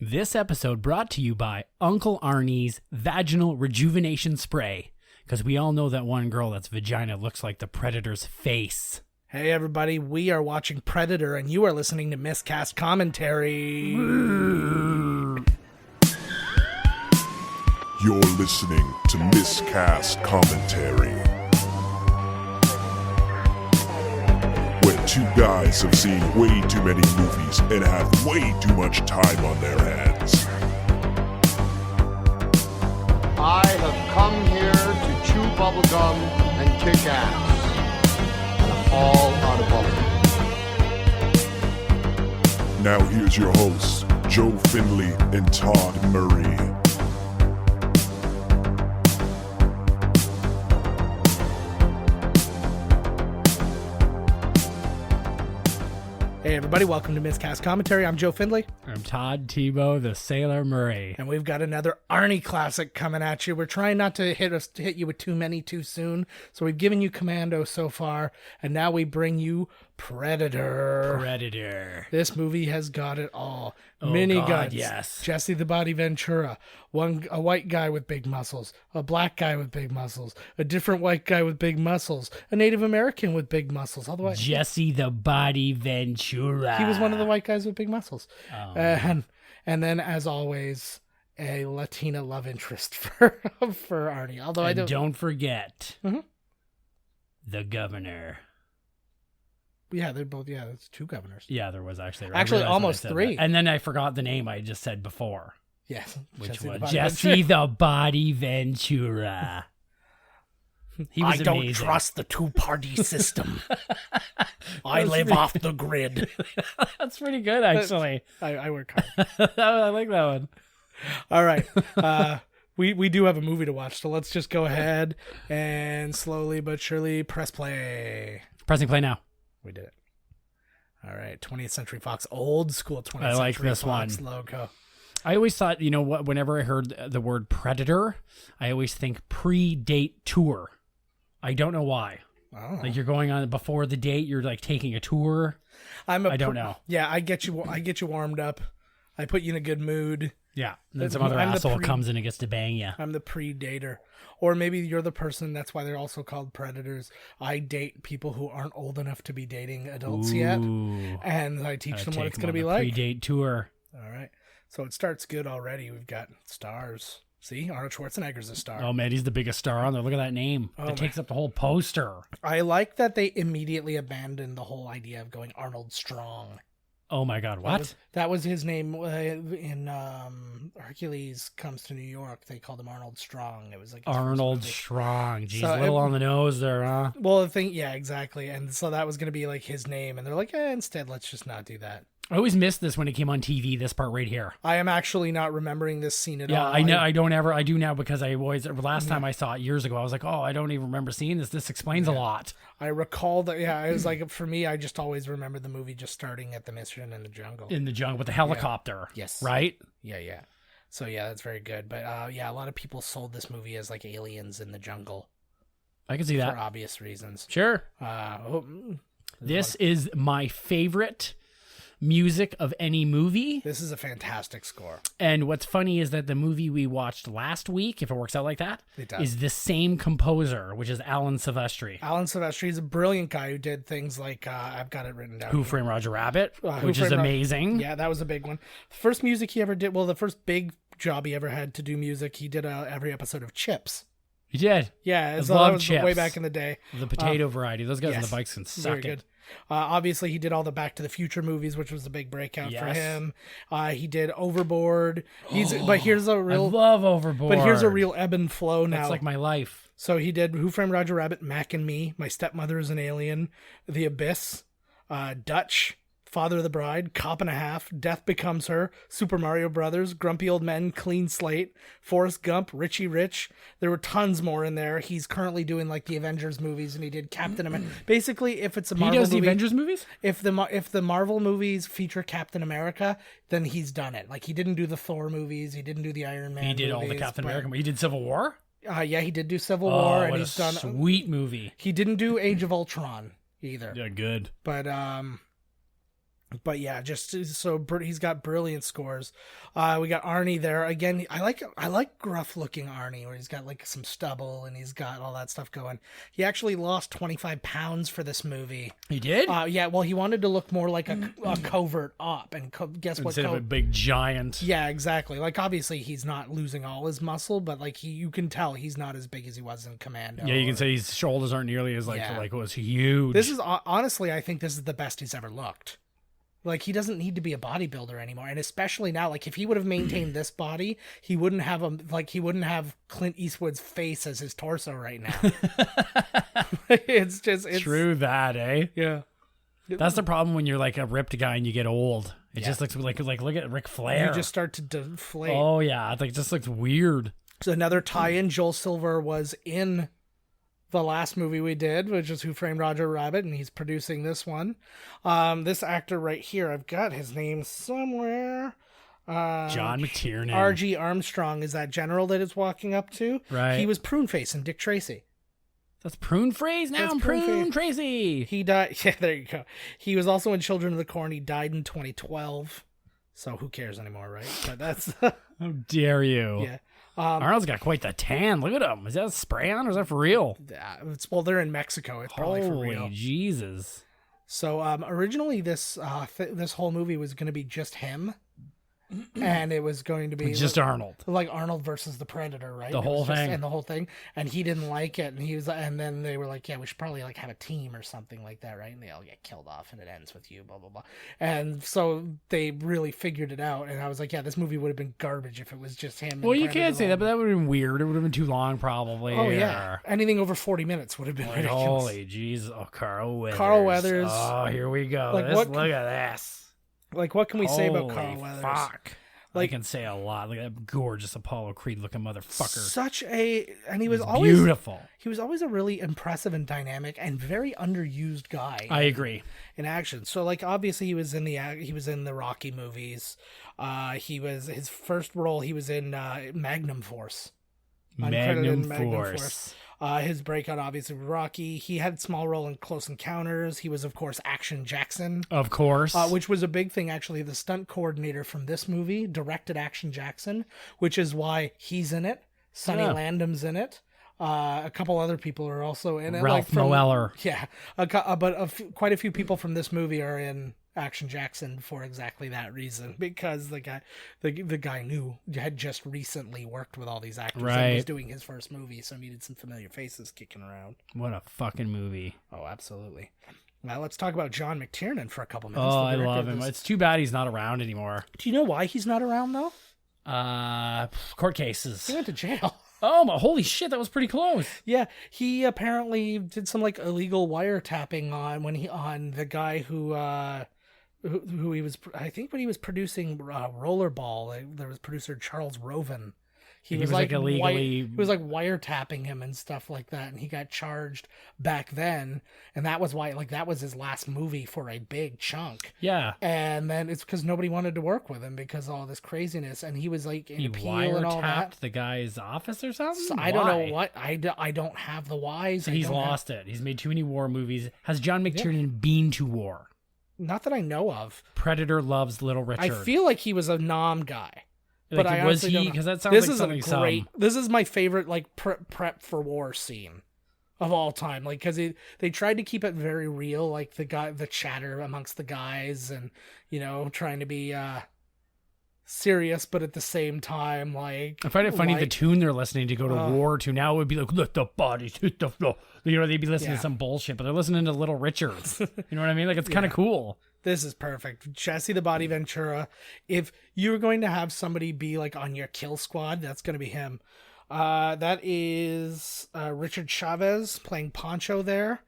This episode brought to you by Uncle Arnie's Vaginal Rejuvenation Spray. Because we all know that one girl that's vagina looks like the Predator's face. Hey everybody, we are watching Predator and you are listening to Miscast Commentary. You're listening to Miscast Commentary, where two guys have seen way too many movies and have way too much time on their hands. I have come here to chew bubblegum and kick ass. And I'm all out of bubblegum. Now here's your hosts, Joe Findlay and Todd Murray. Hey everybody, welcome to Miscast Commentary. I'm Joe Findlay. I'm Todd Tebow, the Sailor Murray. And we've got another Arnie classic coming at you. We're trying not to hit you with too many too soon. So we've given you Commando so far, and now we bring you Predator. This movie has got it all. Guns, yes. Jesse the Body Ventura, a white guy with big muscles, a black guy with big muscles, a different white guy with big muscles, a Native American with big muscles. All the way. Jesse the Body Ventura. He was one of the white guys with big muscles. Oh. And then, as always, a Latina love interest for Arnie. Although and don't forget Mhm. the governor. Yeah, they're both. Yeah, it's two governors. Yeah, there was actually. Actually, almost three. That. And then I forgot the name I just said before. Yes, Which was Jesse the Body Ventura. He was I don't amazing. trust the two-party system. I live off the grid. That's pretty good, actually. I work hard. I like that one. All right. We do have a movie to watch, so let's just go ahead and slowly but surely press play. Pressing play now. We did it. All right. 20th Century Fox, old school 20th I like Century this Fox one. logo. I always thought, you know what, whenever I heard the word Predator, I always think pre-date tour. I don't know why. Oh. Like you're going on before the date, you're like taking a tour. I don't know. Yeah, I get you warmed up. I put you in a good mood. Yeah. And then some other asshole comes in and gets to bang you. I'm the pre-dater. Or maybe you're the person, that's why they're also called predators. I date people who aren't old enough to be dating adults yet. And I teach them what it's going to be like. Pre-date tour. All right. So it starts good already. We've got stars. See, Arnold Schwarzenegger's a star. Oh, man, he's the biggest star on there. Look at that name. It takes up the whole poster. I like that they immediately abandoned the whole idea of going Arnold Strong. Oh, my God. What? That was his name in Hercules Comes to New York. They called him Arnold Strong. It was like Arnold Strong. Jeez, a little on the nose there, huh? Well, yeah, exactly. And so that was going to be like his name. And they're like, instead, let's just not do that. I always missed this when it came on TV, this part right here. I am actually not remembering this scene at all. Yeah, I know. I do now because last time I saw it years ago, I was like, oh, I don't even remember seeing this. This explains a lot. I recall that, it was like, for me, I just always remember the movie just starting at the mission in the jungle. In the jungle with the helicopter. Yeah. Yes. Right? Yeah. So, yeah, that's very good. But, a lot of people sold this movie as like aliens in the jungle. I can see that. For obvious reasons. Sure. This is my favorite music of any movie. This is a fantastic score. And what's funny is that the movie we watched last week, if it works out like that, is the same composer, which is Alan Silvestri. Alan Silvestri is a brilliant guy who did things like, I've got it written down. Who Framed Roger Rabbit, which is amazing. Yeah, that was a big one. The first music he ever did, the first big job he ever had to do music, he did every episode of Chips. He did? Yeah, that was Chips. Way back in the day. The potato variety. Those guys on the bikes can suck it. Good. Obviously, he did all the Back to the Future movies, which was a big breakout for him. He did Overboard. But here's a real... I love Overboard. But here's a real ebb and flow now. That's like my life. So he did Who Framed Roger Rabbit, Mac and Me, My Stepmother is an Alien, The Abyss, Dutch, Father of the Bride, Cop and a Half, Death Becomes Her, Super Mario Brothers, Grumpy Old Men, Clean Slate, Forrest Gump, Richie Rich. There were tons more in there. He's currently doing like the Avengers movies, and he did Captain America. Basically, if it's a Marvel movie, he does the Avengers movies. If the Marvel movies feature Captain America, then he's done it. Like he didn't do the Thor movies, he didn't do the Iron Man. He did movies, all the Captain America. He did Civil War. Yeah, he did do Civil War, and he's done sweet movie. He didn't do Age of Ultron either. Yeah, good. But But yeah, just so he's got brilliant scores. We got Arnie there again. I like gruff looking Arnie, where he's got like some stubble and he's got all that stuff going. He actually lost 25 pounds for this movie. He did? Yeah. Well, he wanted to look more like a covert op, and guess what? Instead of a big giant. Yeah, exactly. Like obviously he's not losing all his muscle, but like you can tell he's not as big as he was in Commando. Yeah, you can say his shoulders aren't nearly as like was huge. This is honestly, I think this is the best he's ever looked. Like, he doesn't need to be a bodybuilder anymore. And especially now, like, if he would have maintained this body, he wouldn't have Clint Eastwood's face as his torso right now. It's true that, eh? Yeah. That's the problem when you're like a ripped guy and you get old. It just looks like look at Ric Flair. You just start to deflate. Oh, yeah. It just looks weird. So another tie-in, Joel Silver was in the last movie we did, which is Who Framed Roger Rabbit, and he's producing this one. This actor right here, I've got his name somewhere. John McTiernan. R.G. Armstrong is that general that it's walking up to. Right. He was Pruneface in Dick Tracy. That's Prune Phrase now. That's I'm Prune Tracy. He died. Yeah, there you go. He was also in Children of the Corn. He died in 2012. So who cares anymore, right? But that's. How dare you? Yeah. Arnold's got quite the tan. Look at him. Is that a spray on or is that for real? Well, they're in Mexico. It's probably for real. Holy Jesus. So originally this this whole movie was going to be just him. And it was going to be just Arnold, like Arnold versus the Predator, right? The whole thing, and he didn't like it, and then they were like, "Yeah, we should probably like have a team or something like that, right?" And they all get killed off, and it ends with you, blah blah blah. And so they really figured it out, and I was like, "Yeah, this movie would have been garbage if it was just him." Well, you can't say that, but that would have been weird. It would have been too long, probably. Oh yeah, anything over 40 minutes would have been ridiculous. Holy jeez! Oh, Carl Weathers. Oh, here we go. Like, look at this. Like, what can we say about Carl Weathers? Fuck. Like, I can say a lot. Like that gorgeous Apollo Creed looking motherfucker. And he was always beautiful. He was always a really impressive and dynamic and very underused guy. I agree. In action. So like obviously he was in the Rocky movies. He was his first role. He was in Magnum Force. Magnum Force. His breakout obviously with Rocky. He had a small role in Close Encounters. He was of course Action Jackson. Of course. Which was a big thing actually. The stunt coordinator from this movie directed Action Jackson, which is why he's in it. Sonny Landham's in it. A couple other people are also in it. Ralph Moeller. Yeah. But quite a few people from this movie are in Action Jackson for exactly that reason, because the guy had just recently worked with all these actors, right. And was doing his first movie, so needed some familiar faces kicking around. What a fucking movie. Oh, absolutely. Now let's talk about John McTiernan for a couple minutes. Oh, I love him. It's too bad he's not around anymore. Do you know why he's not around though? Court cases. He went to jail. Oh, my holy shit, that was pretty close. Yeah, he apparently did some like illegal wiretapping on the guy who he was, I think when he was producing Rollerball, there was producer Charles Roven. He was like illegally. He was like wiretapping him and stuff like that, and he got charged back then, and that was why that was his last movie for a big chunk. Yeah, and then it's because nobody wanted to work with him because of all this craziness, and he was like in appeal and all that. The guy's office or something. So I don't know what I don't have the whys. So he's lost it. He's made too many war movies. Has John McTiernan been to war? Not that I know of. Predator loves Little Richard. I feel like he was a nom guy. Like, but was he? Because that sounds like something. This is my favorite prep for war scene of all time. Like because they tried to keep it very real, like the chatter amongst the guys, and trying to be serious, but at the same time like. I find it funny the tune they're listening to go to war to now would be like let the bodies hit the floor. They'd be listening to some bullshit, but they're listening to Little Richard. You know what I mean? Like it's kind of cool. This is perfect. Jesse the Body Ventura. If you were going to have somebody be like on your kill squad, that's going to be him. That is Richard Chavez playing Pancho there.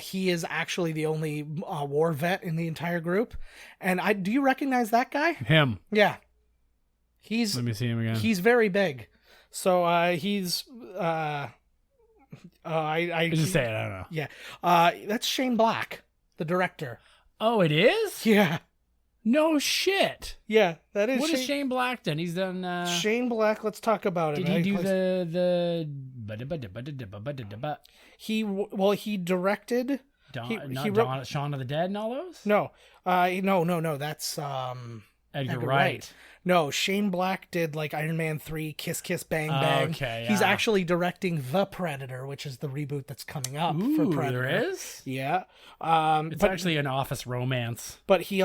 He is actually the only war vet in the entire group. And do you recognize that guy? Him. Yeah. Let me see him again. He's very big. So he's I just say it, I don't know. Yeah. That's Shane Black, the director. Oh, it is? Yeah. No shit. Yeah, that is. What has Shane Black done? He's done. Shane Black. Let's talk about it. Did he do the? He directed Shaun of the Dead and all those? No, no. That's Edgar Wright. No, Shane Black did like Iron Man 3, Kiss Kiss Bang Bang. Okay, He's yeah. actually directing The Predator, which is the reboot that's coming up for Predator. There is? Yeah. It's actually an office romance. But he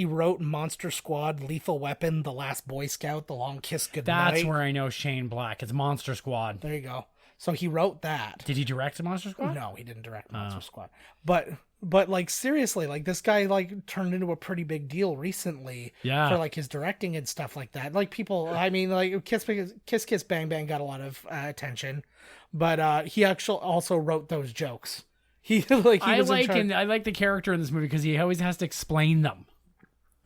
wrote Monster Squad, Lethal Weapon, The Last Boy Scout, The Long Kiss Goodnight. That's where I know Shane Black. It's Monster Squad. There you go. So he wrote that. Did he direct Monster Squad? No, he didn't direct Monster Squad. But like seriously, like this guy like turned into a pretty big deal recently for like his directing and stuff like that. Like people, I mean, like Kiss Kiss Bang Bang got a lot of attention, but he actually also wrote those jokes. I like the character in this movie because he always has to explain them.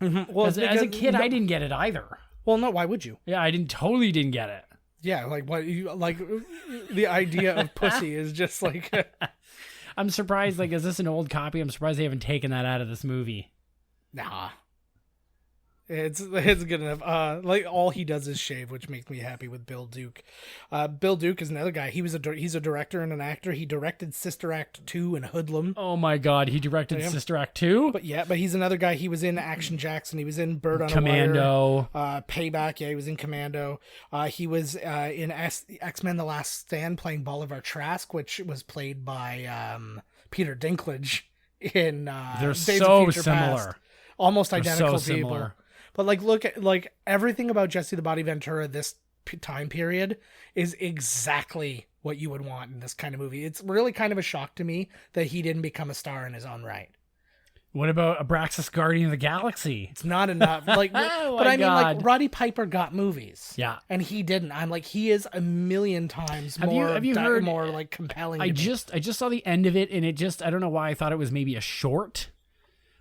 Mm-hmm. Well, as a kid, I didn't get it either. Well, no, why would you? Yeah, I totally didn't get it. Yeah, like what you like the idea of pussy is just like I'm surprised, like, is this an old copy? I'm surprised they haven't taken that out of this movie. Nah. It's good enough. Like all he does is shave, which makes me happy with Bill Duke. Bill Duke is another guy. He's a director and an actor. He directed Sister Act 2 and Hoodlum. Oh my God, he directed Sister Act 2? But he's another guy. He was in Action Jackson. He was in Bird on Commando. a Wire. Payback. Yeah, he was in Commando. He was in X-Men: The Last Stand playing Bolivar Trask, which was played by Peter Dinklage in They're Days so of Future similar. Past. Almost identical so people. similar. But like, look at like everything about Jesse the Body Ventura this time period is exactly what you would want in this kind of movie. It's really kind of a shock to me that he didn't become a star in his own right. What about Abraxas Guardian of the Galaxy? It's not enough. Like, but I mean, like Roddy Piper got movies, yeah, and he didn't. I'm like, he is a million times more. Have you heard more like compelling? I just saw the end of it, and I don't know why I thought it was maybe a short,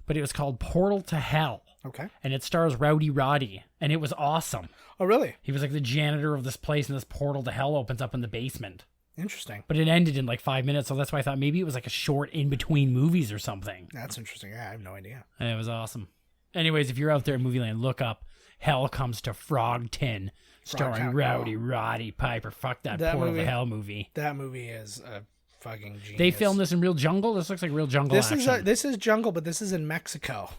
but it was called Portal to Hell. Okay. And it stars Rowdy Roddy, and it was awesome. Oh, really? He was like the janitor of this place, and this portal to hell opens up in the basement. Interesting. But it ended in like 5 minutes, so that's why I thought maybe it was like a short in between movies or something. That's interesting. Yeah, I have no idea. And it was awesome. Anyways, if you're out there in movie land, look up Hell Comes to Frogtown, starring Rowdy Roddy Piper. Fuck that Portal to Hell movie. That movie is a fucking genius. They filmed this in real jungle? This looks like real jungle action. This is jungle, but this is in Mexico.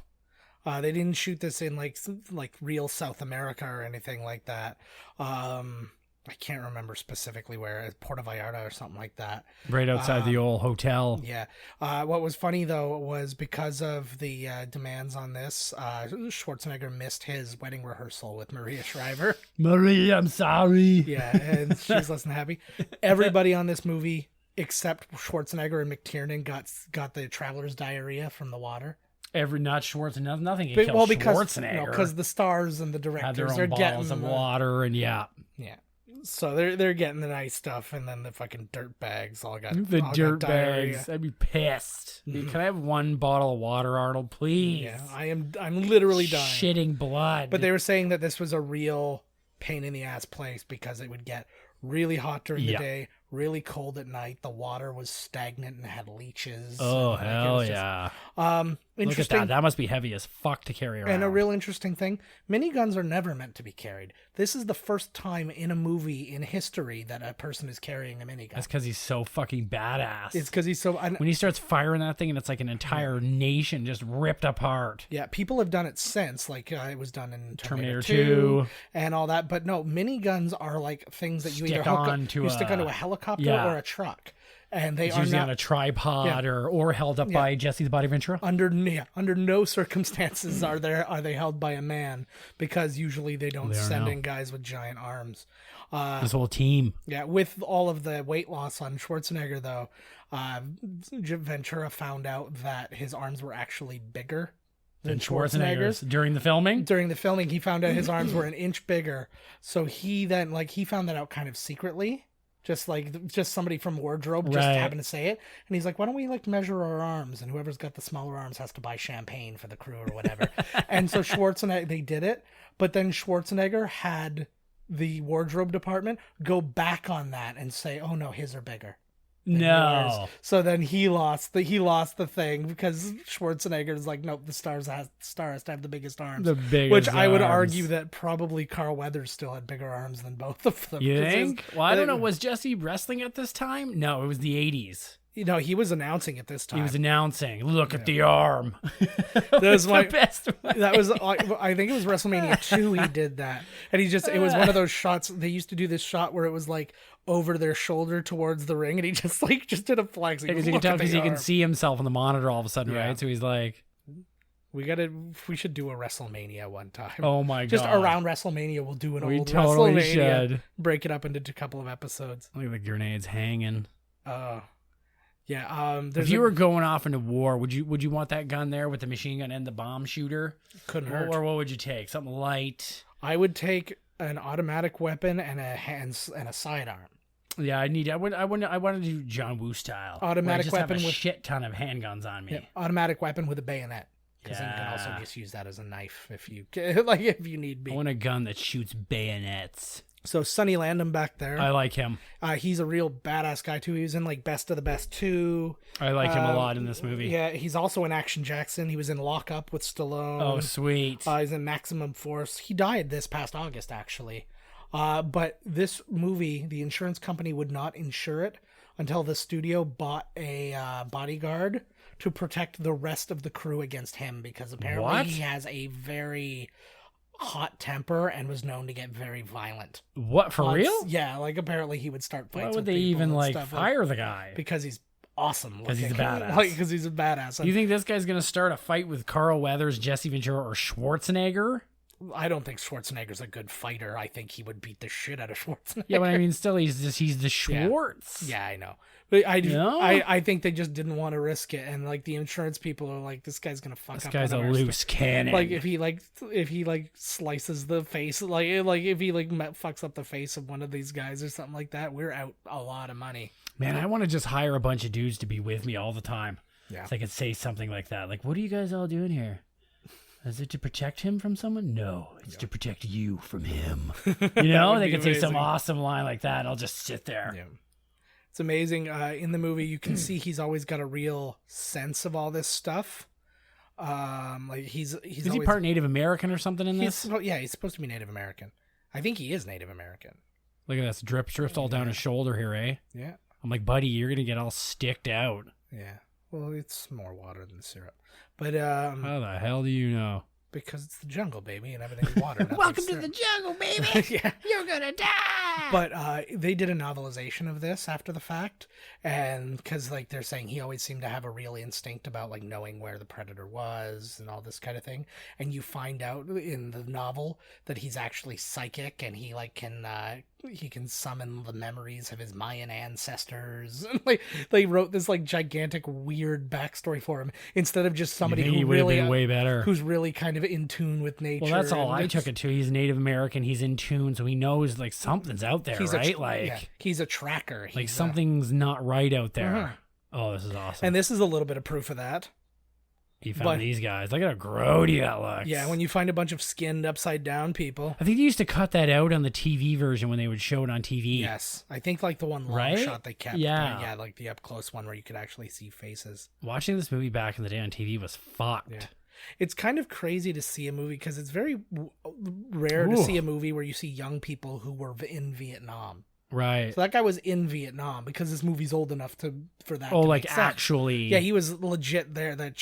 They didn't shoot this in like real South America or anything like that. I can't remember specifically where, Puerto Vallarta or something like that. Right outside the old hotel. Yeah. What was funny though was because of the demands on this, Schwarzenegger missed his wedding rehearsal with Maria Shriver. Maria, I'm sorry. Yeah, and she's less than happy. Everybody on this movie except Schwarzenegger and McTiernan got the traveler's diarrhea from the water. Not Schwarzenegger, nothing can kill Schwarzenegger. Because the stars and the directors had their own are bottles getting of water, and yeah. So they're getting the nice stuff, and then the fucking dirt bags all got dirt diarrhea. bags. I'd be pissed. Can I have one bottle of water, Arnold, please? Yeah, I'm literally dying, shitting blood. But they were saying that this was a real pain in the ass place because it would get really hot during the day, really cold at night. The water was stagnant and had leeches. Oh, hell yeah. Interesting. Look at that. That must be heavy as fuck to carry around. And a real interesting thing, miniguns are never meant to be carried. This is the first time in a movie in history that a person is carrying a minigun. That's because he's so fucking badass. It's because he's so... when he starts firing that thing and it's like an entire nation just ripped apart. Yeah, people have done it since. Like, it was done in Terminator 2 and all that. But no, miniguns are like things that you stick either stick onto a helicopter or a truck. And they are usually not on a tripod or held up by Jesse the Body Ventura. Under no circumstances are they held by a man, because usually they don't send in guys with giant arms. This whole team. Yeah, with all of the weight loss on Schwarzenegger, though, Ventura found out that his arms were actually bigger than Schwarzenegger's. During the filming? During the filming, he found out his arms were an inch bigger. So he found that out kind of secretly. Just somebody from wardrobe just happened to say it, and he's like, "Why don't we measure our arms? And whoever's got the smaller arms has to buy champagne for the crew or whatever." And so Schwarzenegger, they did it, but then Schwarzenegger had the wardrobe department go back on that and say, "Oh no, his are bigger." No. So then he lost the thing, because Schwarzenegger's like, nope, the star has to have the biggest arms. The biggest Which I would arms. argue that probably Carl Weathers still had bigger arms than both of them. You think? Well, I don't know. Was Jesse wrestling at this time? No, it was the 80s. He was announcing it this time. He was announcing, look at the arm. That was my best one. That was, I think it was WrestleMania 2 he did that. And it was one of those shots, they used to do this shot where it was like over their shoulder towards the ring, and he just did a flex. Because you can tell because he can see himself on the monitor all of a sudden, Yeah. right? So he's like... We should do a WrestleMania one time. Oh my god. Just around WrestleMania, we'll do an We old totally WrestleMania. should. Break it up into a couple of episodes. Look at the grenades hanging. Yeah. If you were going off into war, would you want that gun there with the machine gun and the bomb shooter? Couldn't hurt. Or what would you take? Something light? I would take an automatic weapon and a sidearm. Yeah, I want to do John Woo style. Automatic just have weapon a with shit ton of handguns on me. Yeah, automatic weapon with a bayonet. Because then you can also just use that as a knife if you need be. I want a gun that shoots bayonets. So Sonny Landham back there. I like him. He's a real badass guy too. He was in like Best of the Best 2. I like him a lot in this movie. Yeah, he's also in Action Jackson. He was in Lock Up with Stallone. Oh, sweet. He's in Maximum Force. He died this past August, actually. But this movie, the insurance company would not insure it until the studio bought a bodyguard to protect the rest of the crew against him, because apparently he has a very hot temper and was known to get very violent. What, for real? Yeah, like apparently he would start fights. Why would with they people even and like stuff. fire the guy? Because he's awesome. Because he's a badass. Because he's a badass. You think this guy's gonna start a fight with Carl Weathers, Jesse Ventura, or Schwarzenegger? I don't think Schwarzenegger's a good fighter. I think he would beat the shit out of Schwarzenegger. Yeah, but I mean, still, he's the Schwartz. Yeah, I know. But No? I think they just didn't want to risk it, and like the insurance people are like, this guy's gonna fuck up. This guy's a one of our loose cannon. Like if he slices the face, like if he fucks up the face of one of these guys or something like that, we're out a lot of money. Man, I want to just hire a bunch of dudes to be with me all the time. Yeah, so I could say something like that. Like, what are you guys all doing here? Is it to protect him from someone? No, it's to protect you from him. You know, they could say some awesome line like that, and I'll just sit there. Yeah. It's amazing. In the movie, you can see he's always got a real sense of all this stuff. Like he's Is he part Native American or something in this? He's supposed to be Native American. I think he is Native American. Look at this drips all down his shoulder here, eh? Yeah. I'm like, buddy, you're gonna get all sticked out. Yeah. Well, it's more water than syrup. But how the hell do you know? Because it's the jungle, baby, and everything's water. Welcome to the jungle, baby. Yeah. You're gonna die. But they did a novelization of this after the fact, and because like they're saying he always seemed to have a real instinct about like knowing where the predator was and all this kind of thing. And you find out in the novel that he's actually psychic, and he like he can summon the memories of his Mayan ancestors. And like they wrote this like gigantic weird backstory for him instead of just somebody who really been way better, who's really kind of in tune with nature. Well, that's all I took it to. He's Native American. He's in tune, so he knows like something's out there, right? He's a tracker. Like something's not right out there. Oh, this is awesome. And this is a little bit of proof of that. He found these guys. Look at how grody that looks. Yeah, when you find a bunch of skinned upside down people. I think they used to cut that out on the TV version when they would show it on TV. Yes. I think like the one long shot they kept. Yeah, like the up close one where you could actually see faces. Watching this movie back in the day on TV was fucked. Yeah. It's kind of crazy to see a movie because it's very rare to see a movie where you see young people who were in Vietnam. Right. So that guy was in Vietnam because this movie's old enough for that. Oh, to like make sense. actually. Yeah, he was legit there. That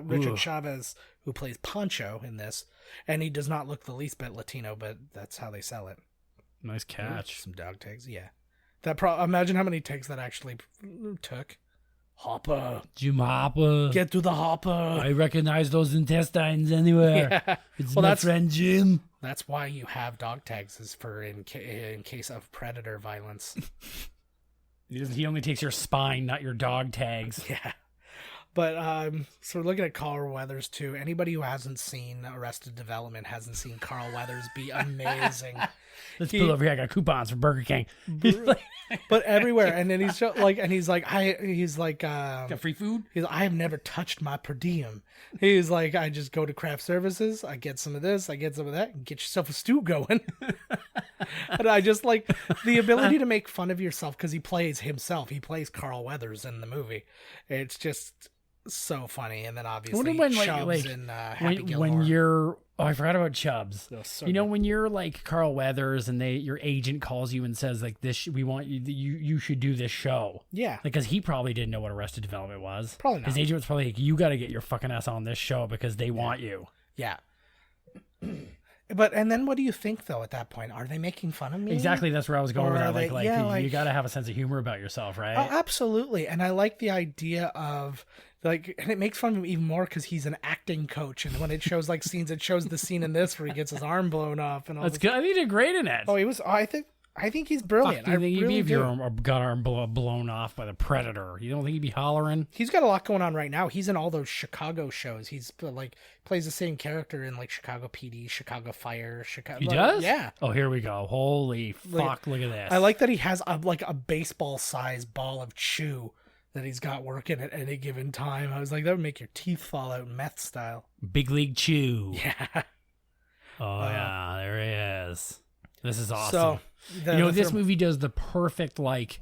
Richard Chavez, who plays Pancho in this, and he does not look the least bit Latino, but that's how they sell it. Nice catch. Some dog tags, yeah. Imagine how many takes that actually took. Hopper. Jim Hopper. Get to the hopper. I recognize those intestines anywhere. Yeah. It's my friend Jim. That's why you have dog tags, is for in case of predator violence. He only takes your spine, not your dog tags. Yeah. But so we're looking at Carl Weathers too. Anybody who hasn't seen Arrested Development hasn't seen Carl Weathers be amazing. Let's pull over here. I got coupons for Burger King. But everywhere, and then he's like, got free food. I have never touched my per diem. He's like, I just go to craft services. I get some of this. I get some of that. And get yourself a stew going. And I just like the ability to make fun of yourself because he plays himself. He plays Carl Weathers in the movie. It's just so funny. And then I obviously wonder when, Chubbs and Happy Gilmore. when you're I forgot about Chubbs. That was so you know, good. when you're like Carl Weathers and your agent calls you and says like this, we want you should do this show. Yeah. Because he probably didn't know what Arrested Development was. Probably not. His agent was probably like, you got to get your fucking ass on this show because they want you. Yeah. But and then what do you think though at that point? Are they making fun of me? Exactly, that's where I was going Or with are that. they- You got to have a sense of humor about yourself, right? Oh, absolutely. And I like the idea of like, and it makes fun of him even more because he's an acting coach. And when it shows like scenes, it shows the scene in this where he gets his arm blown off and all That's this. good. I think he did great in it. Oh, he was. I think he's brilliant. Fuck, do you think he'd be if do. your got arm blown off by the Predator? You don't think he'd be hollering? He's got a lot going on right now. He's in all those Chicago shows. He's like plays the same character in like Chicago PD, Chicago Fire, Chicago. He does? Yeah. Oh, here we go. Holy fuck! Look at this. I like that he has a baseball-sized ball of chew that he's got working at any given time. I was like, that would make your teeth fall out meth style. Big League Chew. Yeah. Oh yeah, there he is. This is awesome. So, this movie does the perfect like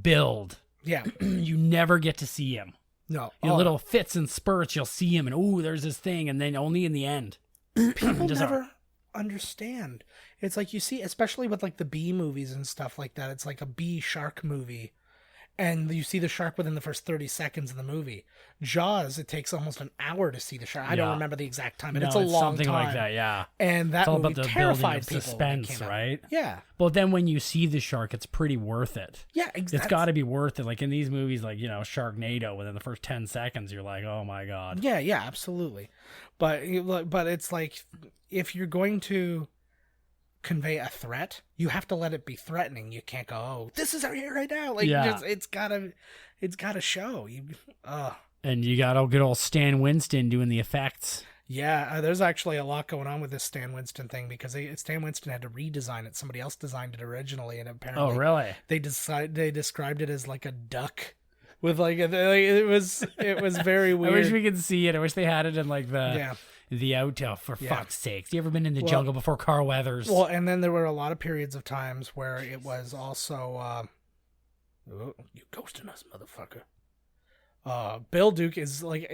build. Yeah. You never get to see him. No. In little fits and spurts, you'll see him, and oh, there's this thing, and then only in the end. People Just never understand. It's like you see, especially with like the B movies and stuff like that. It's like a B shark movie, and you see the shark within the first 30 seconds of the movie. Jaws, it takes almost an hour to see the shark. I don't remember the exact time, but it's a long something time. like that. Yeah, And that it's all movie about the terrified building of people when it suspense, came out. right? Yeah. But then when you see the shark, it's pretty worth it. Yeah, It's exactly. got to be worth it. Like in these movies, like, Sharknado, within the first 10 seconds, you're like, oh my God. Yeah, absolutely. But it's like, if you're going to convey a threat, you have to let it be threatening. You can't go, oh, this is here right now. Like, Yeah. it's gotta show. And you got good old Stan Winston doing the effects. Yeah, there's actually a lot going on with this Stan Winston thing because Stan Winston had to redesign it. Somebody else designed it originally, and apparently, Oh, really? They described it as like a duck with like it was very weird. I wish we could see it. I wish they had it in like Yeah. the outro, for Yeah. fuck's sakes. You ever been in the jungle before Carl Weathers? Well, and then there were a lot of periods of times where it was also, oh, you ghosting us, motherfucker. Bill Duke is like,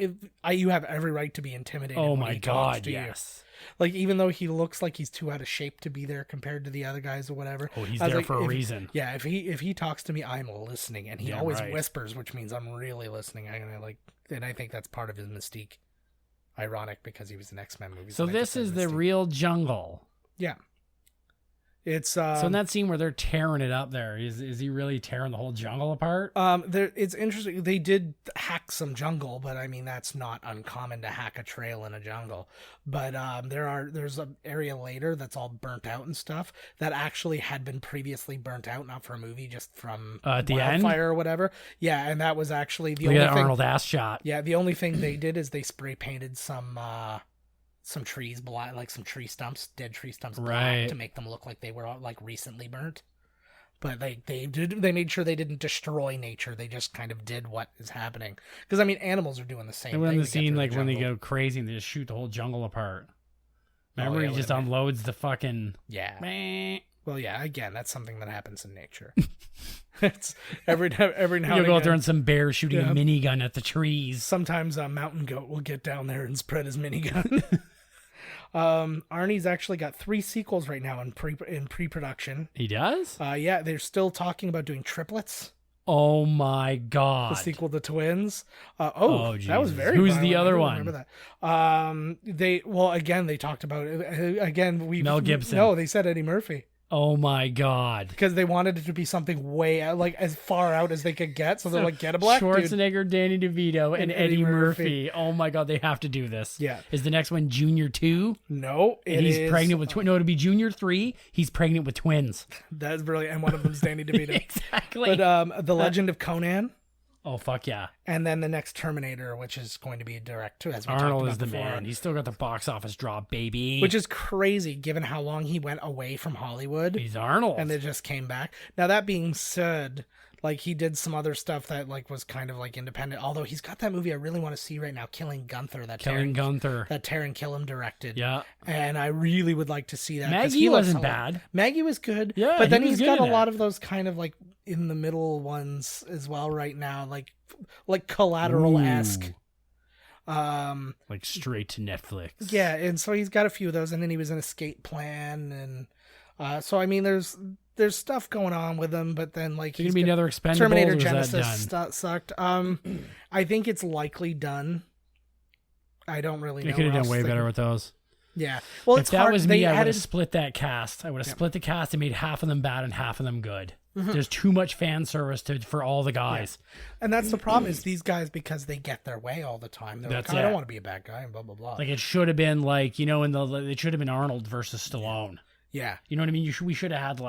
you have every right to be intimidated. Oh when my he talks God, to you. yes. Like, even though he looks like he's too out of shape to be there compared to the other guys or whatever. Oh, he's I was there like, for a reason. Yeah, if he talks to me, I'm listening, and he Yeah, always right. whispers, which means I'm really listening. And I think that's part of his mystique. Ironic because he was in X-Men movies. So and I this just is said the mystique. real jungle. Yeah. It's So in that scene where they're tearing it up there, is he really tearing the whole jungle apart? it's interesting. They did hack some jungle, but I mean that's not uncommon to hack a trail in a jungle. But there's an area later that's all burnt out and stuff that actually had been previously burnt out, not for a movie, just from At the end? wildfire or whatever. Yeah, and that was actually the Look only at that thing. Arnold ass shot. Yeah, the only thing they did is they spray painted some trees black, like some tree stumps, dead tree stumps black, Right. to make them look like they were like recently burnt. But they made sure they didn't destroy nature. They just kind of did what is happening. Because I mean, animals are doing the same And thing. when the to get scene, through like when they jungle. go crazy and they just shoot the whole jungle apart. Remember, yeah, he just when they- unloads the fucking. Yeah. Meh. Well, yeah. Again, that's something that happens in nature. It's every now You'll and go out there again. and some bear shooting Yeah. a minigun at the trees. Sometimes a mountain goat will get down there and spread his minigun. Arnie's actually got 3 sequels right now in pre-production. He does? Yeah, they're still talking about doing triplets. Oh my The God. sequel to Twins. Oh, That was Jesus. very. Who's violent. the I other don't one? Remember that? They talked about it again. Mel Gibson. No, they said Eddie Murphy Oh my God. because they wanted it to be something way out, like as far out as they could get. So they're like, get a black dude. Schwarzenegger, Danny DeVito, and And Eddie Eddie Murphy. Murphy. Oh my God, they have to do this. Yeah. Is the next one Junior 2? No, And he's pregnant with twins. No, it'll be Junior 3. He's pregnant with twins. That's brilliant, and one of them's Danny DeVito. Exactly. But the Legend of Conan. Oh, fuck yeah. And then the next Terminator, which is going to be direct too, as we Arnold talked is about the before. man. He's still got the box office drop, baby. Which is crazy given how long he went away from Hollywood. He's Arnold. And they just came back. Now, that being said, Like he did some other stuff that like was kind of like independent. Although he's got that movie I really want to see right now, Killing Gunther. That Taron Killam directed. Yeah, and I really would like to see that. Maggie wasn't bad. Maggie was good. Yeah, but then he's got a lot of those kind of like in the middle ones as well right now, like Collateral-esque. Like straight to Netflix. Yeah, and so he's got a few of those, and then he was in Escape Plan, and so I mean, there's stuff going on with him, but then like he's gonna be another Expendables. Terminator Genesis sucked. I think it's likely done. I don't really know. They could have done way better with those. Yeah. Well, if that was me, I would have split that cast. I would have split the cast and made half of them bad and half of them good. Mm-hmm. There's too much fan service for all the guys. Yeah. And that's the problem is these guys, because they get their way all the time. They're like, I don't want to be a bad guy and blah, blah, blah. Like it should have been like, it should have been Arnold versus Stallone. Yeah. You know what I mean? We should have had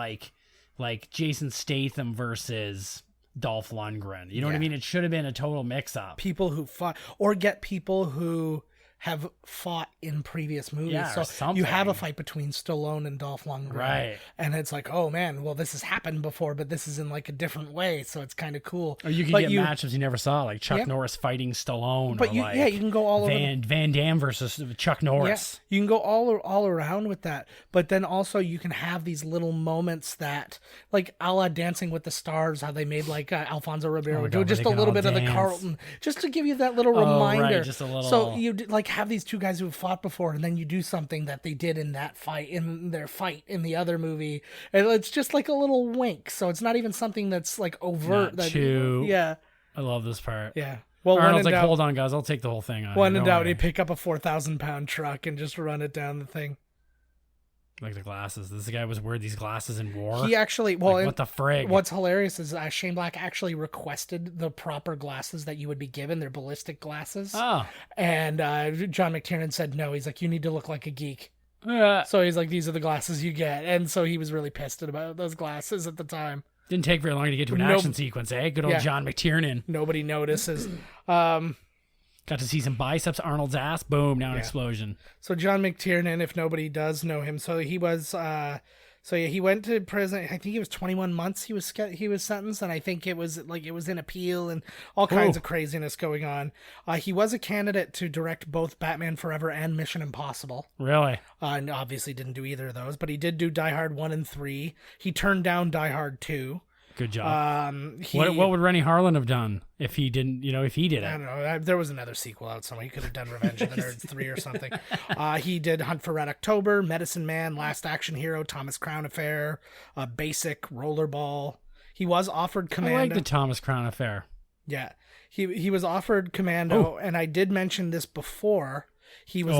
like Jason Statham versus Dolph Lundgren. You know what I mean? It should have been a total mix up. People who fought, or get people who have fought in previous movies. Yeah, so you have a fight between Stallone and Dolph Lundgren. Right. And it's like, oh man, well this has happened before, but this is in like a different way, so it's kind of cool. Or you can get matchups you never saw, like Chuck Norris fighting Stallone. But you can go all over. Van Damme versus Chuck Norris. Yeah, you can go all around with that. But then also you can have these little moments that, like a la Dancing with the Stars, how they made like Alfonso Ribeiro do just a little bit of the Carlton, just to give you that little reminder. Right, just a little. So you like have these two guys who have fought before, and then you do something that they did in that fight, in their fight in the other movie, and it's just like a little wink. So it's not even something that's like overt. Yeah, I love this part. Yeah. Well, Arnold's like, hold on, guys, I'll take the whole thing on. When in doubt, he'd pick up a 4,000-pound truck and just run it down the thing. Like the glasses. This guy was wearing these glasses in war. He actually, well, what the frig? What's hilarious is Shane Black actually requested the proper glasses that you would be given. They're ballistic glasses. Oh. And John McTiernan said no. He's like, you need to look like a geek. So he's like, these are the glasses you get. And so he was really pissed about those glasses at the time. Didn't take very long to get to an action sequence, eh? Good old John McTiernan. Nobody notices. Got to see some biceps, Arnold's ass, boom, now an explosion. So John McTiernan, if nobody does know him, so he was, he went to prison. I think it was 21 months he was sentenced, and I think it was in appeal and all kinds of craziness going on. He was a candidate to direct both Batman Forever and Mission Impossible. Really? And obviously didn't do either of those, but he did do Die Hard 1 and 3. He turned down Die Hard 2. Good job. What would Rennie Harlan have done if he didn't? If he did it, I don't know. There was another sequel out somewhere. He could have done Revenge of the Nerds 3 or something. He did Hunt for Red October, Medicine Man, Last Action Hero, Thomas Crown Affair, Basic, Rollerball. He was offered Commando. I like the Thomas Crown Affair. Yeah, he was offered Commando, and I did mention this before. He was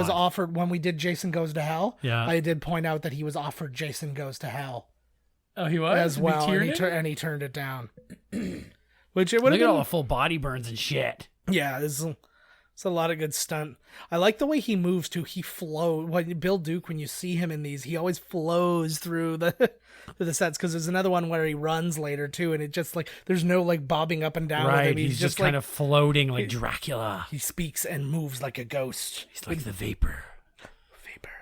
offered when we did Jason Goes to Hell. Yeah, I did point out that he was offered Jason Goes to Hell. Oh, he was? As well, and he turned it down. Which it would have been... Look at all the full body burns and shit. Yeah, it's a lot of good stunt. I like the way he moves, too. He flows. Bill Duke, when you see him in these, he always flows through the sets, because there's another one where he runs later, too, and it just, like, there's no, like, bobbing up and down with him. He's just kind of floating like Dracula. He speaks and moves like a ghost. He's like the vapor.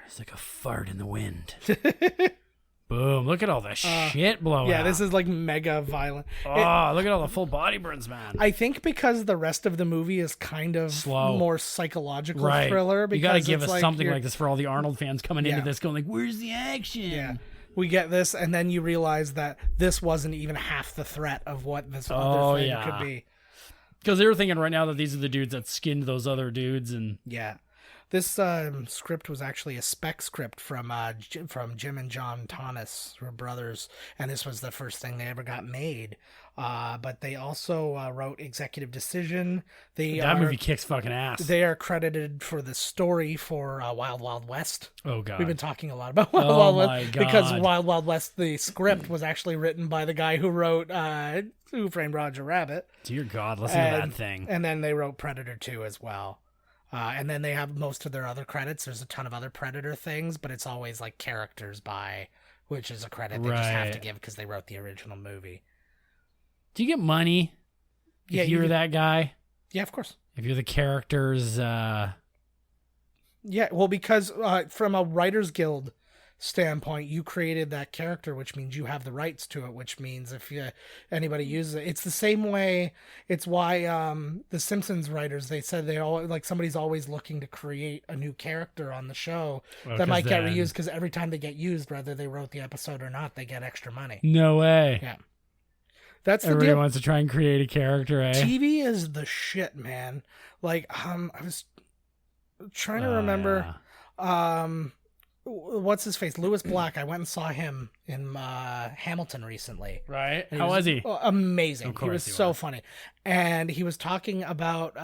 He's like a fart in the wind. Boom, look at all that shit blowing Yeah, out. this is like mega violent. Look at all the full body burns, man. I think because the rest of the movie is kind of slow, more psychological right. thriller. Because you got to give us something like this for all the Arnold fans coming into this going like, where's the action? Yeah. We get this, and then you realize that this wasn't even half the threat of what this other thing could be. Because they were thinking right now that these are the dudes that skinned those other dudes. And yeah. This script was actually a spec script from Jim and John Thomas, who were brothers, and this was the first thing they ever got made. But they also wrote Executive Decision. That movie kicks fucking ass. They are credited for the story for Wild Wild West. Oh, God. We've been talking a lot about Wild Wild West. Because Wild Wild West, the script was actually written by the guy who wrote Who Framed Roger Rabbit. Dear God, listen to that thing. And then they wrote Predator 2 as well. And then they have most of their other credits. There's a ton of other Predator things, but it's always like characters by, which is a credit they just have to give because they wrote the original movie. Do you get money if you're that guy? Yeah, of course. If you're the characters... Yeah, well, because from a Writers Guild standpoint, you created that character, which means you have the rights to it, which means if anybody uses it, it's the same way. It's why the Simpsons writers, they said they all like somebody's always looking to create a new character on the show that might get reused, because every time they get used, whether they wrote the episode or not, they get extra money. No way. Yeah. That's the Everybody deal. wants to try and create a character, eh? TV is the shit, man. Like, I was trying to remember, what's his face? Lewis Black. I went and saw him in Hamilton recently. Right. How was he? Amazing. Of course he was so funny. And he was talking about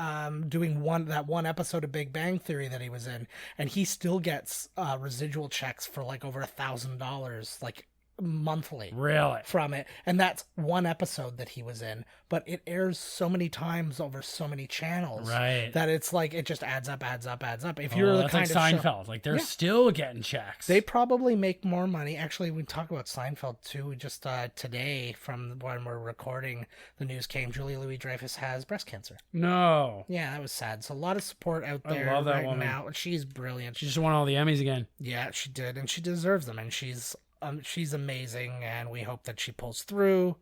doing that one episode of Big Bang Theory that he was in, and he still gets residual checks for like over $1,000, like monthly, really, from it. And that's one episode that he was in, but it airs so many times over so many channels, right, that it's like it just adds up. If you're the kind like of Seinfeld, like they're still getting checks. They probably make more money. Actually, we talk about Seinfeld too. We just today, from when we're recording, the news came: Julia Louis-Dreyfus has breast cancer. No. Yeah, that was sad. So a lot of support out there love that right woman. now. She's brilliant. She just won all the Emmys again. Yeah, she did, and she deserves them. And she's amazing, and we hope that she pulls through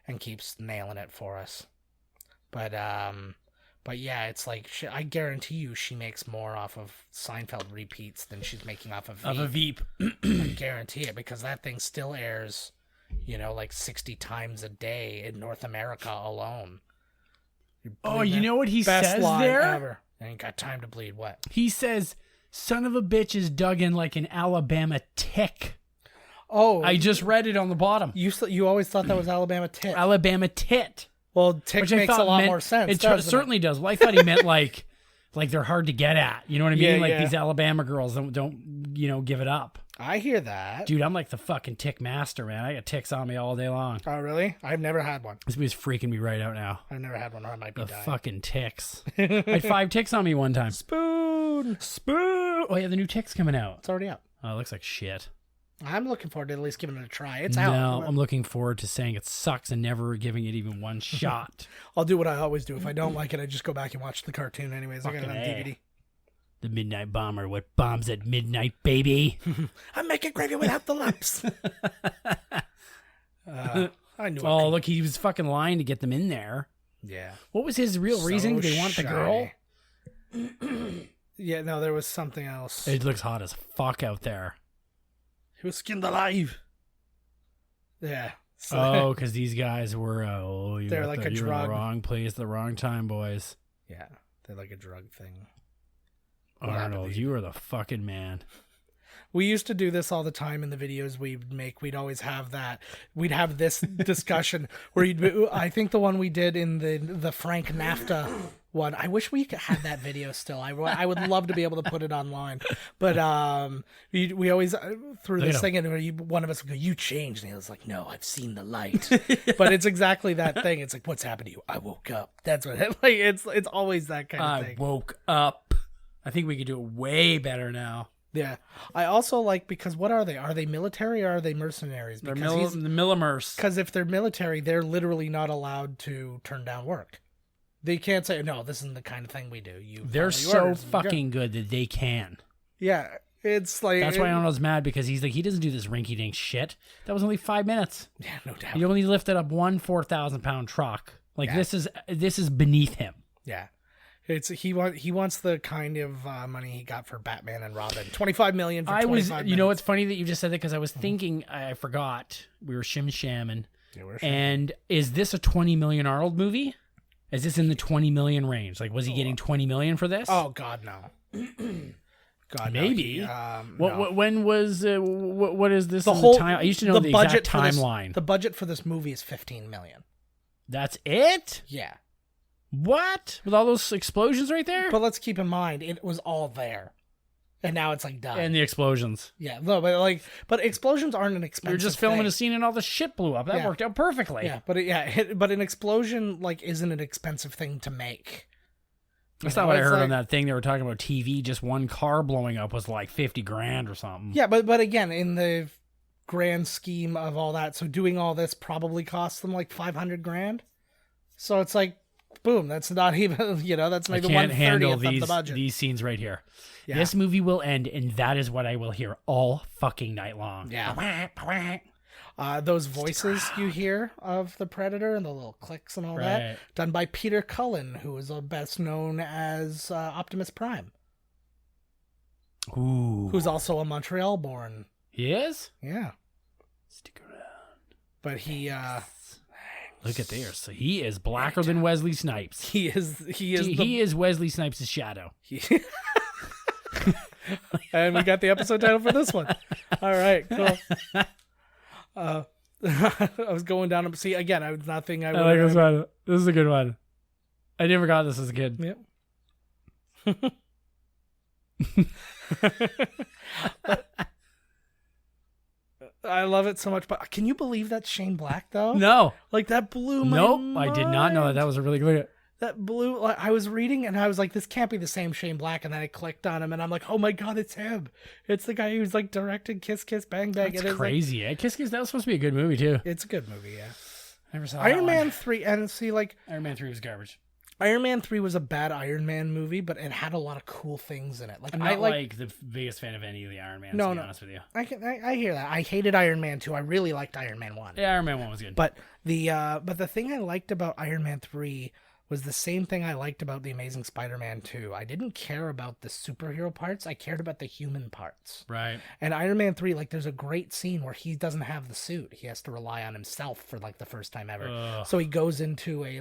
and keeps nailing it for us. But yeah, it's like I guarantee you she makes more off of Seinfeld repeats than she's making off of Veep. Of a Veep. I guarantee it, because that thing still airs, like 60 times a day in North America alone. Oh, you know what he Best says line there? Ever. I ain't got time to bleed. What? He says, "Son of a bitch is dug in like an Alabama tick." Oh, I just read it on the bottom. You always thought that was Alabama tit. Alabama tit. Well, tick Which makes a lot more sense. It certainly does. Well, I thought he meant like they're hard to get at. You know what I mean? Yeah, These Alabama girls don't give it up. I hear that. Dude, I'm like the fucking tick master, man. I got ticks on me all day long. Oh, really? I've never had one. This movie's freaking me right out now. I've never had one, or I might be The dying. fucking ticks. I had 5 ticks on me one time. Spoon. Oh, yeah, the new tick's coming out. It's already out. Oh, it looks like shit. I'm looking forward to at least giving it a try. It's out. No, I'm looking forward to saying it sucks and never giving it even one shot. I'll do what I always do. If I don't like it, I just go back and watch the cartoon anyways. I got it on Fucking A. DVD. The Midnight Bomber. What bombs at midnight, baby? I'm making gravy without the lumps. I knew. Oh, look, he was fucking lying to get them in there. Yeah. What was his real reason? Did they want the girl? Yeah, no, there was something else. It looks hot as fuck out there. He was skinned alive. Yeah. So, Oh, because these guys were, They're like a you were in drug. the wrong place at the wrong time, boys. yeah, they're like a drug thing. Arnold, you are the fucking man. We used to do this all the time in the videos we'd make. We'd always have that. We'd have this discussion where I think the one we did in the Frank NAFTA one. I wish we had that video still. I would love to be able to put it online. But we always threw this thing in where one of us would go, "You changed," and he was like, "No, I've seen the light." But it's exactly that thing. It's like, "What's happened to you?" "I woke up." That's what it's always that kind of thing. I woke up. I think we could do it way better now. Yeah. I also like, because what are they? Are they military or are they mercenaries? They're Because the Millimers. Because if they're military, they're literally not allowed to turn down work. They can't say, "No, this isn't the kind of thing we do." They're so fucking good that they can. Yeah. It's like... That's why Arnold's mad, because he's like, he doesn't do this rinky-dink shit. That was only 5 minutes. Yeah, no doubt. He only lifted up one 4,000-pound truck. Like, Yeah. this is beneath him. Yeah. He wants the kind of money he got for Batman and Robin. $25 million for 25 minutes. You know, it's funny that you just said that, because I was thinking, I forgot, we were shim-shamming. Yeah, we're And is this a 20 million Arnold movie? Is this in the 20 million range? Like, was he getting 20 million for this? Oh, God, no. God, maybe. No. What? When was? What is this? The in whole time? I used to know the exact timeline. The budget for this movie is $15 million. That's it? Yeah. What? With all those explosions right there? But let's keep in mind, it was all there. And now it's like done. And the explosions. Yeah, no, but explosions aren't an expensive You're just filming thing. a scene and all the shit blew up. That Yeah. worked out perfectly. Yeah, but an explosion isn't an expensive thing to make. That's not what I heard on that thing. They were talking about TV. Just one car blowing up was like 50 grand or something. Yeah, but again, in the grand scheme of all that, so doing all this probably cost them like 500 grand. So it's like boom. That's not even, that's I maybe can't 1/30th handle of the these budget. scenes right here. Yeah. This movie will end, and that is what I will hear all fucking night long. Yeah. Those voices you hear of the Predator and the little clicks and all that, done by Peter Cullen, who is best known as Optimus Prime. Ooh. Who's also a Montreal-born. He is? Yeah. Stick around. But he... Look at there. So he is blacker than Wesley Snipes. He is Wesley Snipes' shadow. And we got the episode title for this one. All right, cool. I was going down to see again. I was nothing. I like this one. This is a good one. I never got this as a kid. Yep. I love it so much. But can you believe that's Shane Black though? No. Like that blew my mind. I did not know that. That was a really good. That blew. Like, I was reading and I was like, this can't be the same Shane Black. And then I clicked on him and I'm like, oh my god, it's him. It's the guy who's like directed Kiss Kiss Bang Bang. That's crazy. Like, Kiss Kiss. That was supposed to be a good movie too. It's a good movie. Yeah. Never saw Iron Man 3 and see like Iron Man 3 was garbage. Iron Man 3 was a bad Iron Man movie, but it had a lot of cool things in it. Like I'm not like the biggest fan of any of the Iron Mans, to be honest with you. I hear that. I hated Iron Man 2. I really liked Iron Man 1. Yeah, Iron Man 1 was good. But the thing I liked about Iron Man 3 was the same thing I liked about The Amazing Spider-Man 2. I didn't care about the superhero parts. I cared about the human parts. Right. And Iron Man 3, like, there's a great scene where he doesn't have the suit. He has to rely on himself for, like, the first time ever. Ugh. So he goes into a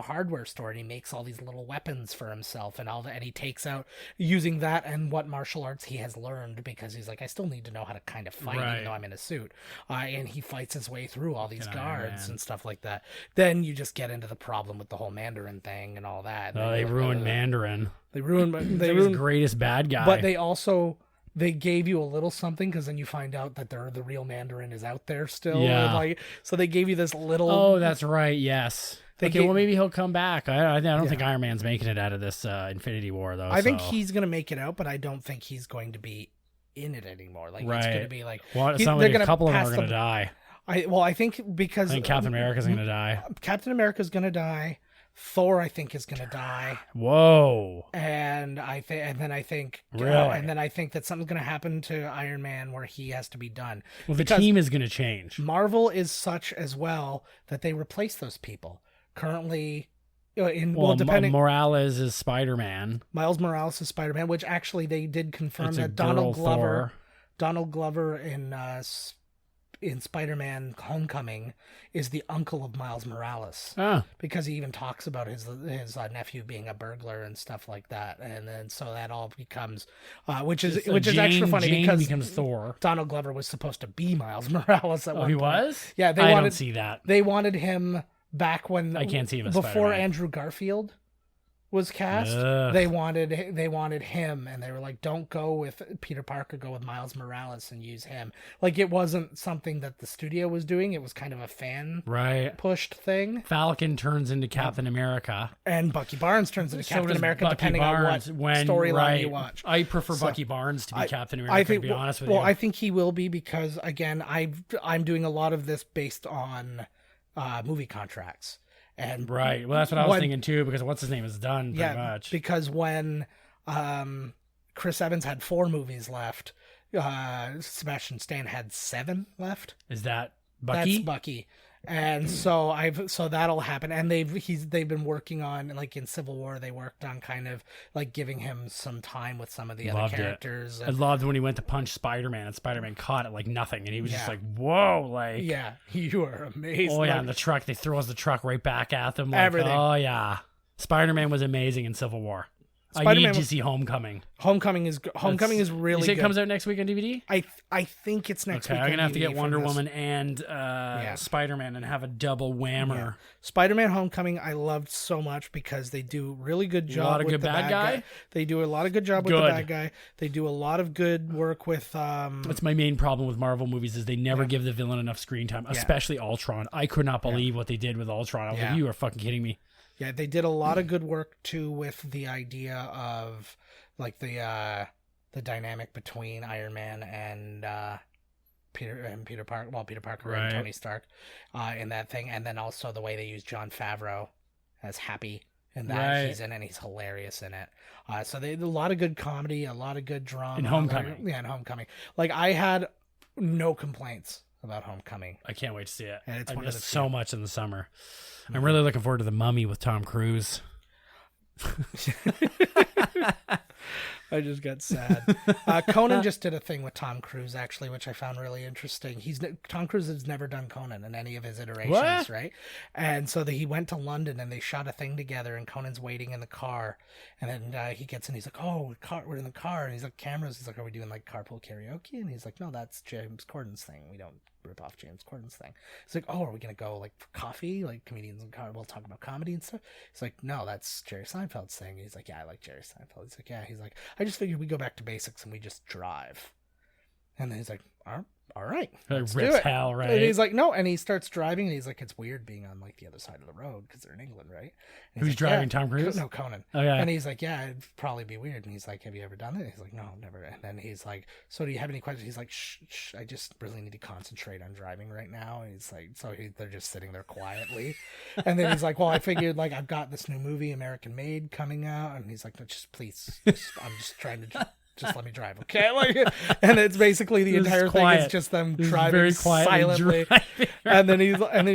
hardware store and he makes all these little weapons for himself and all that. And he takes out, using that and what martial arts he has learned, because he's like, I still need to know how to kind of fight even though I'm in a suit. And he fights his way through all these guards and stuff like that. Then you just get into the problem with the whole Mandarin thing and all that. Oh, they ruined Mandarin. They ruined his greatest bad guy. But they gave you a little something, because then you find out that the real Mandarin is out there still. Yeah. So they gave you this little. Oh, that's right. Yes. Well, maybe he'll come back. I don't think Iron Man's making it out of this Infinity War, though. I think he's going to make it out, but I don't think he's going to be in it anymore. Like, it's going to be like... Well, a couple of them are going to die. I think because... I think Captain America's going to die. Captain America's going to die. Thor, I think, is going to die. Whoa! And then I think that something's going to happen to Iron Man where he has to be done. Well, the team is going to change. Marvel is such as well that they replace those people. Currently, Morales is Spider-Man. Miles Morales is Spider-Man, which actually they did confirm that Donald Glover in Spider-Man Homecoming is the uncle of Miles Morales, because he even talks about his nephew being a burglar and stuff like that, and then so that all becomes which is extra funny because becomes Thor. Donald Glover was supposed to be Miles Morales at one point. He was? Yeah, I don't see that. They wanted him back when I can't see him as before Spider-Man. Andrew Garfield was cast. Ugh. They wanted him, and they were like, don't go with Peter Parker, go with Miles Morales and use him. Like, it wasn't something that the studio was doing. It was kind of a fan pushed thing. Falcon turns into Captain America, and Bucky Barnes turns into Captain America, depending on what storyline you watch. I prefer Bucky Barnes to be Captain America, to be honest with you. Well, I think he will be, because again, I'm doing a lot of this based on movie contracts. And well, that's what I was thinking too, because what's his name is done pretty much. Because when Chris Evans had 4 movies left, Sebastian Stan had 7 left. Is that Bucky? That's Bucky. And so that'll happen. And they've been working on, like in Civil War, they worked on kind of like giving him some time with some of the other characters. I loved when he went to punch Spider-Man and Spider-Man caught it like nothing, and he was just like, whoa, like, yeah, you are amazing. Oh yeah, and the truck, they throws the truck right back at them. Like, everything. Oh yeah, Spider-Man was amazing in Civil War. I need to see Homecoming. Homecoming is really you say good. It comes out next week on DVD? I think it's next week. I'm going to have to get Wonder Woman and Spider-Man and have a double whammer. Yeah. Spider-Man Homecoming I loved so much because they do really good job with the bad guy. They do a lot of good job with the bad guy. They do a lot of good work with... That's my main problem with Marvel movies, is they never give the villain enough screen time, especially Ultron. I could not believe what they did with Ultron. I was like, you are fucking kidding me. Yeah, they did a lot of good work too with the idea of like the dynamic between Iron Man and Peter Parker. Well, Peter Parker and Tony Stark in that thing, and then also the way they used Jon Favreau as Happy. And that Right. he's in, and he's hilarious in it. So they a lot of good comedy, a lot of good drama. In Homecoming. Yeah, in Homecoming. Like, I had no complaints about Homecoming. I can't wait to see it. And it's I one of missed the so much in the summer. I'm really looking forward to The Mummy with Tom Cruise. I just got sad. Conan just did a thing with Tom Cruise, actually, which I found really interesting. Tom Cruise has never done Conan in any of his iterations, What? right? And so he went to London and they shot a thing together, and Conan's waiting in the car, and then he gets in. He's like, "Oh, we're in the car," and he's like, "Cameras." He's like, "Are we doing like carpool karaoke?" And he's like, "No, that's James Corden's thing. We don't rip off James Corden's thing." He's like, "Oh, are we gonna go like for coffee, like comedians in car? We'll talk about comedy and stuff." He's like, "No, that's Jerry Seinfeld's thing." He's like, "Yeah, I like Jerry Seinfeld." He's like, "Yeah." He's like, "I just figured we go back to basics and we just drive." And then he's like, all right, let's do Rips it. hell, right? And he's like, "No," and he starts driving, and he's like, "It's weird being on like the other side of the road because they're in England, right?" And he's Who's like, driving, "Yeah." Tom Cruise? No, Conan. Oh, yeah. And he's like, "Yeah, it'd probably be weird." And he's like, "Have you ever done it?" He's like, "No, never." And then he's like, "So do you have any questions?" He's like, shh, I just really need to concentrate on driving right now. And he's like, they're just sitting there quietly. And then he's like, "Well, I figured like I've got this new movie, American Made, coming out." And he's like, "No, just please, I'm just trying to just let me drive, okay?" Like, and it's basically the This is entire thing quiet. is just them This is driving very quietly silently. driving. And then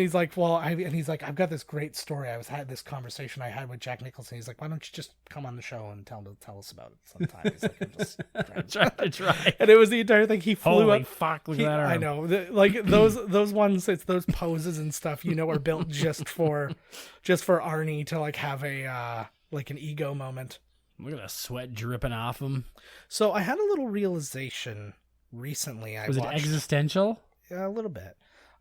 he's like, "Well," and he's like, "I've got this great story. Had this conversation I had with Jack Nicholson." He's like, "Why don't you just come on the show and tell us about it sometime?" He's like, "I'm just Trying to drive. And it was the entire thing. He flew Holy up. fuck, look at that arm. I know, like those ones. It's those poses and stuff. Are built just for Arnie to like have a like an ego moment. Look at the sweat dripping off him. So I had a little realization recently. Was it existential? Yeah, a little bit.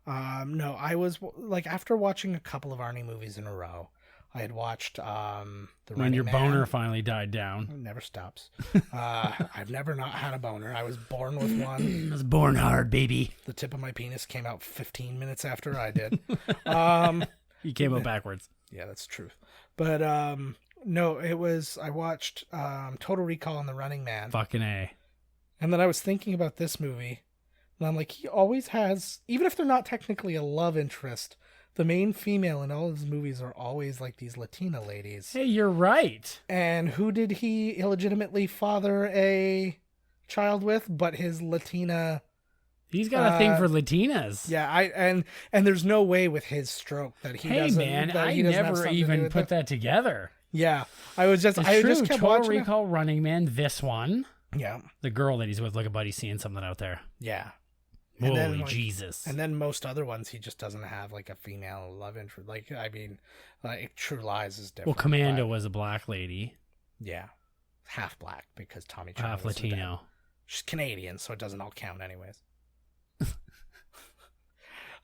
No, I was like, after watching a couple of Arnie movies in a row, I had watched When your boner finally died down. It never stops. I've never not had a boner. I was born with one. I was born hard, baby. The tip of my penis came out 15 minutes after I did. You came out backwards. Yeah, that's true. But no, I watched Total Recall and The Running Man. Fucking A. And then I was thinking about this movie. And I'm like, he always has, even if they're not technically a love interest, the main female in all his movies are always like these Latina ladies. Hey, you're right. And who did he illegitimately father a child with but his Latina? He's got a thing for Latinas. Yeah, and there's no way with his stroke that he Hey, doesn't. man, that I he doesn't have never something to do even with put that together. Yeah, I It's just true. kept Total watching. Recall, Running Man, this one. Yeah, The girl that he's with, look at buddy seeing something out there. yeah. Holy then, like, Jesus. And then most other ones, he just doesn't have like a female love interest. Like, I mean, like True Lies is different. Well, Commando but, was a black lady. yeah, half black because Tommy Chong Half wasn't Latino. dead. She's Canadian, so it doesn't all count anyways.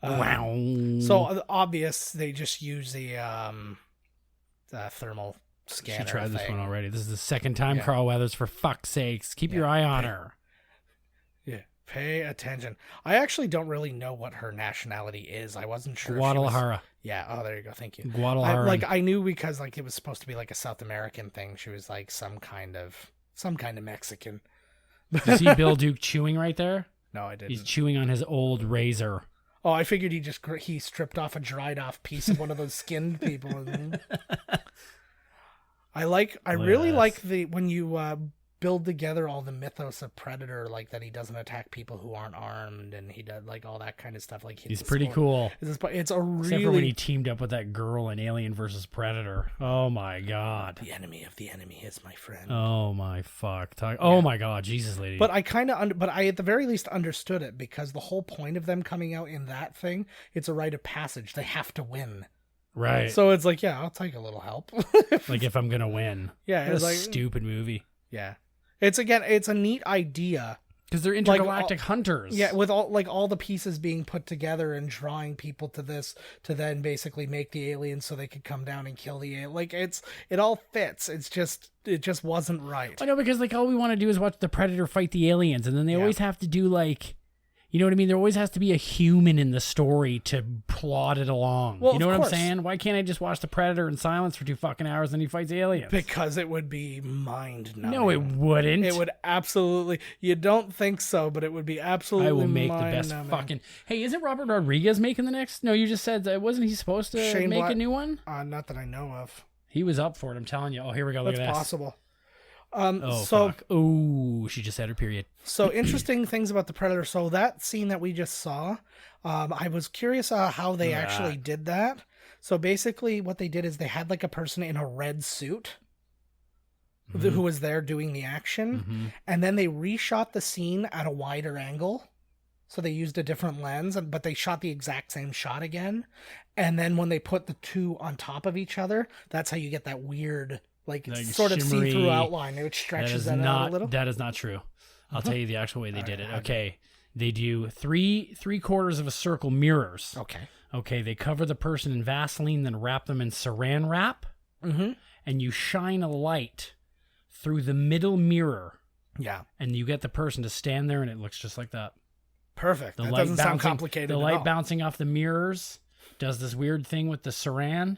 Wow. So obvious, they just use the thermal scanner. She tried this thing. one already. This is the second time, Yeah. Carl Weathers, for fuck's sakes. Keep your eye on her. Yeah, pay attention. I actually don't really know what her nationality is. I wasn't sure. if she was- Guadalajara. Yeah. Oh, there you go. Thank you. Guadalajara. I knew because like it was supposed to be like a South American thing. She was like some kind of Mexican. You see Bill Duke chewing right there? No, I didn't. He's chewing on his old razor. Oh, I figured he stripped off a dried off piece of one of those skinned people. I really like when you build together all the mythos of Predator, like that he doesn't attack people who aren't armed, and he does like all that kind of stuff. Like He's pretty cool. It's a Except for when he really teamed up with that girl in Alien vs. Predator. Oh my god. the enemy of the enemy is my friend. Oh my fuck. Oh my god, Jesus lady. But I kind of, but I at the very least understood it because the whole point of them coming out in that thing, it's a rite of passage. They have to win. right. So it's like, yeah, I'll take a little help. Like if I'm gonna win. Yeah, What it's a like stupid movie. yeah. It's a neat idea. Because they're Like, intergalactic hunters. Yeah, with all the pieces being put together and drawing people to this to then basically make the aliens so they could come down and kill the alien. Like it all fits. It just wasn't right. I know, because like all we want to do is watch the Predator fight the aliens, and then they always have to do like, You know what I mean? There always has to be a human in the story to plot it along. Well, you know of what course. I'm saying? Why can't I just watch The Predator in silence for 2 fucking hours and he fights aliens? Because it would be mind-numbing. No, it wouldn't. It would absolutely. You don't think so, but it would be absolutely. I will make the best mind-numbing. fucking. Hey, isn't Robert Rodriguez making the next? No, you just said that. Wasn't he supposed to Shane make Black- a new one? Not that I know of. He was up for it. I'm telling you. Oh, here we go. Look That's at this. possible. Oh, so fuck. Oh, she just had her period. So interesting things about the Predator. So that scene that we just saw, I was curious how they actually did that. So basically what they did is they had like a person in a red suit who was there doing the action. And then they reshot the scene at a wider angle. So they used a different lens, but they shot the exact same shot again. And then when they put the two on top of each other, that's how you get that weird... Like sort of shimmery, see-through outline, which stretches that out a little. That is not true. I'll tell you the actual way they did it. Okay, they do three quarters of a circle mirrors. Okay, they cover the person in Vaseline, then wrap them in Saran wrap, and you shine a light through the middle mirror. Yeah, and you get the person to stand there, and it looks just like that. Perfect. The That light doesn't sound bouncing- complicated. The at light all. bouncing off the mirrors does this weird thing with the Saran.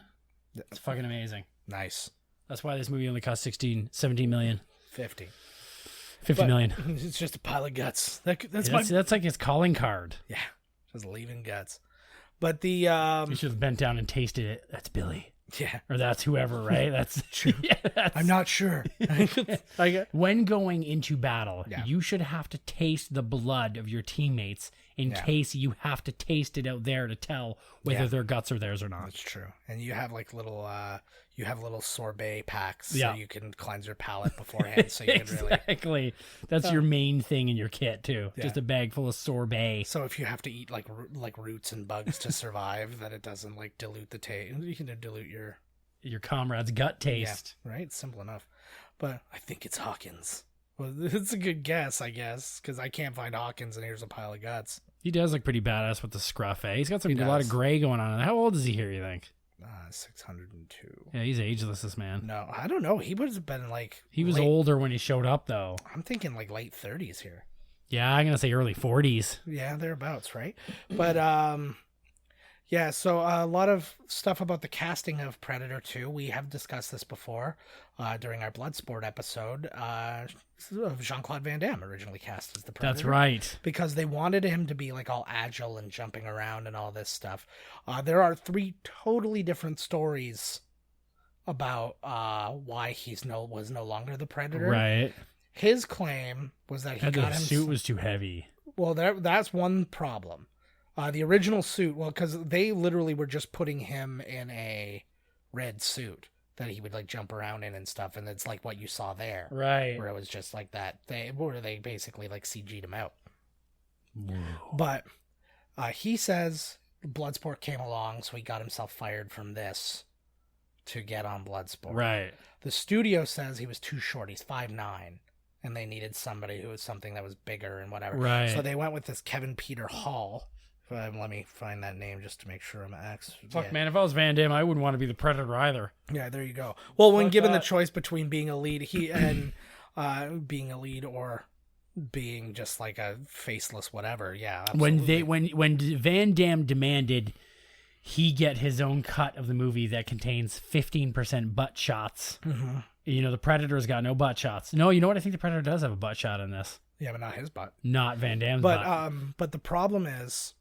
It's fucking amazing. Nice. That's why this movie only cost 17 million. 50 million. It's just a pile of guts. That's That's like his calling card. yeah, just leaving guts. But the You should have bent down and tasted it. That's Billy. yeah, Or that's whoever, right? That's true. I'm not sure. When going into battle, Yeah. you should have to taste the blood of your teammates in case you have to taste it out there to tell whether their guts are theirs or not. That's true. And you have like little sorbet packs, Yeah. so you can cleanse your palate beforehand. So you can really. Exactly. That's your main thing in your kit too. Yeah. Just a bag full of sorbet. So if you have to eat like roots and bugs to survive, that it doesn't like dilute the taste. You can dilute Your comrade's gut taste. Yeah, right? Simple enough. But I think it's Hawkins. Well, it's a good guess, I guess, because I can't find Hawkins, and here's a pile of guts. He does look pretty badass with the scruff, eh? He's got a lot of does. gray going on. How old is he here, you think? 602. Yeah, he's ageless, this man. No, I don't know. He would have been like... He was late- older when he showed up, though. I'm thinking like late 30s here. Yeah, I'm going to say early 40s. Yeah, thereabouts, right? But, yeah, so a lot of stuff about the casting of Predator 2. We have discussed this before during our Bloodsport episode. Jean-Claude Van Damme originally cast as the Predator. That's right. Because they wanted him to be like all agile and jumping around and all this stuff. There are 3 totally different stories about why was no longer the Predator. Right. His claim was that he And got the him. suit was too heavy. Well, that's one problem. The original suit, well, because they literally were just putting him in a red suit that he would like jump around in and stuff, and it's like what you saw there, Right. where it was just like that. They basically like CG'd him out. But he says Bloodsport came along, so he got himself fired from this to get on Bloodsport. Right. The studio says he was too short. He's 5'9", and they needed somebody who was something that was bigger and whatever. Right. So they went with this Kevin Peter Hall. Let me find that name just to make sure I'm Fuck, man, if I was Van Damme, I wouldn't want to be the Predator either. Yeah, there you go. Well, when Fuck given that. the choice between being a lead, being a lead or being just like a faceless whatever, yeah. Absolutely. When Van Damme demanded he get his own cut of the movie that contains 15% butt shots, you know, the Predator's got no butt shots. No, you know what? I think the Predator does have a butt shot in this. Yeah, but not his butt. Not Van Damme's butt. But the problem is,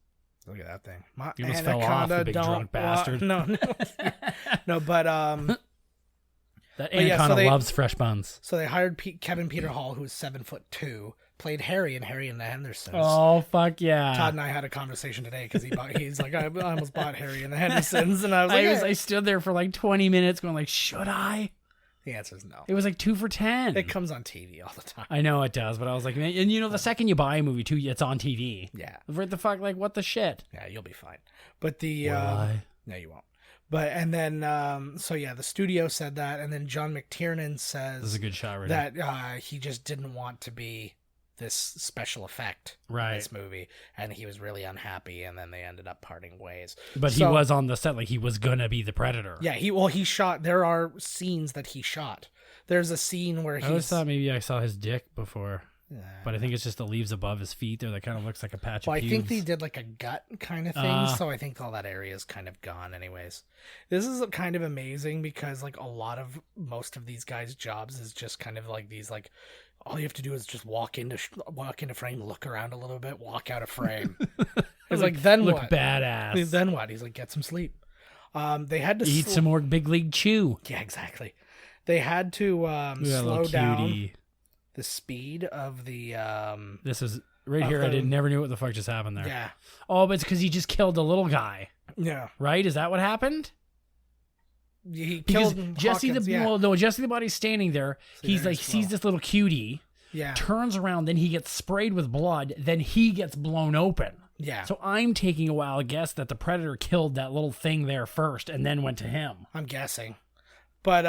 look at that thing. My You almost fell off, the big drunk bastard. No, but That But yeah, anaconda so they- loves fresh buns. so they hired Kevin Peter Hall, who's 7'2", played Harry in Harry and the Hendersons. Oh, fuck yeah. Todd and I had a conversation today because he's like, I almost bought Harry and the Hendersons, and I was like, I stood there for like 20 minutes going like, should I? the answer is no. It was like 2 for 10. It comes on TV all the time. I know it does, but I was like, man, and you know, the second you buy a movie too, it's on TV. Yeah, What the fuck? Like, what the shit? yeah, you'll be fine. But the Why? no, you won't. But and then so yeah, the studio said that, and then John McTiernan This is says a good shot right here. that he just didn't want to be this special effect in Right. this movie, and he was really unhappy, and then they ended up parting ways. But he So- was on the set like he was gonna be the Predator. Yeah, he shot. There are scenes that he shot. There's a scene where I always he's thought maybe I saw his dick before. But I think it's just the leaves above his feet there that kind of looks like a patch of I pubes. think they did like a gut kind of thing, so I think all that area is kind of gone anyways. This is kind of amazing because like most of these guys' jobs is just kind of like these like all you have to do is just walk into frame, look around a little bit, walk out of frame. It's like then look what? Badass. Then what? He's like, get some sleep. They had to eat some more big league chew. Yeah, exactly. They had to slow down the speed of the this is right here. I never knew what the fuck just happened there. Yeah. Oh, but it's because he just killed the little guy. Yeah. Right? Is that what happened? He because killed Jesse Hawkins, Jesse the body's standing there. So he's like sees this little cutie. Yeah. Turns around, then he gets sprayed with blood, then he gets blown open. Yeah. So I'm taking a wild guess that the predator killed that little thing there first and then went to him. I'm guessing. But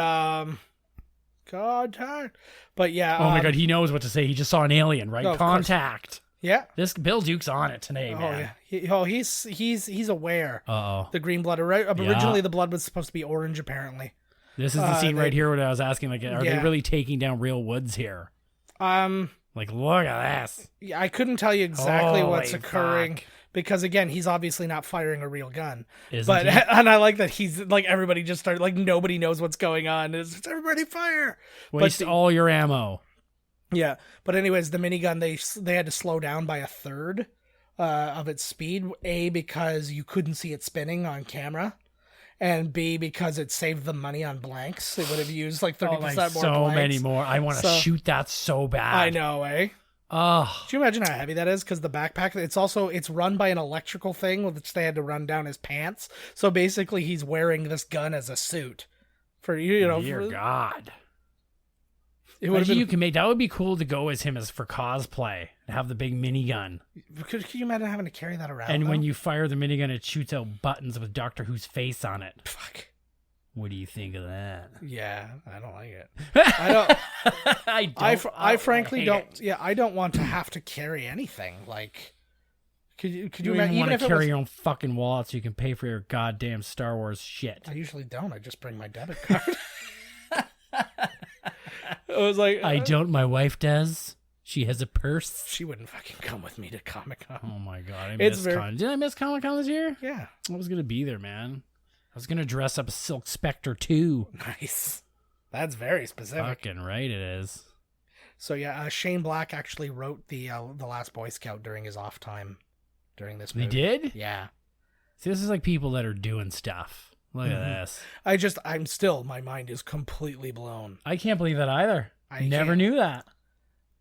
contact. But yeah. Oh my god, he knows what to say. He just saw an alien, right? Contact. Yeah. This Bill Duke's on it today, man. Yeah. He's aware. Uh-oh. The green blood. Originally the blood was supposed to be orange, apparently. This is the scene right here where I was asking, like, are they really taking down real woods here? Like, look at this. Yeah, I couldn't tell you exactly what's occurring because, again, he's obviously not firing a real gun. Isn't he? And I like that he's like everybody just started like nobody knows what's going on. It's everybody fire. Waste all your ammo. Yeah, but anyways, the minigun they had to slow down by a third of its speed. A, because you couldn't see it spinning on camera. And B, because it saved them money on blanks. They would have used like 30% more blanks. So many more. I want to shoot that so bad. I know, eh? Oh. Do you imagine how heavy that is? Because the backpack, it's run by an electrical thing, which they had to run down his pants. So basically, he's wearing this gun as a suit. Dear God. It would you can make that would be cool to go as him for cosplay and have the big minigun. Could you imagine having to carry that around? And when you fire the minigun, it shoots out buttons with Doctor Who's face on it. Fuck. What do you think of that? Yeah, I don't like it. I frankly don't. Yeah, I don't want to have to carry anything. Like, could you imagine? Want to carry your own fucking wallet so you can pay for your goddamn Star Wars shit? I usually don't. I just bring my debit card. I was like, I don't. My wife does. She has a purse. She wouldn't fucking come with me to Comic-Con. Oh my god, I missed Con. Did I miss Comic-Con this year? Yeah. I was gonna be there, man. I was gonna dress up as Silk Spectre too. Nice. That's very specific. Fucking right, it is. So yeah, Shane Black actually wrote the Last Boy Scout during his off time during this movie. He did? Yeah. See, this is like people that are doing stuff. Look at this. My mind is completely blown. I can't believe that either. I never knew that.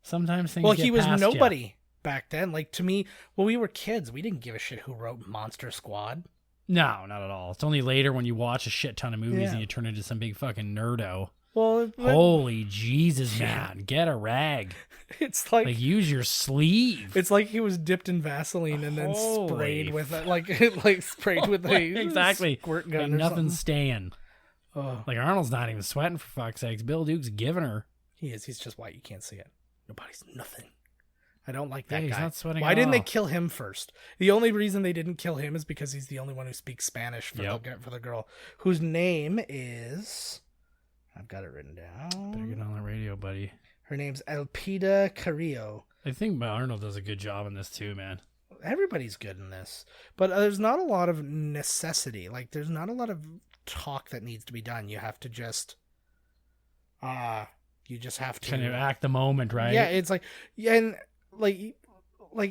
Sometimes things get he was past nobody back then. Like, to me, when we were kids, we didn't give a shit who wrote Monster Squad. No, not at all. It's only later when you watch a shit ton of movies and you turn into some big fucking nerdo. Well, holy Jesus, man. Get a rag. It's like use your sleeve. It's like he was dipped in Vaseline and then sprayed with it, like sprayed with a exactly squirt gun. Like nothing's something. staying. Like Arnold's not even sweating, for fuck's sakes. Bill Duke's giving her. He is. He's just white. You can't see it. Nobody's nothing. I don't like that guy. He's not sweating. Why didn't they kill him first? The only reason they didn't kill him is because he's the only one who speaks Spanish for the girl, whose name is. I've got it written down. Better get on the radio, buddy. Her name's Elpida Carrillo. I think Arnold does a good job in this too, man. Everybody's good in this, but there's not a lot of necessity. Like, there's not a lot of talk that needs to be done. You have to just, you just have to kind of act the moment, right? Yeah, it's like, and like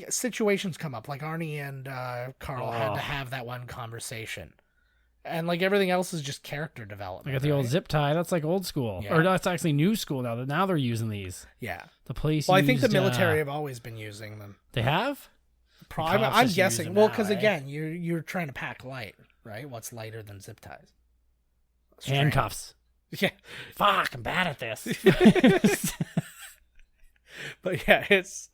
situations come up. Like Arnie and Carl had to have that one conversation. And like everything else is just character development. I got the old zip tie. That's like old school, or that's actually new school now. Now they're using these. Yeah, the police. Well, I think the military have always been using them. They have. I'm guessing. Well, because again, you're trying to pack light, right? What's lighter than zip ties? Handcuffs. Yeah. Fuck, I'm bad at this. But yeah, it's.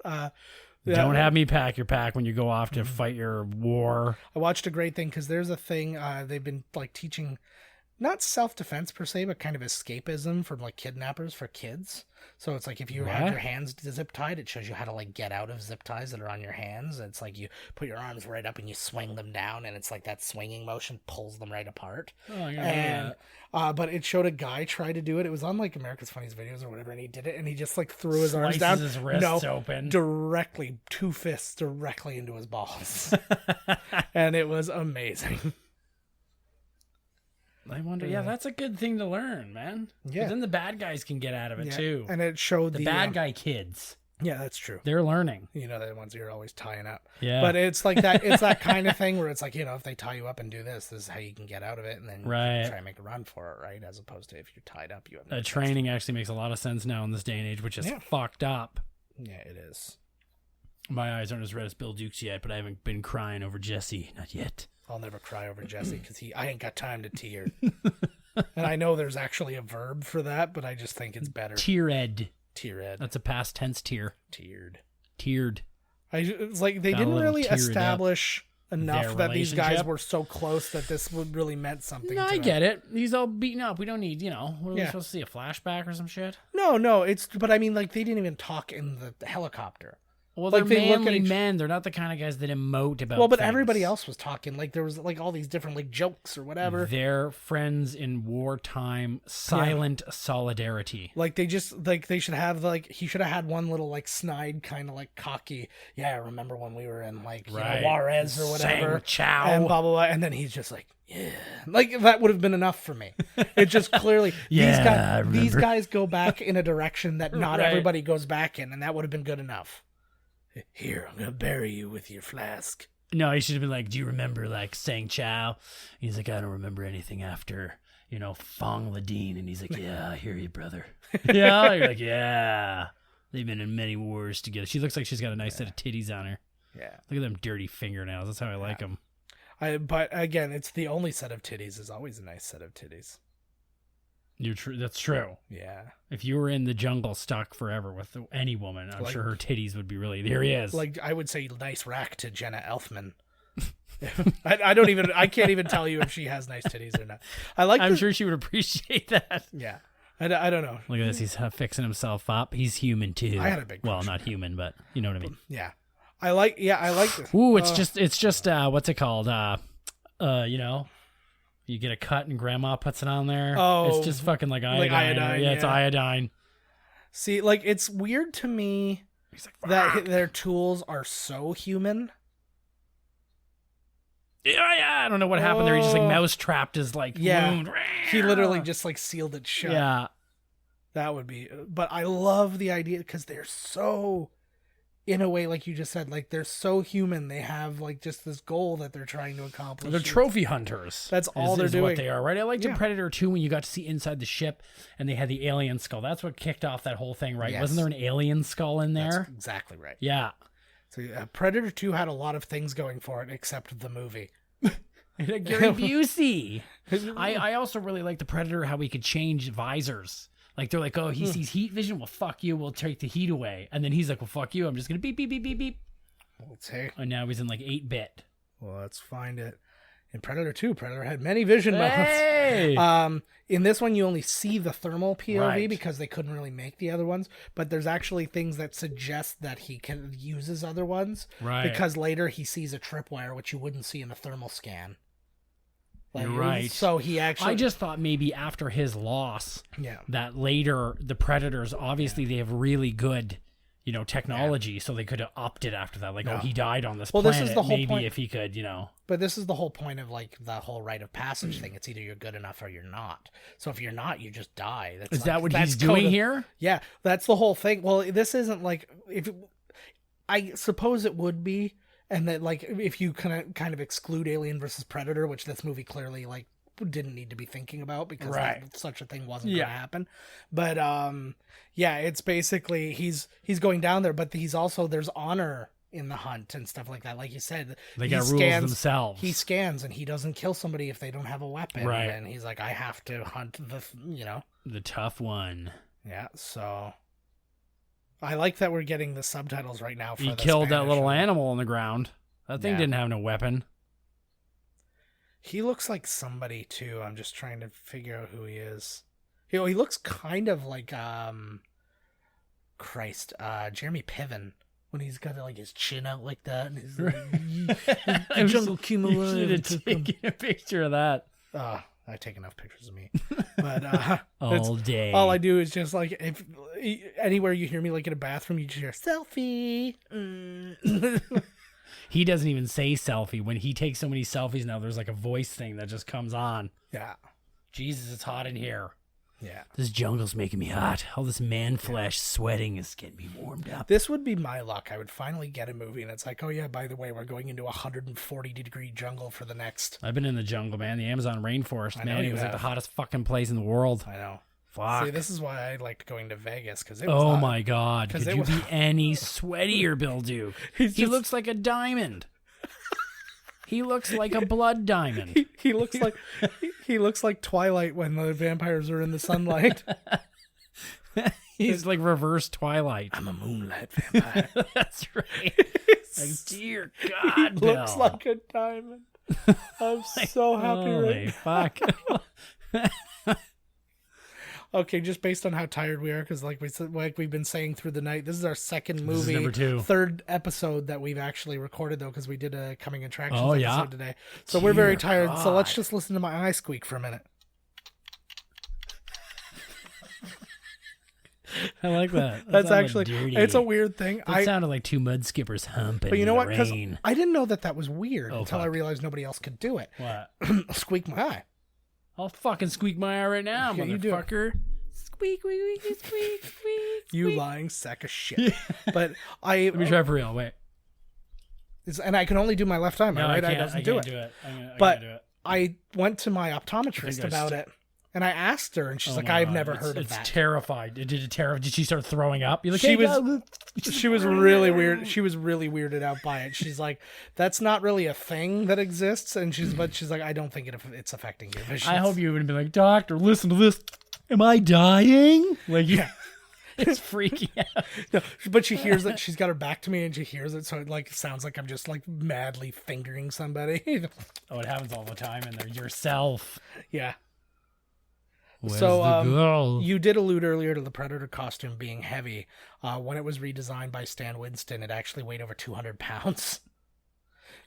Don't have me pack your pack when you go off to fight your war. I watched a great thing because there's a thing they've been like teaching not self-defense per se, but kind of escapism from like kidnappers for kids. So it's like if you have your hands zip tied, it shows you how to like get out of zip ties that are on your hands. It's like you put your arms right up and you swing them down, and it's like that swinging motion pulls them right apart. Oh, I gotta that. But it showed a guy try to do it. It was on like America's Funniest Videos or whatever, and he did it, and he just like threw his arms down, his wrists open, directly 2 fists directly into his balls, and it was amazing. I wonder, that's a good thing to learn, man. Yeah. Then the bad guys can get out of it, too. And it showed the bad guy kids. Yeah, that's true. They're learning. You know, the ones you're always tying up. Yeah. But it's like that, it's that kind of thing where it's like, you know, if they tie you up and do this, this is how you can get out of it. And then you try and make a run for it, right? As opposed to if you're tied up, you have no training actually makes a lot of sense now in this day and age, which is fucked up. Yeah, it is. My eyes aren't as red as Bill Duke's yet, but I haven't been crying over Jesse. Not yet. I'll never cry over Jesse because I ain't got time to tear. And I know there's actually a verb for that, but I just think it's better. Tear-ed. Tear-ed. That's a past tense tear. Teared. It's like they didn't really establish enough that these guys were so close that this would really meant something. No, I get it. He's all beaten up. We don't need, what are we supposed to see, a flashback or some shit? No, but I mean, like, they didn't even talk in the helicopter. Well, they're manly men. They're not the kind of guys that emote about but things. Everybody else was talking. Like, there was, like, all these different, like, jokes or whatever. They're friends in wartime, silent solidarity. Like, they just, like, they should have, like, he should have had one little, like, snide, kind of, like, cocky, I remember when we were in, like, you know, Juarez or whatever. Sang chow. And blah, blah, blah. And then he's just like, like, that would have been enough for me. It just clearly, these guys go back in a direction that not everybody goes back in, and that would have been good enough. Here, I'm gonna bury you with your flask. No, he should have been like, do you remember, like, saying chow? He's like, I don't remember anything after, Fong Ladine. And he's like, yeah, I hear you, brother. Yeah, you're like, yeah. They've been in many wars together. She looks like she's got a nice set of titties on her. Yeah. Look at them dirty fingernails. That's how I like them. But again, it's the only set of titties is always a nice set of titties. That's true. Yeah. If you were in the jungle stuck forever with any woman, I'm sure her titties would be really. There he is. Like, I would say nice rack to Jenna Elfman. I can't even tell you if she has nice titties or not. I'm sure she would appreciate that. Yeah. I don't know. Look at this. He's fixing himself up. He's human too. I had a big Well, not human, but you know what I mean. Yeah. I like this. Ooh, it's just what's it called? You get a cut and grandma puts it on there. Oh. It's just fucking like iodine. It's iodine. See, like, it's weird to me that their tools are so human. Yeah, I don't know what happened there. He just, like, mouse-trapped his, like, wound. He literally just, like, sealed it shut. Yeah. That would be... But I love the idea because they're so... In a way, like you just said, like, they're so human. They have, like, just this goal that they're trying to accomplish. They're trophy hunters. That's all they're doing. What they are, right? I liked in Predator 2 when you got to see inside the ship and they had the alien skull. That's what kicked off that whole thing, right? Yes. Wasn't there an alien skull in there? That's exactly right. Yeah. So Predator 2 had a lot of things going for it except the movie. Gary Busey. I also really like the Predator, how he could change visors. Like, they're like, oh, he sees heat vision? Well, fuck you. We'll take the heat away. And then he's like, well, fuck you. I'm just going to beep, beep, beep, beep, beep. Let's see. And now he's in, like, 8-bit. Well, let's find it. In Predator 2, Predator had many vision modes. In this one, you only see the thermal POV because they couldn't really make the other ones. But there's actually things that suggest that he can use his other ones. Right. Because later he sees a tripwire, which you wouldn't see in a thermal scan. Like, you're right. So he actually... I just thought maybe after his loss, that later the Predators, obviously they have really good, technology, so they could have upped it after that. Like, oh, he died on this planet. This is the whole point. If he could, But this is the whole point of, like, the whole rite of passage thing. It's either you're good enough or you're not. So if you're not, you just die. Is that what he's doing here? Yeah, that's the whole thing. Well, this isn't like... I suppose it would be... And that, like, if you kind of exclude Alien versus Predator, which this movie clearly, like, didn't need to be thinking about because such a thing wasn't going to happen. But, it's basically he's going down there, but he's also, there's honor in the hunt and stuff like that. Like you said, they got rules themselves. He scans and he doesn't kill somebody if they don't have a weapon. Right. And he's like, I have to hunt the tough one. Yeah. So I like that we're getting the subtitles right now. He killed that little animal on the ground. That thing didn't have no weapon. He looks like somebody too. I'm just trying to figure out who he is. He looks kind of like Jeremy Piven when he's got like his chin out like that and his the jungle came alive. You should have taken a picture of that. I take enough pictures of me, but all day. All I do is just like if anywhere you hear me like in a bathroom, you just hear selfie. He doesn't even say selfie. When he takes so many selfies now, there's like a voice thing that just comes on. Yeah. Jesus, it's hot in here. Yeah. This jungle's making me hot. All this man flesh sweating is getting me warmed up. This would be my luck. I would finally get a movie and it's like, oh yeah, by the way, we're going into a 140-degree jungle for the next. I've been in the jungle, man. The Amazon rainforest, man. It was like the have. hottest fucking place in the world. I know. Fuck. See, this is why I liked going to Vegas because oh my God. Could you be any sweatier, Bill Duke? He looks like a diamond. He looks like a blood diamond. He looks like he looks like Twilight when the vampires are in the sunlight. He's like reverse Twilight. I'm a moonlight vampire. That's right. Like, dear God, Bill. Looks like a diamond. I'm so happy right now. Fuck. Okay, just based on how tired we are, because like we've been saying through the night, this is our second movie, This is number 2. Third episode that we've actually recorded though, because we did a coming attractions episode today. So Dear we're very tired. God. So let's just listen to my eye squeak for a minute. I like that. That's actually dirty. it's a weird thing. It sounded like 2 mud skippers humping. But you know what? Because Because I didn't know that was weird until fuck. I realized nobody else could do it. What? Squeak my eye. I'll fucking squeak my eye right now, Yeah, you do it. motherfucker. Squeak, squeak, squeak, squeak, squeak. You lying sack of shit. But Let me try for real. Wait. And I can only do my left eye. My right eye doesn't do it. But do it. I went to my optometrist about it, and I asked her, and she's like, "I've never heard of that." It's terrified. Did she start throwing up? You're like, She was really weird. She was really weirded out by it. She's like, "That's not really a thing that exists," and she's like, "I don't think it's affecting you." I hope you would have been like, "Doctor, listen to this. Am I dying?" Like, yeah. It's freaky out. No, but she hears it. She's got her back to me, and she hears it, so it like sounds like I'm just like madly fingering somebody. Oh, it happens all the time in there. Yourself. Yeah. Where's So the girl? you did allude earlier to the Predator costume being heavy. When it was redesigned by Stan Winston, it actually weighed over 200 pounds.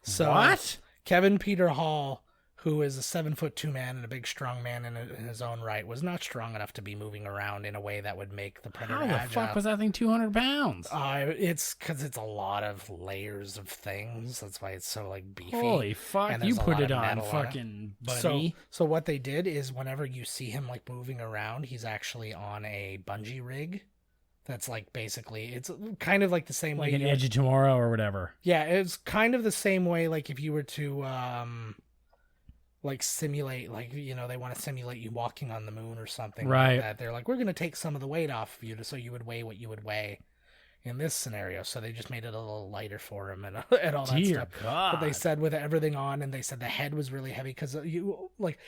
So What? Kevin Peter Hall, who is a 7'2" man and a big strong man in his own right, was not strong enough to be moving around in a way that would make the Predator How the agile. fuck was that thing 200 pounds? It's because it's a lot of layers of things. That's why it's so like beefy. Holy fuck! and You there's a put lot it of on, metal fucking buddy. So what they did is whenever you see him like moving around, he's actually on a bungee rig. That's like basically, it's kind of like the same Like way. an Edge of Tomorrow or whatever. Yeah, it's kind of the same way. Like if you were to like simulate, like, you know, they want to simulate you walking on the moon or something Right. like that. They're like, we're going to take some of the weight off of you so you would weigh what you would weigh in this scenario. So they just made it a little lighter for him and all that Dear stuff. God. But they said with everything on, and they said the head was really heavy because you like,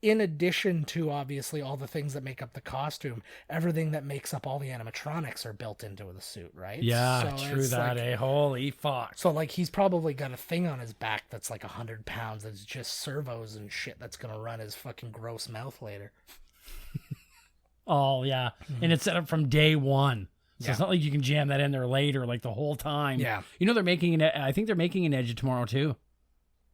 in addition to obviously all the things that make up the costume, everything that makes up all the animatronics are built into the suit, right? Yeah, So true it's that, like, Holy fuck. so like he's probably got a thing on his back that's like 100 pounds that's just servos and shit that's gonna run his fucking gross mouth later. Oh, yeah. And it's set up from day one. So Yeah. it's not like you can jam that in there later, like the whole time. Yeah. You know, I think they're making an Edge of Tomorrow too.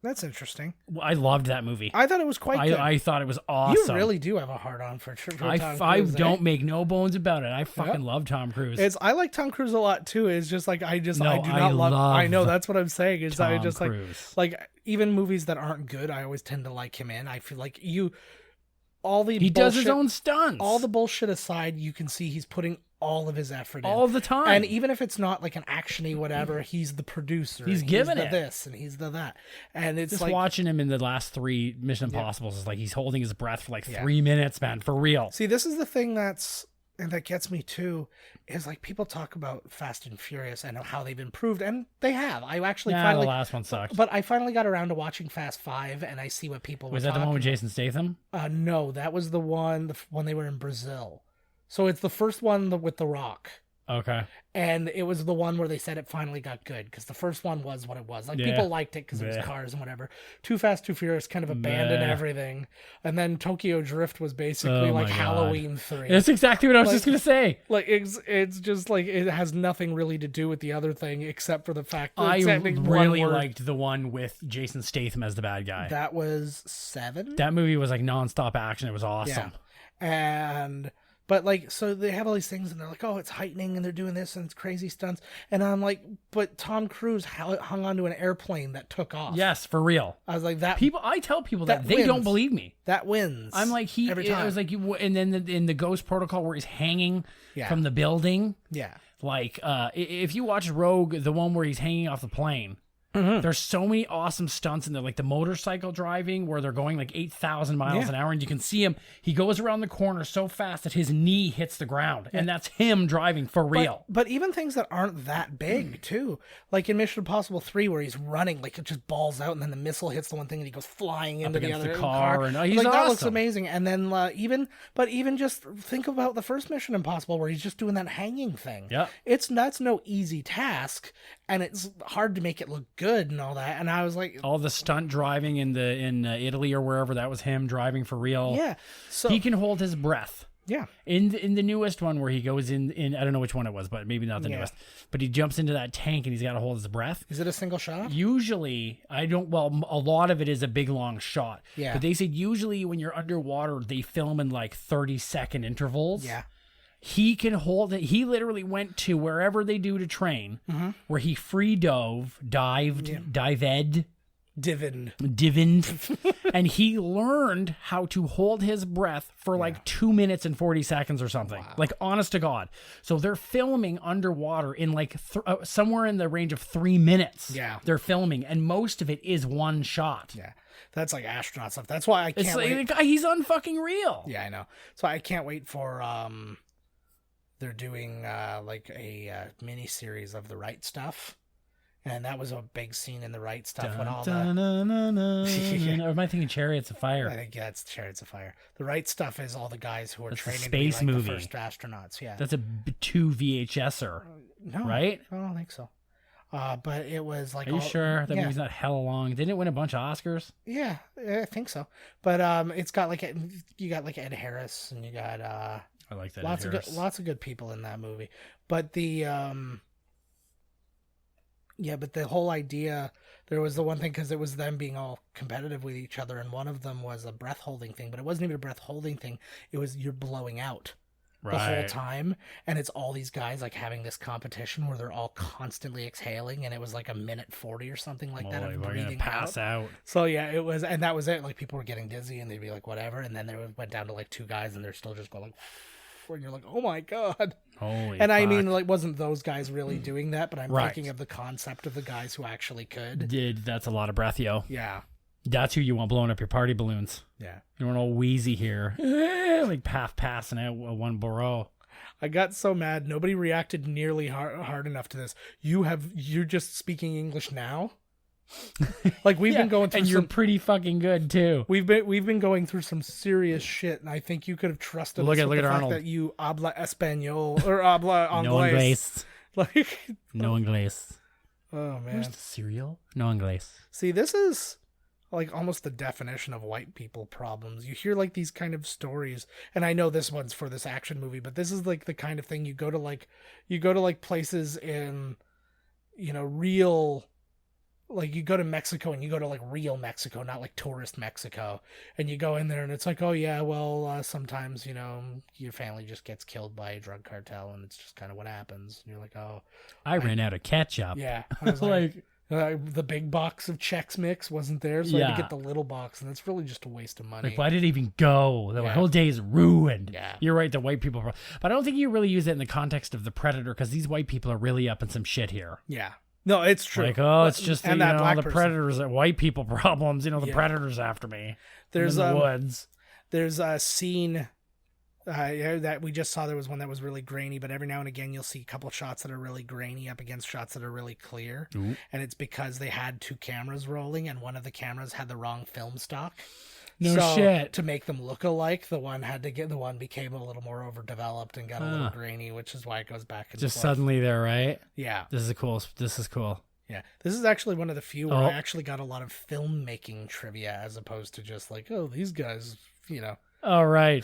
That's interesting. I loved that movie. I thought it was quite good. I thought it was awesome. You really do have a hard on for Tom I Cruise, eh? don't make no bones about it. I fucking love Tom Cruise. I like Tom Cruise a lot too. It's just like I do not love. love I know that's what I'm saying. Is I Tom just Cruise. like even movies that aren't good, I always tend to like him in. I feel like he does his own stunts. All the bullshit aside, you can see he's putting all of his effort in all the time. And even if it's not like an actiony whatever, he's the producer. He's giving the it this and he's the that. And it's just like watching him in the last 3 Mission Impossibles is like he's holding his breath for like 3 minutes, man, for real. See, this is the thing that gets me too, is like people talk about Fast and Furious and how they've improved, and they have. I actually finally the last one sucked. But I finally got around to watching Fast 5, and I see what people Was were that the one with talking Jason Statham? about. No, that was the one when they were in Brazil. So it's the first one with The Rock. Okay. And it was the one where they said it finally got good, because the first one was what it was. Like, people liked it because it was cars and whatever. Too Fast, Too Furious kind of abandoned everything. And then Tokyo Drift was basically like Halloween 3. That's exactly what I was just going to say. Like, it's just like, it has nothing really to do with the other thing, except for the fact that I really liked the one with Jason Statham as the bad guy. That was 7? That movie was like nonstop action. It was awesome. Yeah. But, like, so they have all these things, and they're like, oh, it's heightening, and they're doing this, and it's crazy stunts. And I'm like, but Tom Cruise hung onto an airplane that took off. Yes, for real. I was like, I tell people that they don't believe me. That wins. I'm like, every time. It was like, and then in the Ghost Protocol where he's hanging from the building. Yeah. Like, if you watch Rogue, the one where he's hanging off the plane, there's so many awesome stunts in there, like the motorcycle driving where they're going like 8,000 miles an hour, and you can see him. He goes around the corner so fast that his knee hits the ground, and that's him driving for real. But even things that aren't that big too, like in Mission Impossible 3, where he's running, like it just balls out, and then the missile hits the one thing, and he goes flying into the other car. And he's like, awesome. That looks amazing. And then even just think about the first Mission Impossible, where he's just doing that hanging thing. Yeah, that's no easy task. And it's hard to make it look good and all that. And I was like, all the stunt driving in Italy or wherever, that was him driving for real. Yeah, so he can hold his breath. Yeah, in the newest one where he goes in I don't know which one it was, but maybe not the newest. But he jumps into that tank and he's got to hold his breath. Is it a single shot? Usually, a lot of it is a big long shot. Yeah, but they said usually when you're underwater, they film in like 30-second intervals. Yeah. He can hold it. He literally went to wherever they do to train, where he divined, and he learned how to hold his breath for like 2 minutes and 40 seconds or something. Wow. Like, honest to God. So they're filming underwater in like somewhere in the range of 3 minutes. Yeah, they're filming, and most of it is one shot. Yeah. That's like astronaut stuff. That's why I can't wait. He's unfucking real. Yeah, I know. So I can't wait for they're doing like a mini series of the right stuff, and that was a big scene in the right stuff when all the. Or am I thinking Chariots of Fire? I think it's Chariots of Fire. The right stuff is all the guys who are training space to be like movie. The first astronauts. Yeah, that's a 2 VHSer. No, right? I don't think so. But it was like. Are you sure that movie's not hella long? Didn't it win a bunch of Oscars? Yeah, I think so. But it's got like you got like Ed Harris, and you got I like that. Lots of good people in that movie. But the but the whole idea, there was the one thing, because it was them being all competitive with each other, and one of them was a breath holding thing, but it wasn't even a breath holding thing. It was you're blowing out. The whole time, and it's all these guys like having this competition where they're all constantly exhaling, and it was like 1:40 or something like that of breathing pass out. So yeah, it was, and that was it. Like, people were getting dizzy, and they'd be like whatever, and then they went down to like 2 guys, and they're still just going like, and you're like, oh my god. Holy and fuck. I mean, like, wasn't those guys really doing that? But I'm thinking of the concept of the guys who actually could. That's a lot of breath, yo. Yeah. That's who you want blowing up your party balloons. Yeah. You want all wheezy here. Like passing out one borough. I got so mad. Nobody reacted nearly hard enough to this. You're just speaking English now? Like, we've been going through, and you're pretty fucking good too. We've been going through some serious shit, and I think you could have trusted us with the fact that you habla español or habla inglés. No inglés. Like, no inglés. Oh man. Where's the cereal? No inglés. See, this is like almost the definition of white people problems. You hear like these kind of stories, and I know this one's for this action movie, but this is like the kind of thing you go to like places in, real, like you go to Mexico, and you go to like real Mexico, not like tourist Mexico, and you go in there and it's like, oh yeah, well, sometimes, your family just gets killed by a drug cartel, and it's just kind of what happens. And you're like, oh, I ran out of ketchup. Yeah. I was like the big box of Chex Mix wasn't there, so I had to get the little box, and it's really just a waste of money. Like, why did it even go? The whole day is ruined. Yeah. You're right, the white people. But I don't think you really use it in the context of The Predator, because these white people are really up in some shit here. Yeah. No, it's true. Like, it's just the Predators are white people problems. The Predator's after me. There's in the woods. There's a scene that we just saw. There was one that was really grainy, but every now and again you'll see a couple shots that are really grainy up against shots that are really clear. Ooh. And it's because they had 2 cameras rolling, and one of the cameras had the wrong film stock. No shit. To make them look alike, the one became a little more overdeveloped and got a little grainy, which is why it goes back and just forth. suddenly there, right? Yeah. This is cool. Yeah. This is actually one of the few where I actually got a lot of filmmaking trivia as opposed to just like, oh, these guys, All right.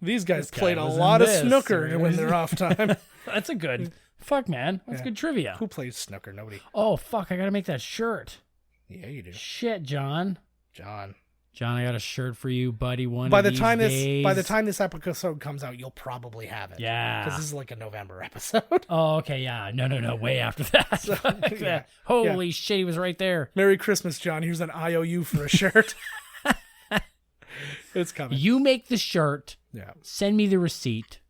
these guys This guy played a was in lot of this, snooker or- when they're off time. That's a good. Fuck, man. That's good trivia. Who plays snooker? Nobody. Oh, fuck. I got to make that shirt. Yeah, you do. Shit, John. John, I got a shirt for you, buddy. by the time this episode comes out, you'll probably have it. Yeah. Because this is like a November episode. Oh, okay, yeah. No, way after that. Fuck that. Holy shit, he was right there. Merry Christmas, John. Here's an IOU for a shirt. It's coming. You make the shirt. Yeah. Send me the receipt.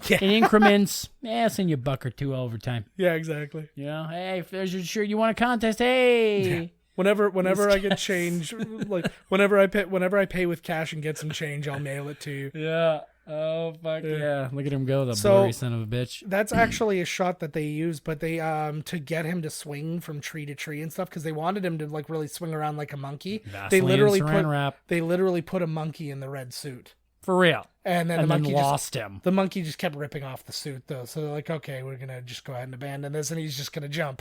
Yeah. In increments. I'll send you $1 or $2 overtime. Yeah, exactly. Hey, if there's your shirt, you want a contest? Hey. Yeah. Whenever I get change, like whenever I pay with cash and get some change, I'll mail it to you. Yeah. Oh fuck yeah! Look at him go, the So, blurry son of a bitch. That's actually a shot that they used, but they to get him to swing from tree to tree and stuff because they wanted him to like really swing around like a monkey. They literally put a monkey in the red suit. For real. And then him. The monkey just kept ripping off the suit though, so they're like, okay, we're gonna just go ahead and abandon this, and he's just gonna jump.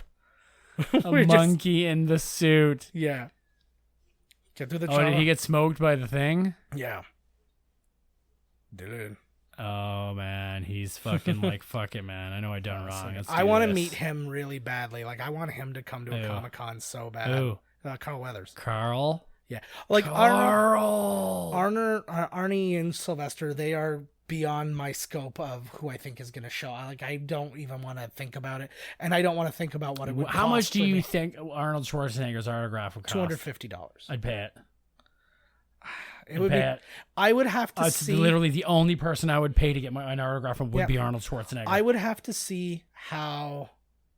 A monkey in the suit. Yeah. Get through the did he get smoked by the thing? Yeah. Dude. Oh, man. He's fucking like, fuck it, man. I know I done wrong. I want to meet him really badly. Like, I want him to come to a Comic-Con so bad. Who? Carl Weathers. Carl? Yeah. Like, Carl! Arnie and Sylvester, they are beyond my scope of who I think is going to show. Like, I don't even want to think about it. And I don't want to think about what it would cost. How much do you think Arnold Schwarzenegger's autograph would cost? $250. I'd pay it. I would have to see. It's literally the only person I would pay to get an autograph from would be Arnold Schwarzenegger. I would have to see how.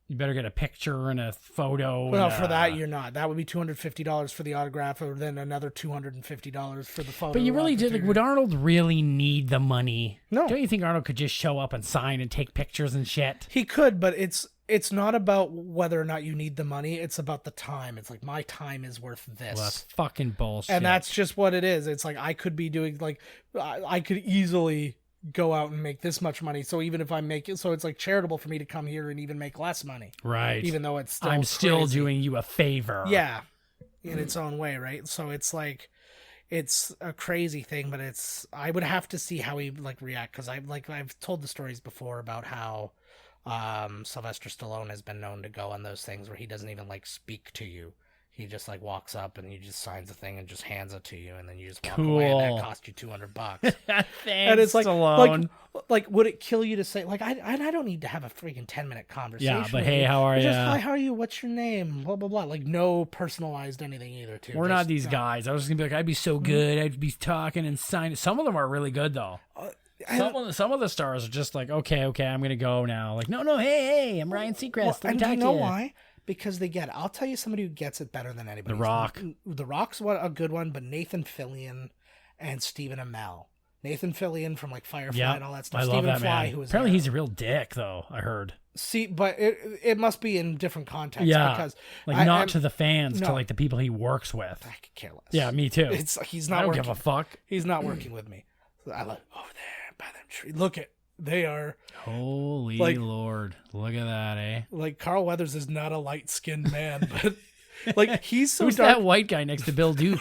You better get a picture and a photo. Well, for that you're not. That would be $250 for the autograph, or then another $250 for the photo. But you really did. Like, would Arnold really need the money? No. Don't you think Arnold could just show up and sign and take pictures and shit? He could, but it's not about whether or not you need the money. It's about the time. It's like, my time is worth this. Well, that's fucking bullshit. And that's just what it is. It's like, I could be doing, like, I could easily go out and make this much money. So even if I make it, so it's like charitable for me to come here and even make less money. Right. Even though it's still I'm still doing you a favor. Yeah. In its own way, right? So it's like, it's a crazy thing, but I would have to see how he like react, because I've told the stories before about how Sylvester Stallone has been known to go on those things where he doesn't even like speak to you. He just like walks up and he just signs a thing and just hands it to you, and then you just walk away, and that cost you $200. Thanks, and it's like, Stallone. like, would it kill you to say, like, I don't need to have a freaking 10-minute conversation. Yeah, but hey, how are you? Hi, how are you? What's your name? Blah blah blah. Like, no personalized anything either. Too. We're not these guys. I was just gonna be like, I'd be so good. I'd be talking and signing. Some of them are really good though. Some of the stars are just like, okay, I'm gonna go now. Like, no, hey, I'm Ryan Seacrest. And do you know why? Because they get it. I'll tell you somebody who gets it better than anybody. The Rock. The Rock's a good one, but Nathan Fillion and Stephen Amell. Nathan Fillion from like Firefly and all that stuff. I Stephen love that Fry, man. who is apparently he's a real dick though. I heard. See, but it must be in different contexts. Yeah, because not to the fans, to like the people he works with. I could care less. Yeah, me too. He's not. I don't working. give a fuck. He's not working with me. So I look over there by them tree. Look at. They are. Holy Lord. Look at that, eh? Like, Carl Weathers is not a light-skinned man, but like, he's so Who's dark. that white guy next to Bill Duke?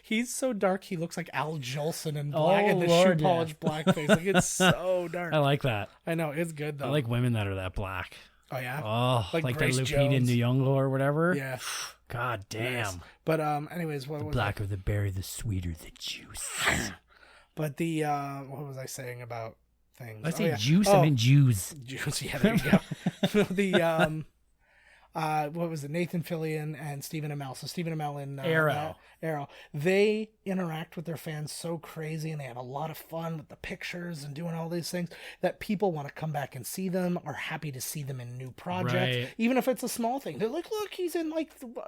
He's so dark, he looks like Al Jolson in black in the shoe polish blackface. Like, it's so dark. I like that. I know, it's good though. I like women that are that black. Oh yeah? Oh, like the Grace Lupita Nyong'o or whatever. Yeah. God damn. Yes. But anyways, what the was blacker the berry, the sweeter the juice. But the what was I saying about things? I say juice, I mean Jews. Juice, yeah, there you go. The what was it? Nathan Fillion and Stephen Amell. So Stephen Amell and Arrow. They interact with their fans so crazy, and they have a lot of fun with the pictures and doing all these things that people want to come back and see them, are happy to see them in new projects, even if it's a small thing. They're like, look, he's in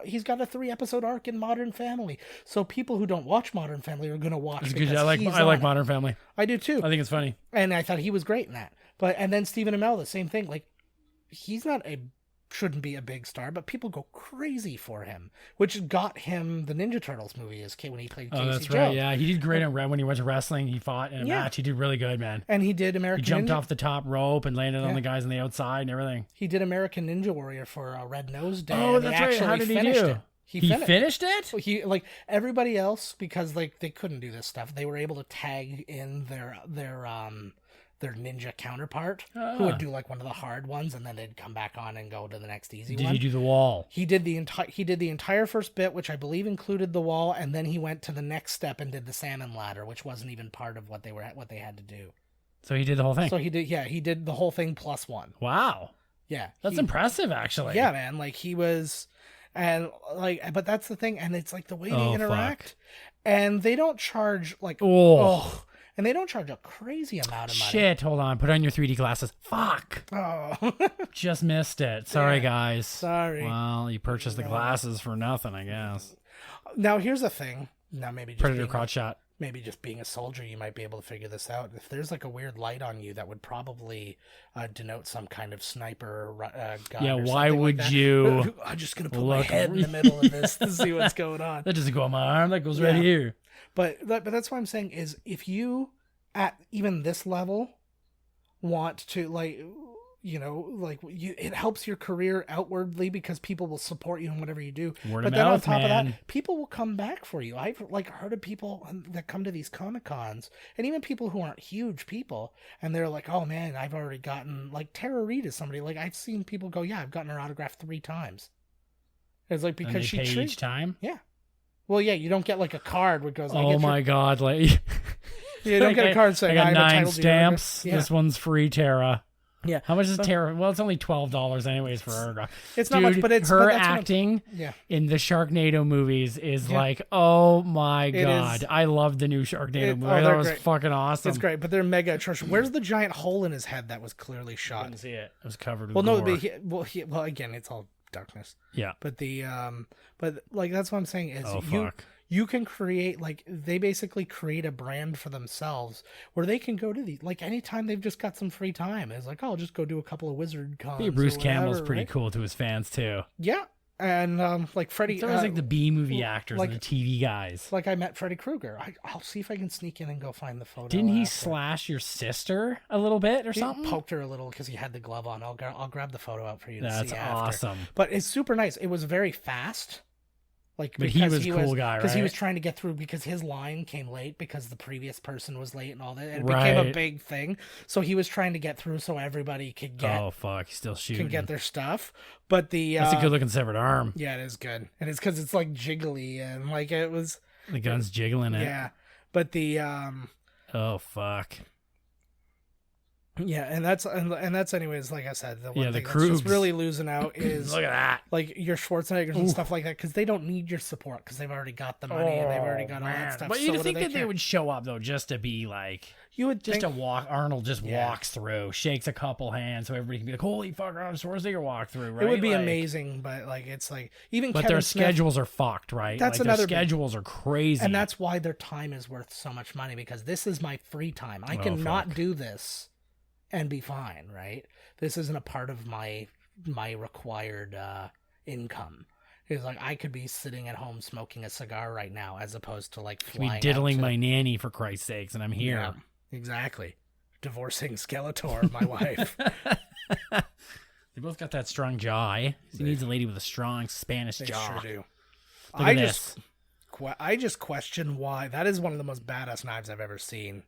he's got a 3-episode arc in Modern Family. So people who don't watch Modern Family are going to watch. I like Modern Family. I do too. I think it's funny, and I thought he was great in that. And then Stephen Amell, the same thing. Like, he's not a shouldn't be a big star, but people go crazy for him, which got him the Ninja Turtles movie when he played Casey that's Joe. right. Yeah, he did great when he went to wrestling. He fought in a match. He did really good, man. And he did American. He jumped Ninja. off the top rope and landed on the guys on the outside and everything. He did American Ninja Warrior for Red Nose Day. Oh, that's right. How did he do? It. He finished it? He like everybody else, because like they couldn't do this stuff. They were able to tag in their ninja counterpart who would do like one of the hard ones, and then they'd come back on and go to the next easy one. Did he do the wall? He did the entire first bit, which I believe included the wall, and then he went to the next step and did the salmon ladder, which wasn't even part of what they had to do. So he did the whole thing. So he did the whole thing plus one. Wow. Yeah. That's impressive, actually. Yeah, man. Like he was. And like, but that's the thing, and it's like the way they interact, and they don't charge like and they don't charge a crazy amount of money. Shit, hold on, put on your 3D glasses. Fuck. Oh, just missed it. Sorry, guys. Sorry. Well, you purchased the glasses for nothing, I guess. Now here's the thing. Now maybe just Predator crotch shot. Maybe just being a soldier, you might be able to figure this out. If there's like a weird light on you, that would probably denote some kind of sniper gun. Yeah, or why would like you? I'm just gonna put my head in the middle of this to see what's going on. That doesn't go on my arm. That goes right here. But that's what I'm saying is, if you at even this level want to it helps your career outwardly because people will support you in whatever you do. But then on top of that, people will come back for you. I've heard of people that come to these Comic-Cons, and even people who aren't huge people, and they're like, oh man, I've already gotten, like Tara Reid is somebody, like I've seen people go, yeah, I've gotten her autograph 3 times. It's like because she pay each time. Yeah. Well, yeah, you don't get like a card which goes. Oh my god! Like you don't get a card saying I got I'm 9 stamps. Yeah. This one's free, Tara. Yeah. How much is Tara? Well, it's only $12 anyways for her. It's not much, but it's her acting in the Sharknado movies is like, oh my god! I love the new Sharknado movie. I thought it was fucking awesome. It's great, but they're mega atrocious. Where's the giant hole in his head that was clearly shot? I didn't see it. It was covered with gore. No, again, it's all darkness. Yeah. But but like that's what I'm saying is fuck. You can create, like, they basically create a brand for themselves where they can go to the, like, anytime they've just got some free time. It's like, oh, I'll just go do a couple of Wizard cons. Yeah, Bruce Campbell's pretty cool to his fans, too. Yeah. And, like, Freddy... It's always like the B-movie actors and the TV guys. Like, I met Freddy Krueger. I'll see if I can sneak in and go find the photo. Didn't he slash your sister a little bit or something? He poked her a little because he had the glove on. I'll grab the photo out for you to see after. That's awesome. But it's super nice. It was very fast. Like, but he was a cool guy, right? Because he was trying to get through because his line came late because the previous person was late and all that. And it became a big thing. So he was trying to get through so everybody could get... Oh, fuck. He's still shooting. Can get their stuff. But the... That's a good-looking severed arm. Yeah, it is good. And it's because it's, like, jiggly and, like, it was... The gun's jiggling it. Yeah. But the... Oh, fuck. Yeah, and that's anyways, like I said, the one the thing crew that's just really losing out is look at that, like your Schwarzeneggers and stuff like that, because they don't need your support because they've already got the money and they've already got all that stuff. But you'd think that they would show up though, just to be like, you would just to walk. Arnold just walks through, shakes a couple hands, so everybody can be like, "Holy fuck, Arnold Schwarzenegger walked through!" Right? It would be amazing, but like it's like even. But Kevin their Smith, schedules are fucked, right? That's like, another their schedules are crazy, and that's why their time is worth so much money because this is my free time. I cannot do this and be fine, right? This isn't a part of my required income. It's like I could be sitting at home smoking a cigar right now, as opposed to like flying. Be diddling my nanny for Christ's sakes, and I'm here. Yeah, exactly. Divorcing Skeletor, my wife. They both got that strong jaw. Eh? He needs a lady with a strong Spanish jaw. Sure do. Look I just question why. That is one of the most badass knives I've ever seen.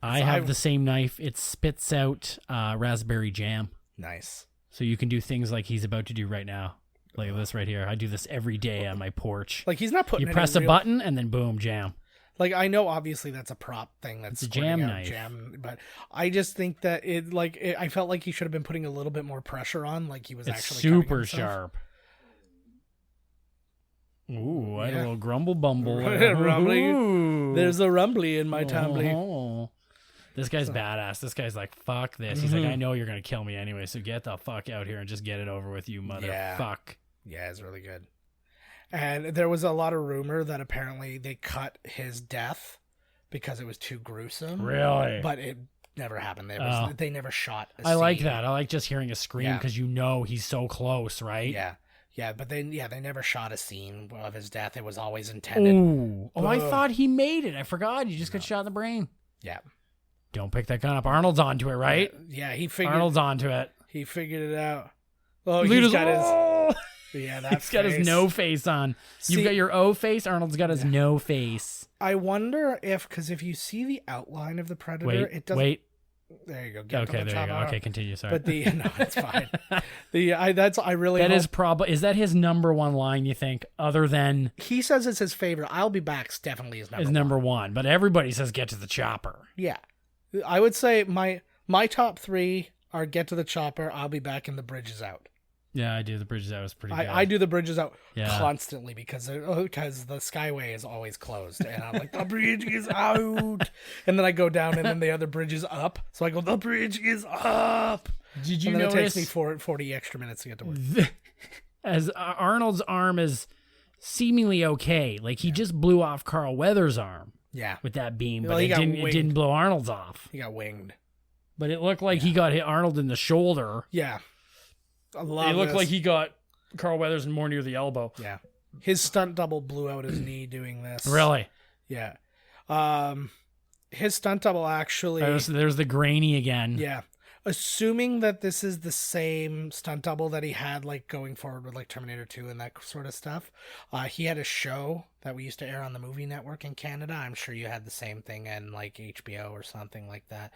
I have the same knife. It spits out raspberry jam. Nice. So you can do things like he's about to do right now. Like this right here. I do this every day on my porch. Like he's not putting You press a button and then boom, jam. Like I know obviously that's a prop thing. That's a jam knife. But I just think that I felt like he should have been putting a little bit more pressure on. Like he was actually super sharp. Ooh, I had a little grumble bumble. Rumbly. There's a rumbly in my tumbly. Oh. This guy's badass. This guy's like, fuck this. He's like, I know you're going to kill me anyway, so get the fuck out here and just get it over with, you motherfuck. Yeah, it's really good. And there was a lot of rumor that apparently they cut his death because it was too gruesome. Really? But it never happened. They never shot a I like scene. that. I like just hearing a scream because he's so close, right? Yeah, but they never shot a scene of his death. It was always intended. Ooh. Oh, I thought he made it. I forgot. He just got shot in the brain. Yeah. Don't pick that gun up. Arnold's onto it, right? Yeah, he figured. Arnold's onto it. He figured it out. Oh, he's got his. Yeah, that's. He's got his no face on. You've got your O face. Arnold's got his no face. I wonder because if you see the outline of the Predator, it doesn't. Wait. There you go. Okay, there you go. Okay, continue. Sorry. But no, it's fine. Is that his number one line? You think, other than he says it's his favorite? I'll be back. Definitely is number one. But everybody says get to the chopper. Yeah, I would say my top 3 are Get to the Chopper, I'll Be Back, and The Bridge Is Out. Yeah, I do. The Bridge Is Out was pretty good. I do The Bridge Is Out constantly because the Skyway is always closed. And I'm like, the bridge is out. And then I go down and then the other bridge is up. So I go, the bridge is up. Did you notice? It takes me 40 extra minutes to get to work. As Arnold's arm is seemingly okay. Like he just blew off Carl Weathers' arm. Yeah. With that beam. But it didn't blow Arnold's off. He got winged. But it looked like he got hit Arnold in the shoulder. Yeah. It looked like he got Carl Weathers more near the elbow. Yeah. His stunt double blew out his knee doing this. Really? Yeah. His stunt double actually... There's the grainy again. Yeah. Assuming that this is the same stunt double that he had like going forward with like Terminator 2 and that sort of stuff. He had a show that we used to air on the Movie Network in Canada. I'm sure you had the same thing in like HBO or something like that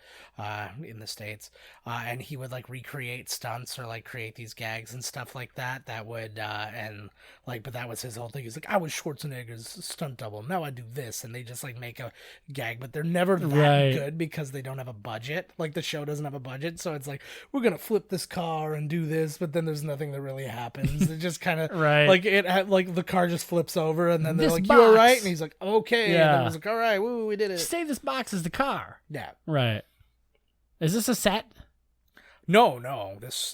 in the States. And he would like recreate stunts or like create these gags and stuff like that. That would, but that was his whole thing. He's like, I was Schwarzenegger's stunt double. Now I do this. And they just like make a gag, but they're never that good because they don't have a budget. Like the show doesn't have a budget. So it's like, we're going to flip this car and do this, but then there's nothing that really happens. It just kind of like the car just flips over and then they're like, you all right? And he's like, okay. Yeah. And then he's like, all right, woo, we did it. Say this box is the car. Yeah. Right. Is this a set? No.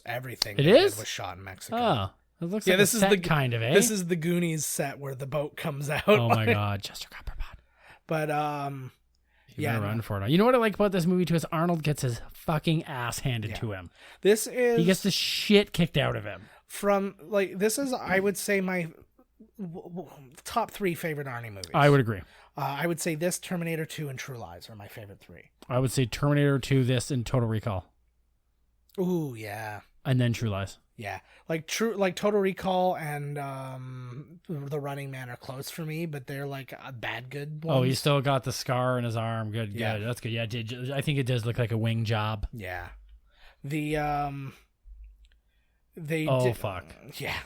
Everything was shot in Mexico. Oh. It looks like this is the kind of, This is the Goonies set where the boat comes out. Oh my God. Chester Copperbot. But, run for it. You know what I like about this movie too is Arnold gets his fucking ass handed to him. He gets the shit kicked out of him. This is, I would say, my top 3 favorite Arnie movies. I would agree. I would say this, Terminator 2, and True Lies are my favorite 3. I would say Terminator 2, this, and Total Recall. Ooh, yeah. And then True Lies. Yeah. Like Total Recall and The Running Man are close for me, but they're like bad good ones. Oh, he still got the scar in his arm. Good. Yeah, that's good. Yeah, I think it does look like a wing job. Yeah. Fuck. Yeah.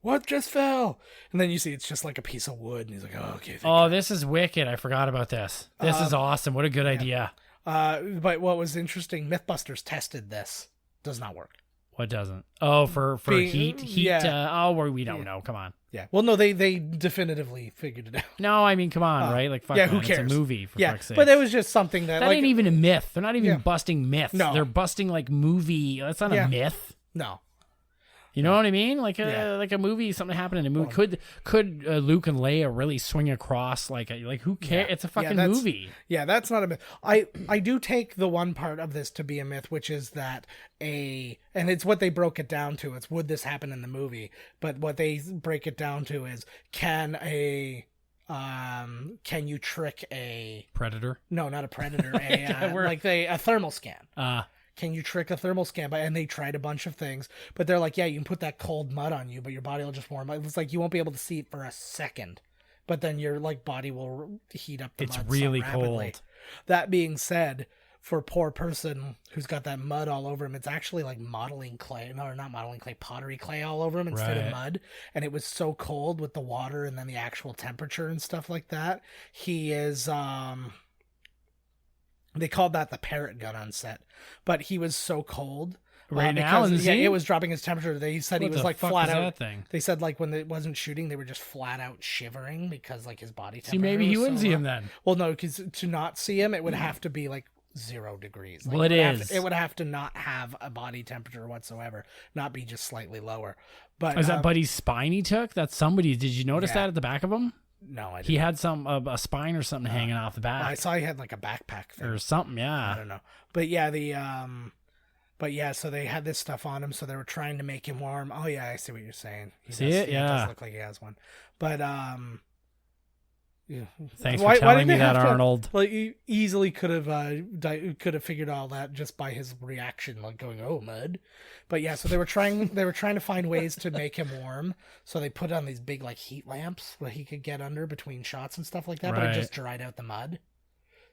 What just fell? And then you see it's just like a piece of wood, and he's like, "Oh, okay." This is wicked. I forgot about this. This is awesome. What a good idea. But what was interesting, MythBusters tested this. Does not work. What doesn't? Oh, for heat. Yeah. We don't know. Come on. Yeah. Well, no, they definitively figured it out. No, I mean, come on, right? Like, fuck. Yeah. Who cares? It's a movie. For fuck's sake. But it was just something that ain't even a myth. They're not even busting myths. No. They're busting like movie. That's not a myth. No. You know what I mean? Like a movie, something happened in a movie. Could Luke and Leia really swing across? Like who cares? It's a fucking movie. Yeah, that's not a myth. I do take the one part of this to be a myth, which is that and it's what they broke it down to. It's would this happen in the movie? But what they break it down to is can you trick a predator? No, not a predator. A thermal scan. Can you trick a thermal scan? And they tried a bunch of things, but they're like, yeah, you can put that cold mud on you, but your body will just warm up. It's like you won't be able to see it for a second, but then your body will heat up the mud. It's really cold. That being said, for a poor person who's got that mud all over him, it's actually like modeling clay. No, not modeling clay, pottery clay all over him instead of mud. And it was so cold with the water and then the actual temperature and stuff like that. He is... They called that the parrot gun on set, but he was so cold it was dropping his temperature. They said he was like flat out. They said like when it wasn't shooting, they were just flat out shivering because like his body temperature. See, maybe he wouldn't see him then. Well, no, because to not see him, it would have to be like 0 degrees. Like, it would have to not have a body temperature whatsoever, not be just slightly lower. But is that Buddy's spine he took? That's somebody. Did you notice that at the back of him? No, I didn't. He had a spine or something hanging off the back. I saw he had like a backpack thing. Or something, yeah. I don't know. But yeah, so they had this stuff on him, so they were trying to make him warm. Oh yeah, I see what you're saying. See it? Yeah. It does look like he has one. But yeah. Thanks for telling me that, Arnold. Like, he easily could have figured all that just by his reaction, like going, "Oh, mud." But yeah, so they were trying to find ways to make him warm. So they put on these big like heat lamps where he could get under between shots and stuff like that. But it just dried out the mud.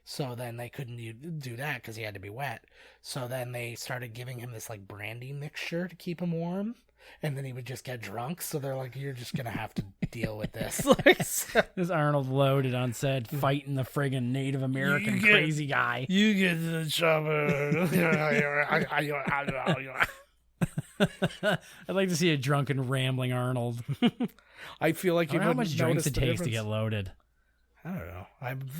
So then they couldn't do that because he had to be wet. So then they started giving him this like brandy mixture to keep him warm. And then he would just get drunk. So they're like, "You're just going to have to deal with this." This Arnold loaded on set fighting the friggin' Native American crazy guy. You get to the chopper. I'd like to see a drunken, rambling Arnold. I feel like how much drinks it takes to get loaded. I don't know.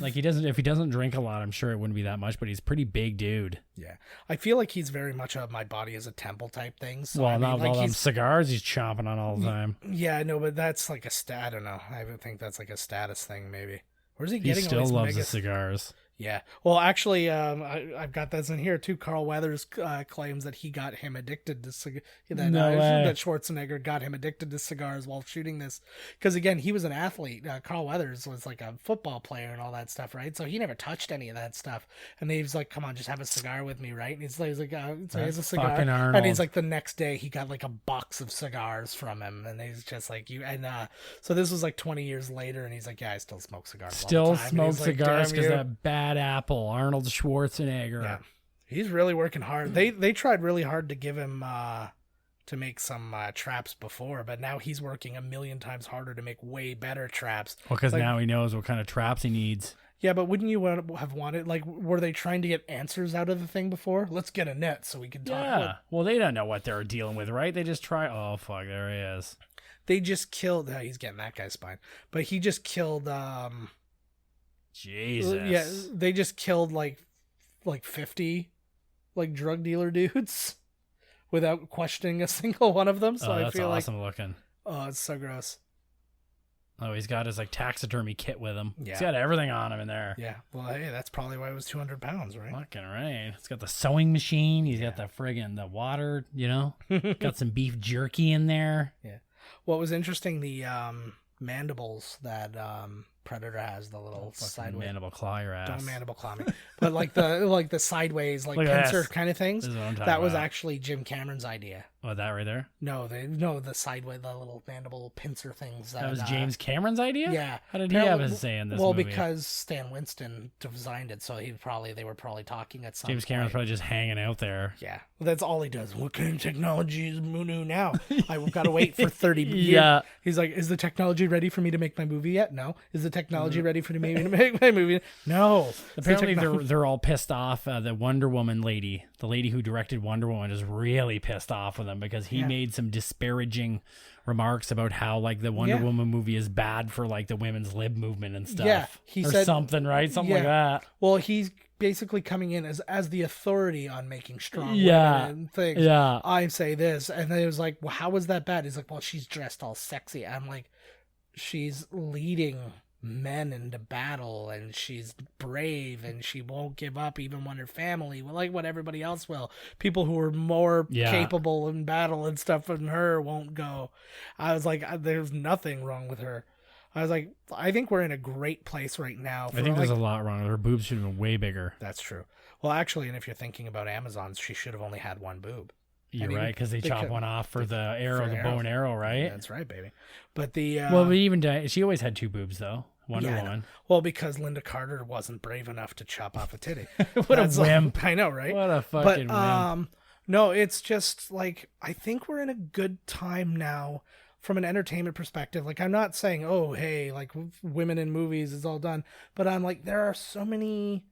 If he doesn't drink a lot, I'm sure it wouldn't be that much, but he's a pretty big dude. Yeah. I feel like he's very much a my body as a temple type thing. So well, not all them cigars he's chomping on all the time. Yeah, no, but that's like I don't know. I would think that's like a status thing, maybe. Where's he He getting still all these loves the cigars. Yeah. Well, actually, I've got this in here too. Carl Weathers claims that he got him addicted to cigars. That Schwarzenegger got him addicted to cigars while shooting this. Because again, he was an athlete. Carl Weathers was like a football player and all that stuff, right? So he never touched any of that stuff. And he was like, "Come on, just have a cigar with me, right?" And he's like, so he has a cigar. Fucking Arnold. And he's like, the next day he got like a box of cigars from him, and he's just like, "You." And so this was like 20 years later, and he's like, "Yeah, I still smoke cigars. Still smoke cigars because that bad apple, Arnold Schwarzenegger." Yeah, he's really working hard. They tried really hard to give him to make some traps before, but now he's working a million times harder to make way better traps. Well, because now he knows what kind of traps he needs. Yeah, but wouldn't you have wanted, like, were they trying to get answers out of the thing before? Let's get a net so we can talk. Yeah. Well, they don't know what they're dealing with, right? They just try. Oh fuck, there he is. They just killed. He's getting that guy's spine, but he just killed. Jesus. Yeah, they just killed like 50 like drug dealer dudes without questioning a single one of them. So I feel awesome looking. Oh, it's so gross. Oh, he's got his like taxidermy kit with him. Yeah. He's got everything on him in there. Yeah. Well, hey, that's probably why it was 200 pounds, right? Fucking right. It's got the sewing machine. He's got the water, got some beef jerky in there. Yeah. What was interesting, the mandibles that Predator has, the little sideways mandible claw your ass. Don't mandible claw me. But like the sideways pincer kind of things. That was actually Jim Cameron's idea. Oh, that right there? No, the sideways, the little mandible pincer things. That was James Cameron's idea? Yeah. How did he have a say in this movie? Well, because Stan Winston designed it, so they were probably talking at some James Cameron's probably just hanging out there. Yeah. That's all he does. What kind of technology is new now? I've got to wait for 30 years. Yeah. He's like, is the technology ready for me to make my movie yet? No. Is the technology ready for me to make my movie? No. Apparently they're all pissed off. The Wonder Woman lady, the lady who directed Wonder Woman, is really pissed off with him because he made some disparaging remarks about how like the Wonder Woman movie is bad for like the women's lib movement and stuff. Yeah, he said something, right? Something like that. Well, he's basically coming in as the authority on making strong women and things. Yeah. I say this. And then it was like, well, how was that bad? He's like, well, she's dressed all sexy. I'm like, she's leading men into battle and she's brave and she won't give up even when her family, like what everybody else will. People who are more capable in battle and stuff than her won't go. I was like, there's nothing wrong with her. I was like, I think we're in a great place right now. I think there's a lot wrong with her. Boobs should have been way bigger. That's true. Well, actually, and if you're thinking about Amazons, she should have only had one boob. You're right, because they chop one off for the arrow, the bow and arrow, right? That's right, baby. But the well, but even she always had two boobs though. Wonder Woman. Well, because Linda Carter wasn't brave enough to chop off a titty. What a wimp! I know, right? What a fucking wimp! No, it's just like I think we're in a good time now from an entertainment perspective. Like I'm not saying, oh, hey, like women in movies is all done, but I'm like there are so many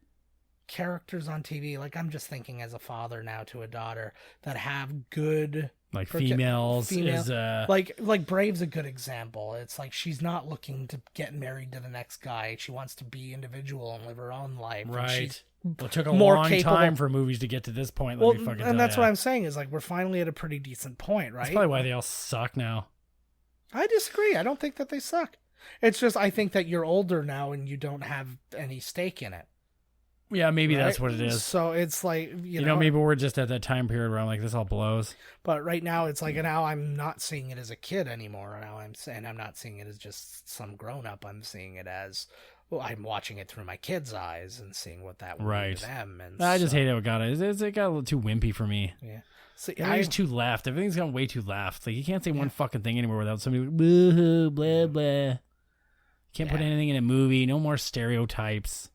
characters on TV. Like I'm just thinking as a father now to a daughter that have good. Like females is like Brave's a good example. It's like she's not looking to get married to the next guy. She wants to be individual and live her own life. Right. Well, it took a long time for movies to get to this point. And that's what I'm saying is like we're finally at a pretty decent point, right? That's probably why they all suck now. I disagree. I don't think that they suck. It's just I think that you're older now and you don't have any stake in it. Yeah, maybe that's what it is. So it's like, you know, maybe we're just at that time period where I'm like, this all blows. But right now it's like, now I'm not seeing it as a kid anymore. Now I'm not seeing it as just some grown up. I'm seeing it as, well, I'm watching it through my kids' eyes and seeing what that would mean to them. And I just hate it. It got a little too wimpy for me. Yeah. See, Everything's too left. Everything's gone way too left. Like, you can't say one fucking thing anymore without somebody blah blah blah. Can't put anything in a movie. No more stereotypes.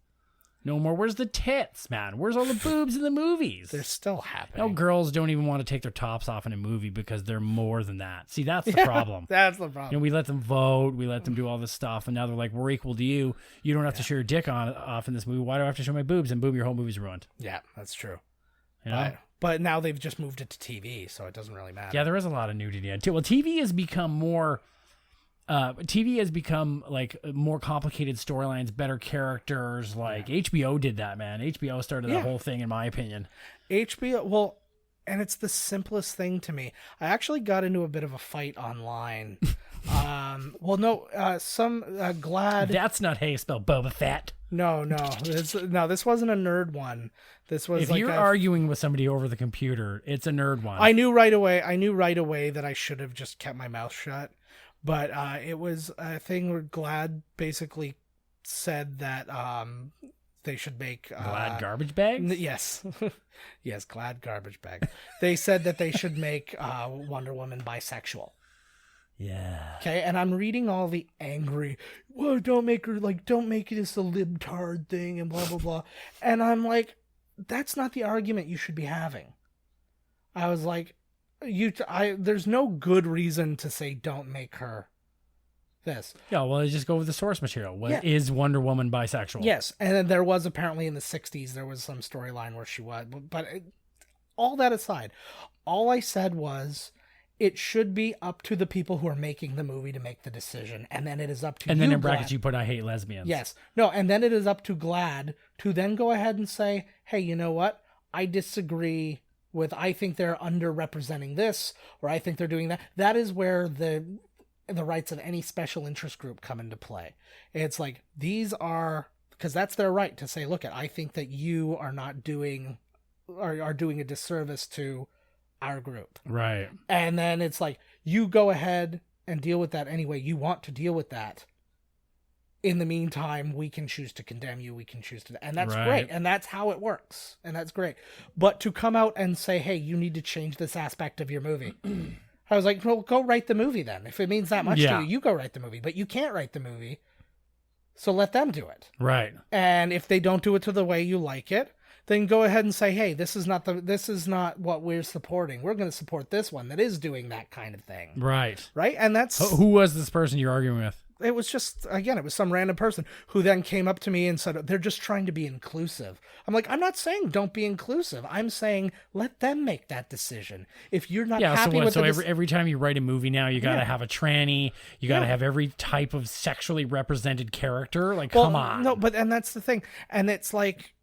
No more. Where's the tits, man? Where's all the boobs in the movies? They're still happening. No, girls don't even want to take their tops off in a movie because they're more than that. See, that's the problem. That's the problem. We let them vote. We let them do all this stuff. And now they're like, we're equal to you. You don't have to show your dick off in this movie. Why do I have to show my boobs? And boom, your whole movie's ruined. Yeah, that's true. You know? But now they've just moved it to TV, so it doesn't really matter. Yeah, there is a lot of nudity. Well, TV has become more... TV has become like more complicated storylines, better characters. Like HBO did that, man. HBO started the whole thing, in my opinion. HBO, well, and it's the simplest thing to me. I actually got into a bit of a fight online. Glad. That's not how you spell Boba Fett. No. This wasn't a nerd one. This was if you're arguing with somebody over the computer, it's a nerd one. I knew right away that I should have just kept my mouth shut. But it was a thing where Glad basically said that they should make... Glad garbage bags? Yes. Yes, Glad garbage bag. They said that they should make Wonder Woman bisexual. Yeah. Okay, and I'm reading all the angry, well, don't make this a libtard thing and blah, blah, blah. And I'm like, that's not the argument you should be having. I was like... there's no good reason to say don't make her this. Yeah, well, just go with the source material. Is Wonder Woman bisexual? Yes, and then there was apparently in the 60s, there was some storyline where she was. But all that aside, all I said was it should be up to the people who are making the movie to make the decision. And then it is up to And then in brackets you put, I hate lesbians. Yes. No, and then it is up to Glad to then go ahead and say, hey, you know what? I disagree with, I think they're underrepresenting this, or I think they're doing that. That is where the rights of any special interest group come into play. It's like, these are, because that's their right to say, look, I think that you are not doing, or are doing a disservice to our group. Right. And then it's like, you go ahead and deal with that any way you want to deal with that. In the meantime, we can choose to condemn you. We can choose to, and that's great. And that's how it works. And that's great. But to come out and say, hey, you need to change this aspect of your movie. I was like, well, go write the movie then. If it means that much to you, you go write the movie. But you can't write the movie. So let them do it. Right. And if they don't do it to the way you like it, then go ahead and say, hey, this is not what we're supporting. We're going to support this one that is doing that kind of thing. Right. Right. And that's, who was this person you're arguing with? It was just, again, it was some random person who then came up to me and said, they're just trying to be inclusive. I'm like, I'm not saying don't be inclusive. I'm saying let them make that decision. If you're not happy with it. So every time you write a movie now, you got to have a tranny. You got to have every type of sexually represented character. Like, come on. No, and that's the thing. And it's like,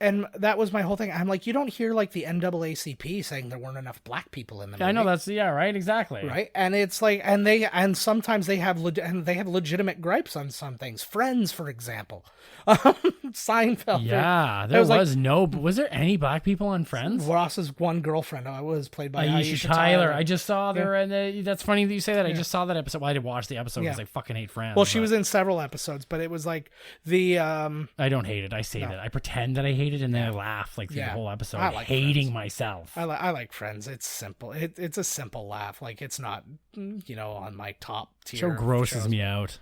and that was my whole thing. I'm like, you don't hear like the NAACP saying there weren't enough black people in the movie. I know right, exactly. Right, and it's like, and sometimes they have legitimate gripes on some things. Friends, for example, Seinfeld. Yeah, was there any black people on Friends? Ross's one girlfriend was played by Aisha Tyler. I just saw there, and that's funny that you say that. I just saw that episode. Well, I didn't watch the episode because I fucking hate Friends. Well, she was in several episodes, but it was like the. I don't hate it. I say that. I pretend that I hate it, and then I laugh like through the whole episode, hating myself. I like Friends. It's simple. It's a simple laugh. Like, it's not, on my top tier. So grosses me out.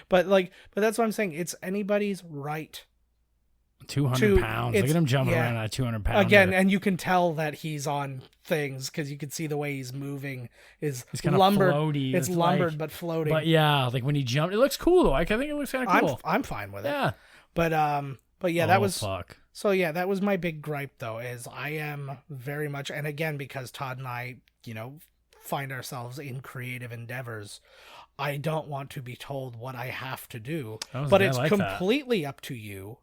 But that's what I'm saying. It's anybody's right. 200 pounds. Look at him jumping around at 200 pounds. Again, and you can tell that he's on things because you can see the way he's moving is kind lumbered. Of floaty. It's lumbered but floating. But yeah, like when he jumped, it looks cool though. I think it looks kind of cool. I'm fine with it. Yeah. But yeah, that was fuck. So yeah, that was my big gripe though, is I am very much, and again, because Todd and I, find ourselves in creative endeavors, I don't want to be told what I have to do, but it's completely up to you.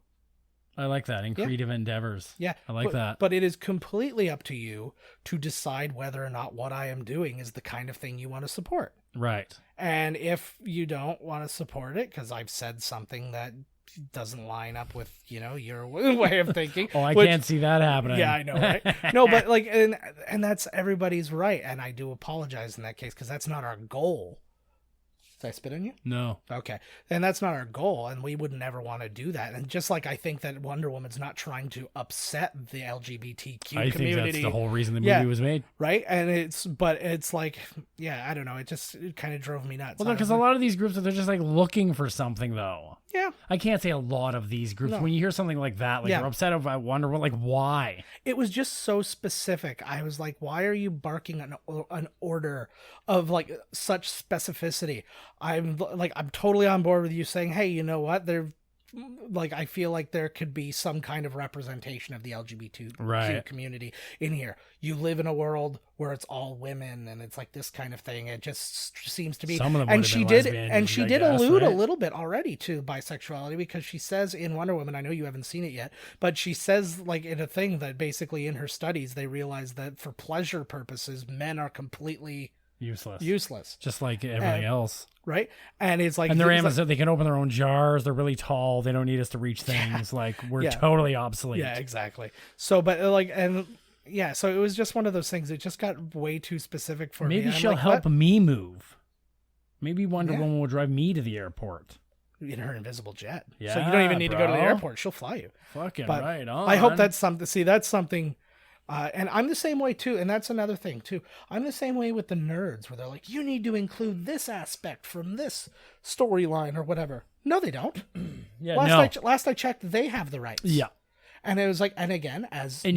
I like that, in creative endeavors. Yeah. I like that. But it is completely up to you to decide whether or not what I am doing is the kind of thing you want to support. Right. And if you don't want to support it, because I've said something that doesn't line up with, your way of thinking. I can't see that happening. Yeah, I know, right? No, but and that's everybody's right. And I do apologize in that case, because that's not our goal. Did I spit on you? No. Okay. And that's not our goal, and we would never want to do that. And just like I think that Wonder Woman's not trying to upset the LGBTQ community. I think that's the whole reason the movie was made. Right? And it's like, I don't know. It kind of drove me nuts. Well, because a lot of these groups, they're just like looking for something, though. Yeah. I can't say a lot of these groups. No. When you hear something like that, like you're upset about Wonder Woman, like why? It was just so specific. I was like, why are you barking an order of like such specificity? I'm totally on board with you saying, hey, you know what? I feel like there could be some kind of representation of the LGBTQ community in here. You live in a world where it's all women and it's like this kind of thing. It just seems to be. Some of them and she did, lesbian, and she did allude a little bit already to bisexuality, because she says in Wonder Woman, I know you haven't seen it yet, but she says like in a thing that basically in her studies they realized that for pleasure purposes men are completely useless, just like everything else, right? And it's like, and they're Amazon, they can open their own jars, they're really tall, they don't need us to reach things, like we're totally obsolete. Yeah, exactly. So but so it was just one of those things. It just got way too specific for me. Maybe she'll help me move. Maybe Wonder Woman will drive me to the airport in her invisible jet. Yeah, so you don't even need to go to the airport, she'll fly you. Fucking right on. I hope that's something. And I'm the same way too, and that's another thing too. I'm the same way with the nerds, where they're like, you need to include this aspect from this storyline or whatever. No, they don't. Last I checked, they have the rights. Yeah. And it was like, and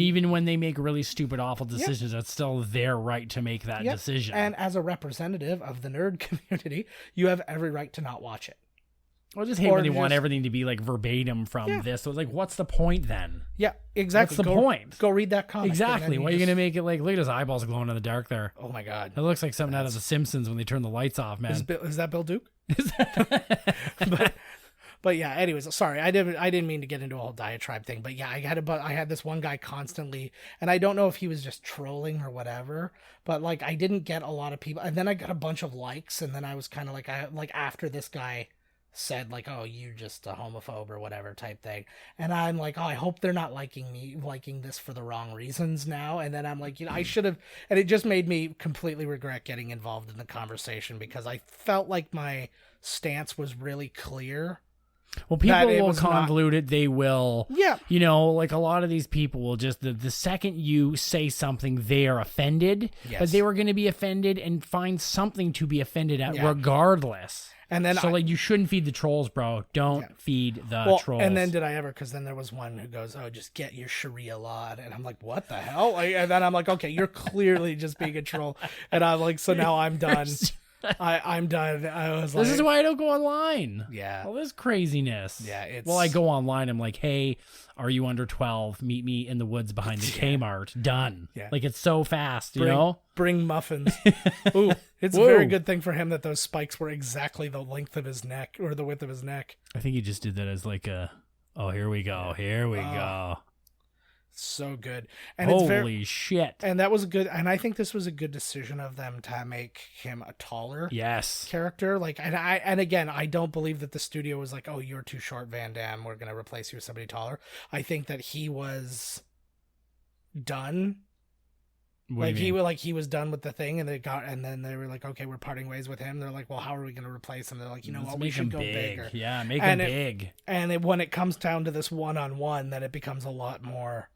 even when they make really stupid, awful decisions, it's still their right to make that decision. And as a representative of the nerd community, you have every right to not watch it. I just hate when they want everything to be like verbatim from this. So it's like, what's the point then? Yeah, exactly. What's the point? Go read that comic. Exactly. Why are you going to make it like, look at his eyeballs glowing in the dark there? Oh my God. It looks like something out of The Simpsons when they turn the lights off, man. Is that Bill Duke? But yeah, anyways, sorry. I didn't mean to get into a whole diatribe thing, but yeah, I had this one guy constantly, and I don't know if he was just trolling or whatever, but like I didn't get a lot of people, and then I got a bunch of likes, and then I was kind of like, after this guy said like, oh, you're just a homophobe or whatever type thing, and I'm like, oh, I hope they're not liking this for the wrong reasons now. And then I'm like, I should have, and it just made me completely regret getting involved in the conversation, because I felt like my stance was really clear. Well, people will convolute it. They will, like a lot of these people will just, the second you say something, they are offended, but they were going to be offended and find something to be offended at regardless. And then you shouldn't feed the trolls, bro. Don't feed the trolls. And then because then there was one who goes, oh, just get your Sharia law. And I'm like, what the hell? And then I'm like, okay, you're clearly just being a troll. And I'm like, so now I'm done. I'm done. I was like, this is why I don't go online. Yeah. All this craziness. Yeah. Well, I go online. I'm like, hey, are you under 12? Meet me in the woods behind the Kmart. Done. Yeah. Like, it's so fast, you know? Bring muffins. Ooh, it's a very good thing for him that those spikes were exactly the length of his neck, or the width of his neck. I think he just did that as like oh, here we go. Here we go. So good. And holy shit. And that was good. And I think this was a good decision of them to make him a taller character. Like, and again, I don't believe that the studio was like, oh, you're too short, Van Damme, we're going to replace you with somebody taller. I think that he was done. He was done with the thing, and then they were like, okay, we're parting ways with him. They're like, well, how are we going to replace him? They're like, you know what, we should go bigger. Yeah, make him big. And when it comes down to this one-on-one, then it becomes a lot more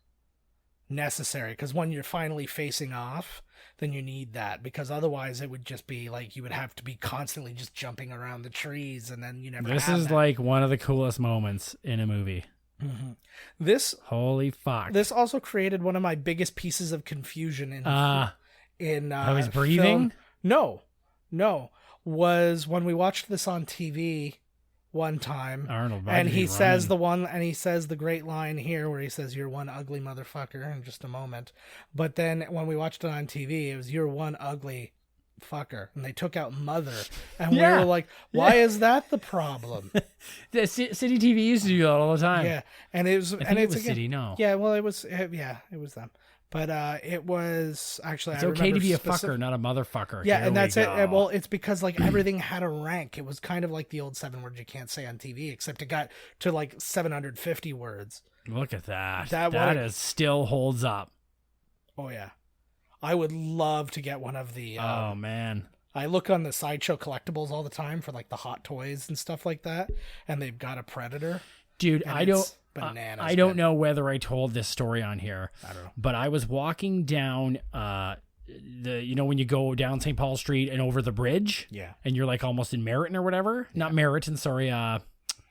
necessary, because when you're finally facing off, then you need that, because otherwise it would just be like you would have to be constantly just jumping around the trees, and then you never. This is like one of the coolest moments in a movie. Mm-hmm. Holy fuck! This also created one of my biggest pieces of confusion in how he's breathing. Film. No, was when we watched this on TV one time, Arnold, and he says the great line here where he says, "You're one ugly motherfucker," in just a moment. But then when we watched it on TV, it was, "You're one ugly fucker," and they took out mother, and we were like, why is that the problem? The City TV used to do that all the time. Yeah, and it was, I think it was City. No, yeah, well, it was them, But it was actually... It's okay to be a fucker, not a motherfucker. Yeah, Here and that's we it. go. Well, it's because like everything had a rank. It was kind of like the old 7 words you can't say on TV, except it got to like 750 words. Look at that. That That is still holds up. Oh, yeah. I would love to get one of the... oh, man. I look on the Sideshow collectibles all the time for like the hot toys and stuff like that, and they've got a Predator. Dude, and I don't... Bananas, I don't know whether I told this story on here. I don't know. But I was walking down when you go down St. Paul Street and over the bridge. Yeah. And you're like almost in Meriton or whatever. Yeah. Not Meriton, sorry. I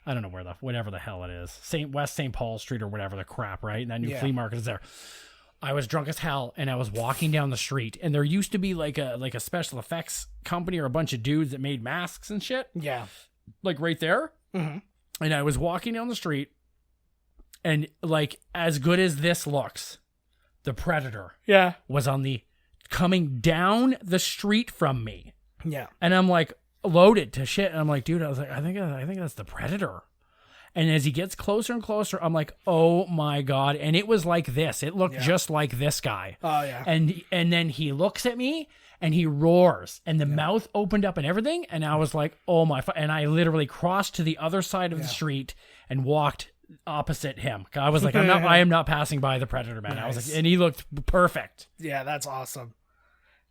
don't know whatever the hell it is. West St. Paul Street or whatever the crap, right? And that new flea market is there. I was drunk as hell and I was walking down the street, and there used to be like a special effects company or a bunch of dudes that made masks and shit. Yeah. Like right there. Mm-hmm. And I was walking down the street, and like as good as this looks, the Predator was on the coming down the street from me. Yeah. And I'm like loaded to shit. And I'm like, dude, I think that's the Predator. And as he gets closer and closer, I'm like, oh my God. And it was like this. It looked just like this guy. Oh yeah. And then he looks at me and he roars, and the mouth opened up and everything. And I was like, oh my, and I literally crossed to the other side of the street and walked opposite him. I was like, I am not passing by the Predator, man. Nice. I was like, and he looked perfect. Yeah, that's awesome.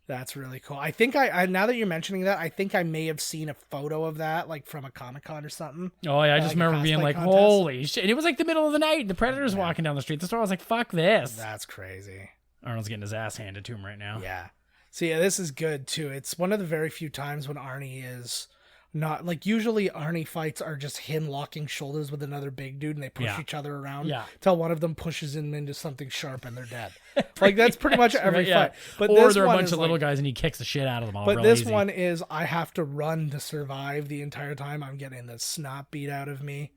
That's really cool. I think I now that you're mentioning that, I think I may have seen a photo of that, like from a Comic-Con or something. Oh yeah, I just remember being like, contest. Holy shit. And it was like the middle of the night. The Predator's walking down the street. That's why I was like, fuck this. That's crazy. Arnold's getting his ass handed to him right now. Yeah. So yeah, this is good too. It's one of the very few times when Arnie is not like, usually Arnie fights are just him locking shoulders with another big dude and they push each other around till one of them pushes him into something sharp and they're dead. Like that's pretty much every fight. But or they're a bunch of little guys and he kicks the shit out of them all. But this one is I have to run to survive the entire time. I'm getting the snot beat out of me.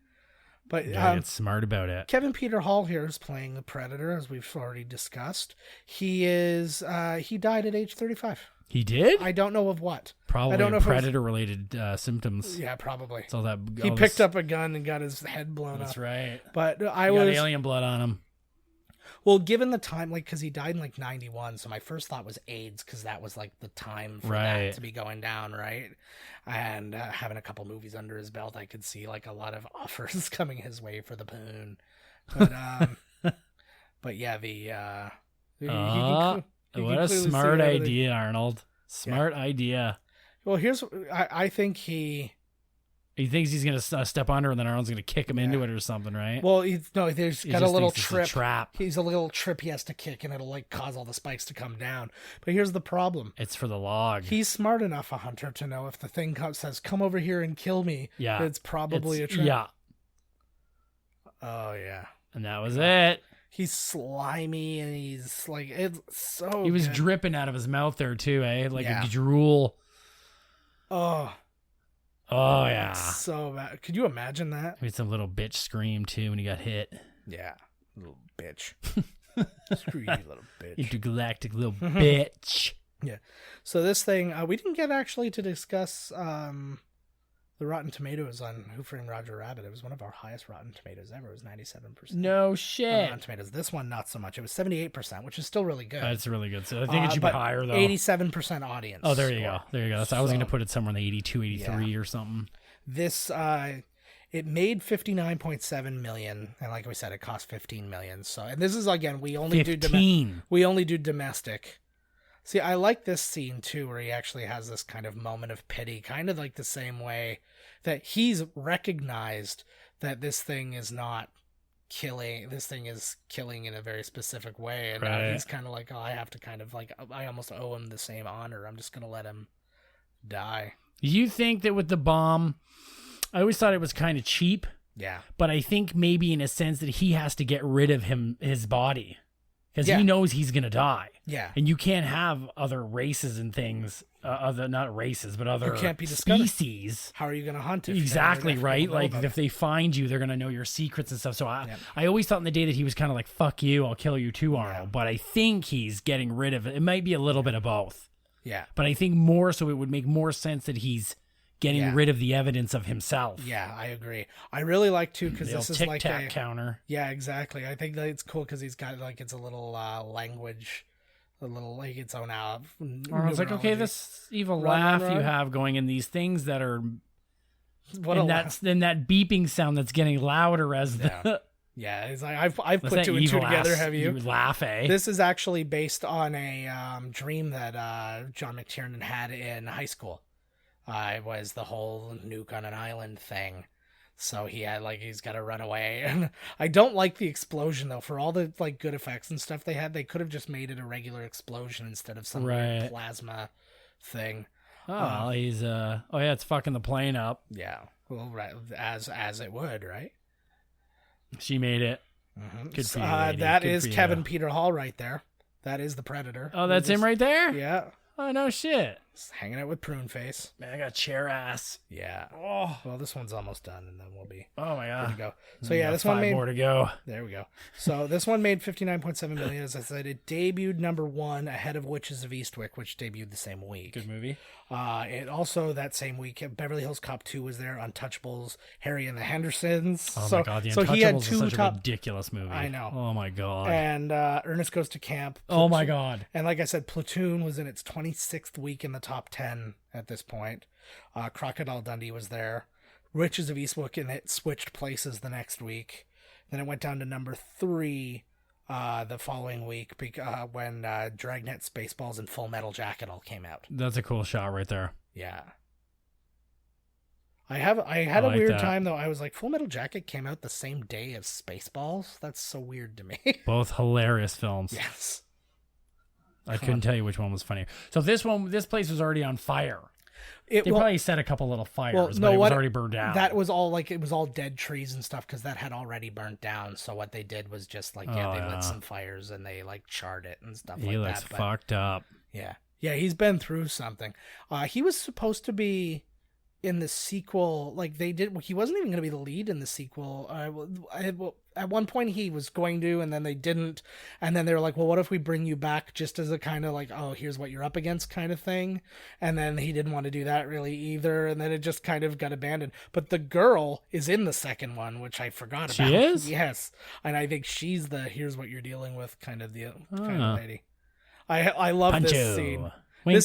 But it's smart about it. Kevin Peter Hall here is playing the Predator, as we've already discussed. He is he died at age 35. He did? I don't know of what. Probably I don't know Predator-related symptoms. Yeah, probably. So he picked up a gun and got his head blown up. That's right. But got alien blood on him. Well, given the time, like, because he died in, like, 91, so my first thought was AIDS, because that was, like, the time for that to be going down, right? And having a couple movies under his belt, I could see, like, a lot of offers coming his way for the poon. But, but yeah, what a smart idea, Arnold. Smart idea. Well, I think he thinks he's going to step under and then Arnold's going to kick him into it or something, right? Well, there's got a little trip. It's a trap. He's a little trip he has to kick and it'll like cause all the spikes to come down. But here's the problem. It's for the log. He's smart enough, a hunter, to know if the thing says, come over here and kill me, it's probably a trap. Yeah. Oh, yeah. And that was it. He's slimy and he's like, it's so He was good. dripping out of his mouth there too, eh? Like a drool. Oh, yeah. So bad. Could you imagine that? He had some little bitch scream too when he got hit. Yeah. Little bitch. Screw you, little bitch. Intergalactic little bitch. Yeah. So this thing, we didn't get actually to discuss the Rotten Tomatoes on Who Framed Roger Rabbit. It was one of our highest Rotten Tomatoes ever. It was 97%. No shit. Rotten Tomatoes. This one, not so much. It was 78%, which is still really good. That's really good. So I think it should be higher, though. 87% audience. Oh, there you go. There you go. So I was going to put it somewhere in the 82, 83 or something. This, it made $59.7 million, and like we said, it cost $15 million. So, and this is, again, we only do domestic. See, I like this scene, too, where he actually has this kind of moment of pity, kind of like the same way that he's recognized that this thing is not killing. This thing is killing in a very specific way. And now he's kind of like, oh, I have to kind of like, I almost owe him the same honor. I'm just going to let him die. You think that with the bomb, I always thought it was kind of cheap. Yeah. But I think maybe in a sense that he has to get rid of his body. Because he knows he's going to die. Yeah. And you can't have other races and things, not races, but other can't be species. How are you going to hunt it? Exactly, right? Like, if they find you, they're going to know your secrets and stuff. So I always thought in the day that he was kind of like, fuck you, I'll kill you too, Arnold. Yeah. But I think he's getting rid of it. It might be a little bit of both. Yeah. But I think more so it would make more sense that he's getting rid of the evidence of himself. Yeah, I agree. I really like too because this is like tic-tac counter. Yeah, exactly. I think that it's cool because he's got like it's a little language, a little like its own Or I was like, okay, this evil laugh you have going in these things that are, then that beeping sound that's getting louder as the. Yeah, it's like I've put two and two together. Have you? You laugh, eh? This is actually based on a dream that John McTiernan had in high school. It was the whole nuke on an island thing. So he's got to run away. And I don't like the explosion though. For all the like good effects and stuff they had, they could have just made it a regular explosion instead of some weird plasma thing. Oh, he's it's fucking the plane up. Yeah. Well, right, as it would, right? She made it. Mm-hmm. Good for you, lady. That Good is for you. Kevin Peter Hall right there. That is the Predator. Oh, that's him right there? Yeah. Oh, no shit. Just hanging out with Prune Face. Man, I got chair ass. Yeah. Oh. Well, this one's almost done, and then we'll be. Oh my god. Good to go. So yeah, this one made 5 more to go. There we go. So this one made $59.7 million. As I said, it debuted #1 ahead of Witches of Eastwick, which debuted the same week. Good movie. It also that same week, Beverly Hills Cop 2 was there. Untouchables, Harry and the Hendersons. Oh my god, The Untouchables is such a ridiculous movie. I know. Oh my god. And Ernest Goes to Camp. Oh my god. And like I said, Platoon was in its 26th week in the top 10 at this point. Crocodile Dundee was there. Witches of Eastwick, and it switched places the next week. Then it went down to #3 the following week when Dragnet, Spaceballs, and Full Metal Jacket all came out. That's a cool shot right there. Yeah. I had a like weird that. time though. I was like, Full Metal Jacket came out the same day as Spaceballs? That's so weird to me. Both hilarious films. Yes. I couldn't tell you which one was funnier. So this place was already on fire. They probably set a couple little fires, but it was already burned down. That was all it was all dead trees and stuff because that had already burnt down. So what they did was just they lit some fires and they charred it and stuff he looks fucked up. Yeah. Yeah, he's been through something. He was supposed to be in the sequel. He wasn't even going to be the lead in the sequel. At one point he was going to, and then they didn't. And then they were like, well, what if we bring you back just as a kind of oh, here's what you're up against kind of thing. And then he didn't want to do that really either. And then it just kind of got abandoned. But the girl is in the second one, which I forgot about. She is? Yes. And I think she's the here's what you're dealing with kind of kind of lady. I love Puncho. This scene. Wink.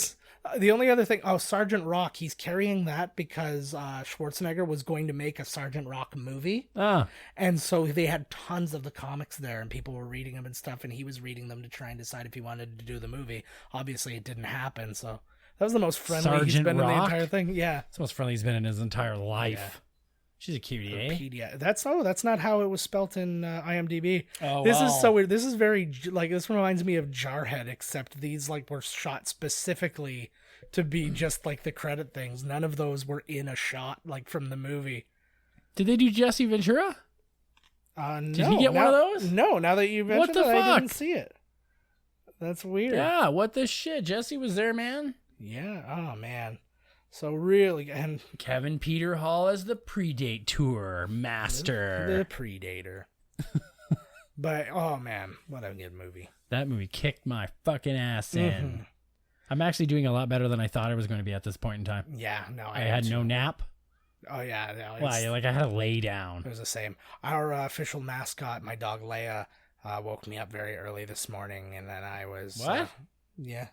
The only other thing, Sergeant Rock, he's carrying that because Schwarzenegger was going to make a Sergeant Rock movie. And so they had tons of the comics there and people were reading them and stuff, and he was reading them to try and decide if he wanted to do the movie. Obviously, it didn't happen, so that was the most friendly he's been in the entire thing. Yeah. It's the most friendly he's been in his entire life. Yeah. She's a cutie, eh? That's not how it was spelt in IMDb. Oh, this is so weird. This is very this reminds me of Jarhead, except these were shot specifically to be just the credit things. None of those were in a shot from the movie. Did they do Jesse Ventura? No. Did he get one of those? No. Now that you mentioned it, I didn't see it. That's weird. Yeah. What the shit? Jesse was there, man. Yeah. Oh man. So really, and Kevin Peter Hall as the Predator master. The Predator. But, oh man, what a good movie. That movie kicked my fucking ass in. I'm actually doing a lot better than I thought I was going to be at this point in time. Yeah, no. I had no nap. Oh yeah. No, well, I had to lay down. It was the same. Our official mascot, my dog Leia, woke me up very early this morning, and then I was... What? Yeah.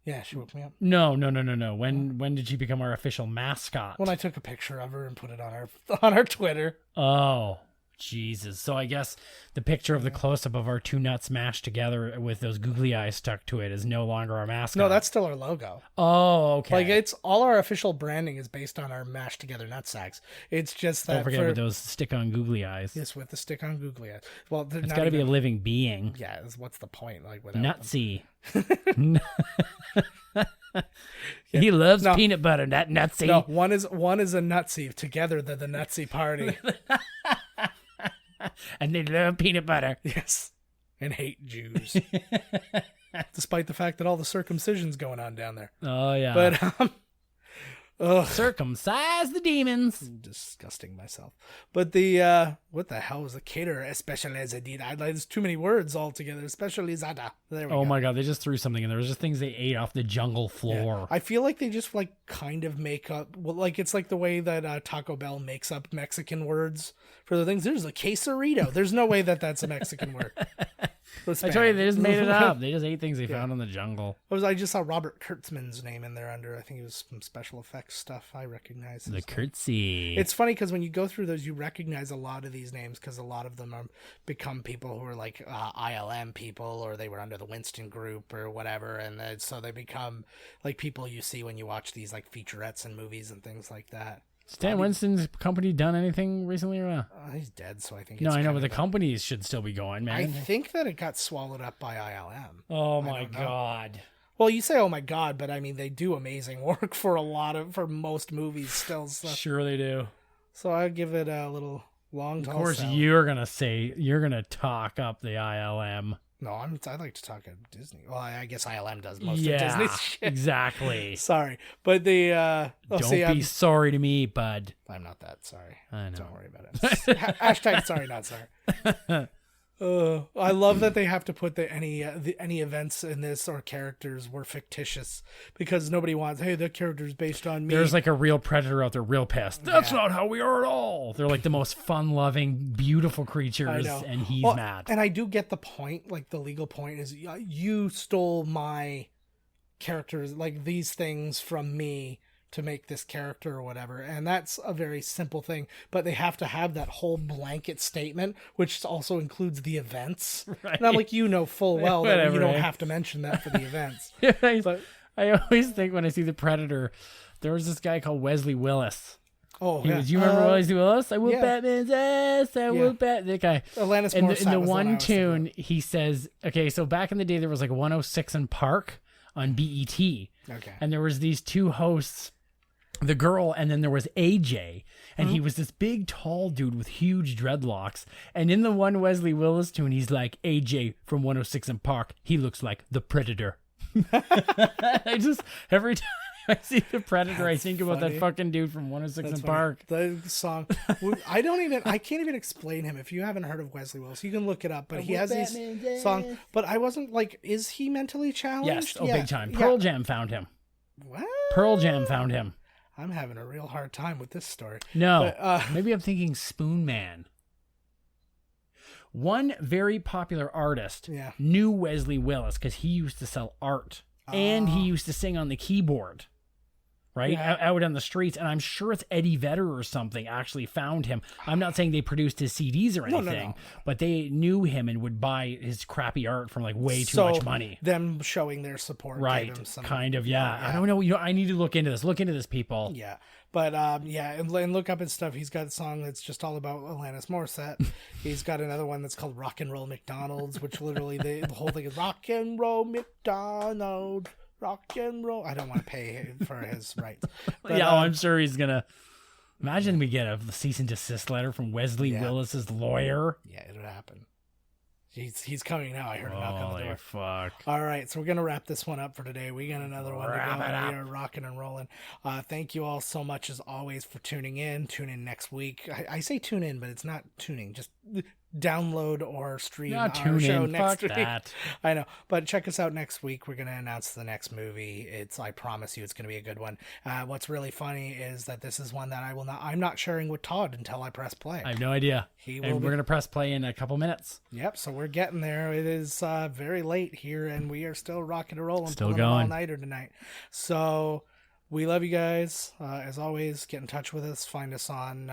Yeah, she woke me up. No. When did she become our official mascot? When I took a picture of her and put it on our Twitter. Oh, Jesus. So I guess the picture of the close-up of our two nuts mashed together with those googly eyes stuck to it is no longer our mascot. No, that's still our logo. Oh, okay. It's all our official branding is based on our mashed together nut sacks. It's just that. Don't forget with those stick-on googly eyes. Yes, with the stick-on googly eyes. Well, it's got to be a living being. Yeah, what's the point? Without Nutsy. He loves peanut butter, that Nutsy. No, one is a Nutsy. Together, they're the Nutsy party. And they love peanut butter. Yes. And hate Jews. Despite the fact that all the circumcision's going on down there. Oh, yeah. But Ugh. Circumcise the demons. I'm disgusting myself. But the what the hell was the caterer especializada? There's too many words altogether. Especializada. There we go. Oh my god, they just threw something in there. It was just things they ate off the jungle floor. I feel like they just like kind of make up. Well, like it's like the way that Taco Bell makes up Mexican words for the things. There's a quesarito. There's no way that that's a Mexican word. I told you, they just made it up. They just ate things they found in the jungle. I just saw Robert Kurtzman's name in there under, I think it was some special effects stuff I recognize. The Curtsy. It's funny because when you go through those, you recognize a lot of these names because a lot of them become people who are like ILM people, or they were under the Winston Group or whatever. And so they become like people you see when you watch these like featurettes and movies and things like that. Stan Winston's company done anything recently or not? He's dead, so I think. No, I know, but the companies should still be going, man. I think that it got swallowed up by ILM. Oh my god. Well, you say, "Oh my god," but I mean, they do amazing work for most movies still. So. Sure, they do. So I give it a little long. Of course, you're gonna talk up the ILM. No, I like to talk at Disney. Well, I guess ILM does most of Disney's shit. Exactly. Sorry, but the don't be sorry to me, bud. I'm not that sorry. I know. Don't worry about it. Hashtag sorry, not sorry. I love that they have to put any events in this or characters were fictitious because nobody wants. Hey, that character's based on me. There's like a real predator out there, real pissed. That's not how we are at all. They're like the most fun-loving, beautiful creatures, and he's mad. And I do get the point. Like the legal point is, you stole my characters, like these things from me to make this character or whatever, and that's a very simple thing, but they have to have that whole blanket statement which also includes the events, right? And I'm like, full well that you don't have to mention that for the events. But I always think when I see the Predator, there was this guy called Wesley Willis. Oh, yeah. Do you remember Wesley Willis? I will Batman's ass. I will bat that guy. Alanis in Morissette the one tune, he says, okay, so back in the day there was like 106 in Park on BET. Okay. And there was these two hosts, the girl, and then there was AJ, and he was this big tall dude with huge dreadlocks. And in the one Wesley Willis tune, he's like, AJ from 106 in Park, he looks like the Predator. I just, every time I see the Predator, I think about that fucking dude from 106 in Park. The song, I can't even explain him. If you haven't heard of Wesley Willis, you can look it up, but he has these songs. But I wasn't like, is he mentally challenged? Yes, big time. Pearl Jam found him. What? Pearl Jam found him. I'm having a real hard time with this story. No, maybe I'm thinking Spoon Man. One very popular artist knew Wesley Willis because he used to sell art and he used to sing on the keyboard, right? Out on the streets. And I'm sure it's Eddie Vedder or something actually found him. I'm not saying they produced his CDs or anything, but they knew him and would buy his crappy art for like way too much money. Them showing their support. Right. Kind of, I don't know. I need to look into this. Look into this, people. Yeah. But and look up his stuff. He's got a song that's just all about Alanis Morissette. He's got another one that's called Rock and Roll McDonald's, which literally the whole thing is Rock and Roll McDonald's, rock and roll. I don't want to pay for his rights. But, I'm sure he's gonna. Imagine we get a cease and desist letter from Wesley Willis's lawyer. Yeah, it'll happen. He's coming now. I heard a knock on the door. Fuck. All right, so we're going to wrap this one up for today. We got another one to go. We are rocking and rolling. Thank you all so much, as always, for tuning in. Tune in next week. I say tune in, but it's not tuning. Just download or stream our show next week. That. I know, but check us out next week. We're going to announce the next movie. I promise you it's going to be a good one. What's really funny is that this is one that I'm not sharing with Todd until I press play. I have no idea. We're going to press play in a couple minutes. Yep, so we're getting there. It is very late here, and we are still rocking and rolling. Still going. All-nighter tonight. So we love you guys. As always, get in touch with us. Find us on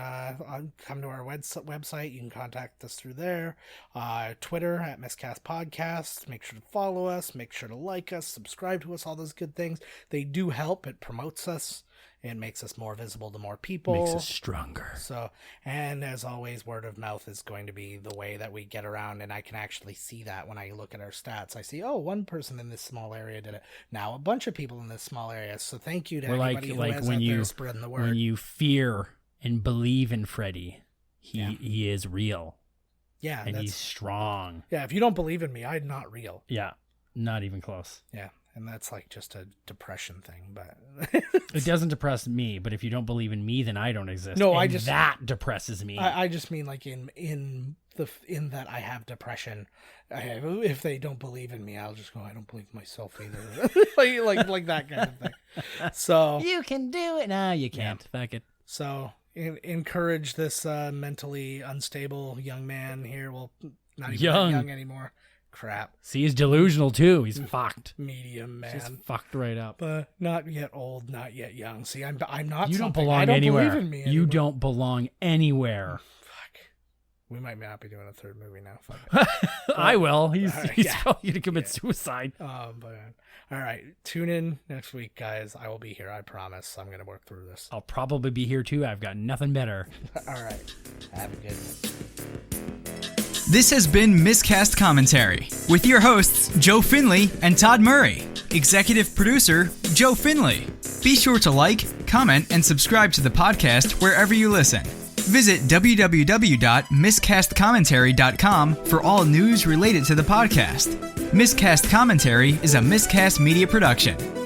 come to our website. You can contact us through there. Twitter at Miscast Podcast. Make sure to follow us. Make sure to like us. Subscribe to us. All those good things. They do help. It promotes us. It makes us more visible to more people. Makes us stronger. So, and as always, word of mouth is going to be the way that we get around, and I can actually see that when I look at our stats. I see, one person in this small area did it. Now a bunch of people in this small area. So thank you to everybody who is out there spreading the word. When you fear and believe in Freddy, he is real. Yeah. And he's strong. Yeah, if you don't believe in me, I'm not real. Yeah, not even close. Yeah. And that's like just a depression thing, but it doesn't depress me. But if you don't believe in me, then I don't exist. No, and that depresses me. I just mean like in that I have depression. If they don't believe in me, I'll just go, I don't believe myself either. like that kind of thing. So you can do it. No, you can't. Yeah. Fuck it. So encourage this mentally unstable young man here. Well, not even young anymore. Crap. See, he's delusional too. He's fucked. Medium man. Just fucked right up. But not yet old, not yet young. See, I'm not. You don't belong anywhere. Believe in me anymore. You don't belong anywhere. Fuck. We might not be doing a third movie now. Fuck. I will. He's probably gonna commit suicide. But all right. Tune in next week, guys. I will be here. I promise. I'm gonna work through this. I'll probably be here too. I've got nothing better. All right. Have a good one. This has been Miscast Commentary with your hosts, Joe Finley and Todd Murray. Executive producer, Joe Finley. Be sure to like, comment, and subscribe to the podcast wherever you listen. Visit www.miscastcommentary.com for all news related to the podcast. Miscast Commentary is a Miscast Media production.